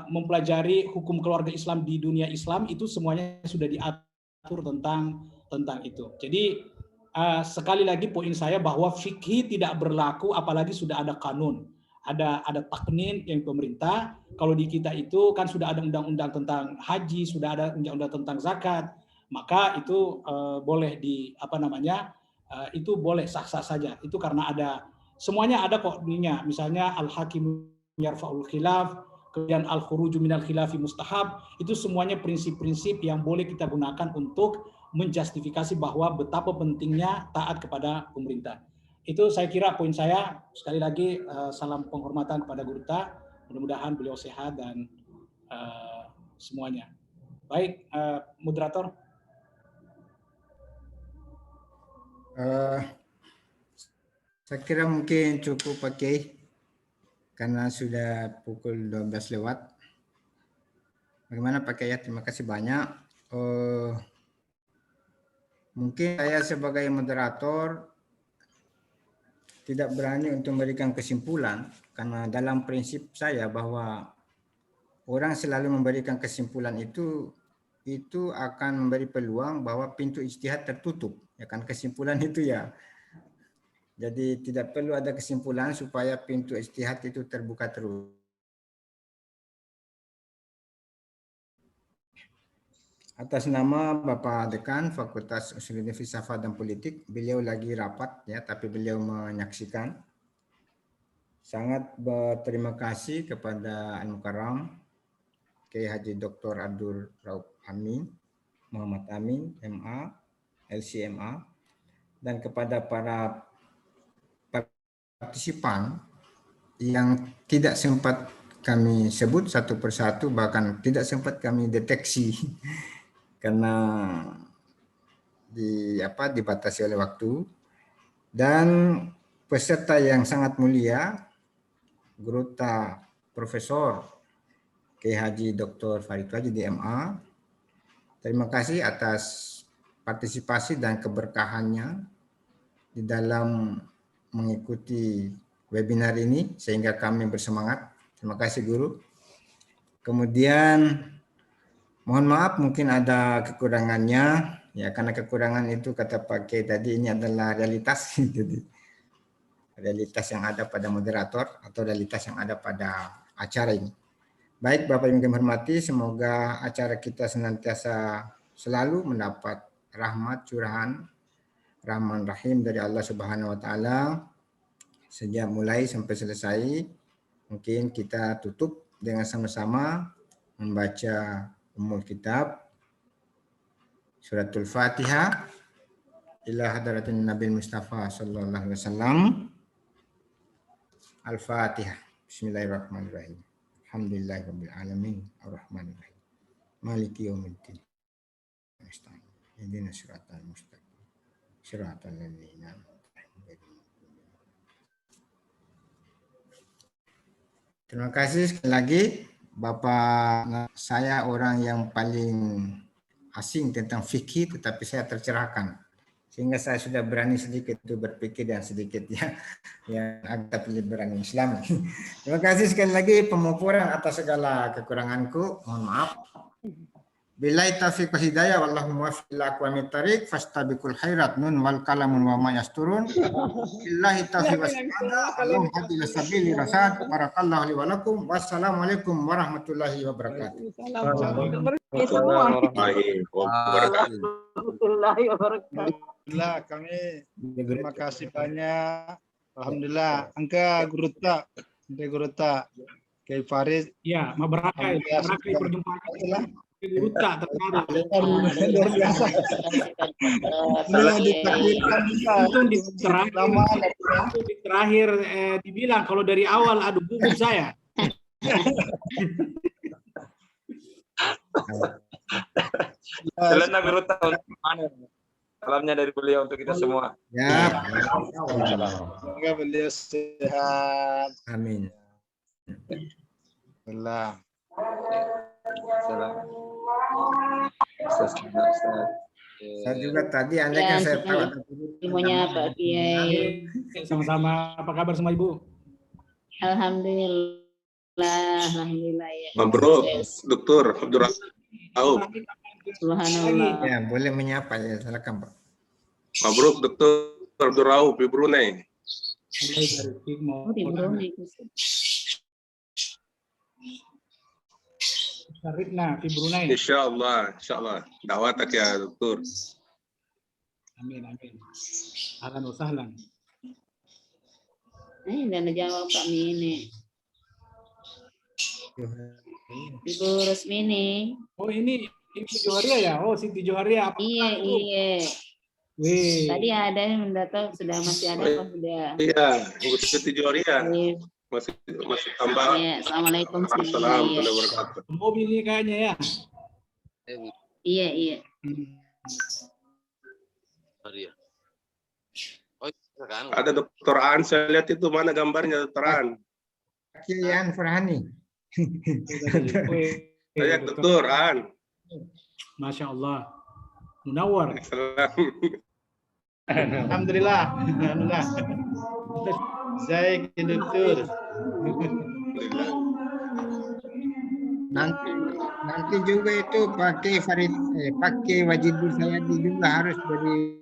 mempelajari hukum keluarga Islam di dunia Islam itu semuanya sudah diatur tentang itu. Jadi sekali lagi poin saya bahwa fikih tidak berlaku apalagi sudah ada kanun. Ada taknin yang pemerintah. Kalau di kita itu kan sudah ada undang-undang tentang haji, sudah ada undang-undang tentang zakat, maka itu boleh itu boleh sah-sah saja. Itu karena ada semuanya ada kok ininya. Misalnya al-hakim yarfa'ul khilaf, kemudian al-khuruju minal khilafi mustahab, itu semuanya prinsip-prinsip yang boleh kita gunakan untuk menjustifikasi bahwa betapa pentingnya taat kepada pemerintah. Itu saya kira poin saya. Sekali lagi salam penghormatan kepada Guru Ta. Mudah-mudahan beliau sehat dan semuanya. Baik, moderator. Saya kira mungkin cukup Pak Kiai karena sudah pukul 12 lewat. Bagaimana Pak Kiai? Terima kasih banyak. Mungkin saya sebagai moderator tidak berani untuk memberikan kesimpulan karena dalam prinsip saya bahwa orang selalu memberikan kesimpulan itu akan memberi peluang bahwa pintu ijtihad tertutup, ya kan, kesimpulan itu ya. Jadi tidak perlu ada kesimpulan supaya pintu ijtihad itu terbuka terus. Atas nama Bapak Dekan Fakultas Usuluddin Filsafat dan Politik, beliau lagi rapat ya, tapi beliau menyaksikan. Sangat berterima kasih kepada Al-Mukarram Kiai Haji Dr. Abdul Rauf Amin, Muhammad Amin, MA, LCMA, dan kepada para partisipan yang tidak sempat kami sebut satu persatu, bahkan tidak sempat kami deteksi karena dibatasi oleh waktu, dan peserta yang sangat mulia Guru Ta Profesor Kiai Haji Dr. Farid Wajid DMA. Terima kasih atas partisipasi dan keberkahannya di dalam mengikuti webinar ini sehingga kami bersemangat. Terima kasih Guru. Kemudian mohon maaf mungkin ada kekurangannya ya, karena kekurangan itu kata Pak Kiai tadi ini adalah realitas. Jadi realitas yang ada pada moderator atau realitas yang ada pada acara ini. Baik Bapak yang kami hormati, semoga acara kita senantiasa selalu mendapat rahmat curahan Rahman Rahim dari Allah Subhanahu wa taala sejak mulai sampai selesai. Mungkin kita tutup dengan sama-sama membaca Ummul Kitab Suratul Fatihah ila hadratin Nabi Mustafa sallallahu alaihi wasallam. Al-Fatihah. Bismillahirrahmanirrahim. Alhamdulillahirabbil alamin arrahmanirrahim. Maliki yaumiddin. Nasta'in. Ihdinas siratal mustaqim. Siratal ladzina Terima kasih sekali lagi Bapak. Saya orang yang paling asing tentang fikih, tetapi saya tercerahkan sehingga saya sudah berani sedikit itu berpikir dan sedikit ya yang agak berani Islam. Terima kasih sekali lagi pemupuran atas segala kekuranganku. Mohon maaf. Billahi taufiq wal hidayah wallahu muwaffiq ila aqwamit thariq fastabiqul khairat nun wal kalamun wa ma yasturun. Billahi taufiq was hidayah Allahumma hadi sabili rasad barakallahu li wa lakum. Wassalamualaikum warahmatullahi wabarakatuh. Alhamdulillah, kami terima kasih banyak. Alhamdulillah, angka Guruta, Kiai Farid. Ya, mabarakai perjumpaan Guruta terkadang. Luar biasa. Itu di terakhir dibilang kalau dari awal aduh gugup saya. Selena Guruta untuk mana? Salamnya dari beliau untuk kita semua. Ya. Semoga beliau sehat. Amin. Alhamdulillah. Salam. Saya juga tadi andai kan saya tahu ada Semuanya Pak Kiai. Sama-sama. Apa kabar semua Ibu? Alhamdulillah ya. Mabruk, Dokter Abdur Rauf. Subhanallah. Ya, boleh menyapa ya, silakan Pak. Mabruk, Dokter Abdur Rauf di Brunei. Oh, di Brunei. Syarifna di Brunei. Insyaallah. Dawatak ya, Dokter. Amin. Ahlan wa sahlan. Dan jawab kami ini. Ibu Rusmini. Oh ini Ibu Joharia ya? Oh Siti Joharia. Iya. Wih. Tadi ada yang mendatang, masih ada apa sudah? Iya, Ibu Siti Joharia. Masih tambah. Iya, assalamualaikum. Assalamualaikum warahmatullahi wabarakatuh. Mobil ini kayaknya ya. Iya. Ada Dokter An, saya lihat itu mana gambarnya Dokter An. Kiai Farhani. Saya Dokter An. Masya Allah. Munawar. Alhamdulillah. Saya Dokter. Nanti juga itu pakai Farid, pakai Wajidul Sayadi juga harus dari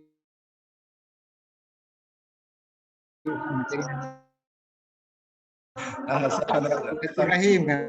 Rahim kan.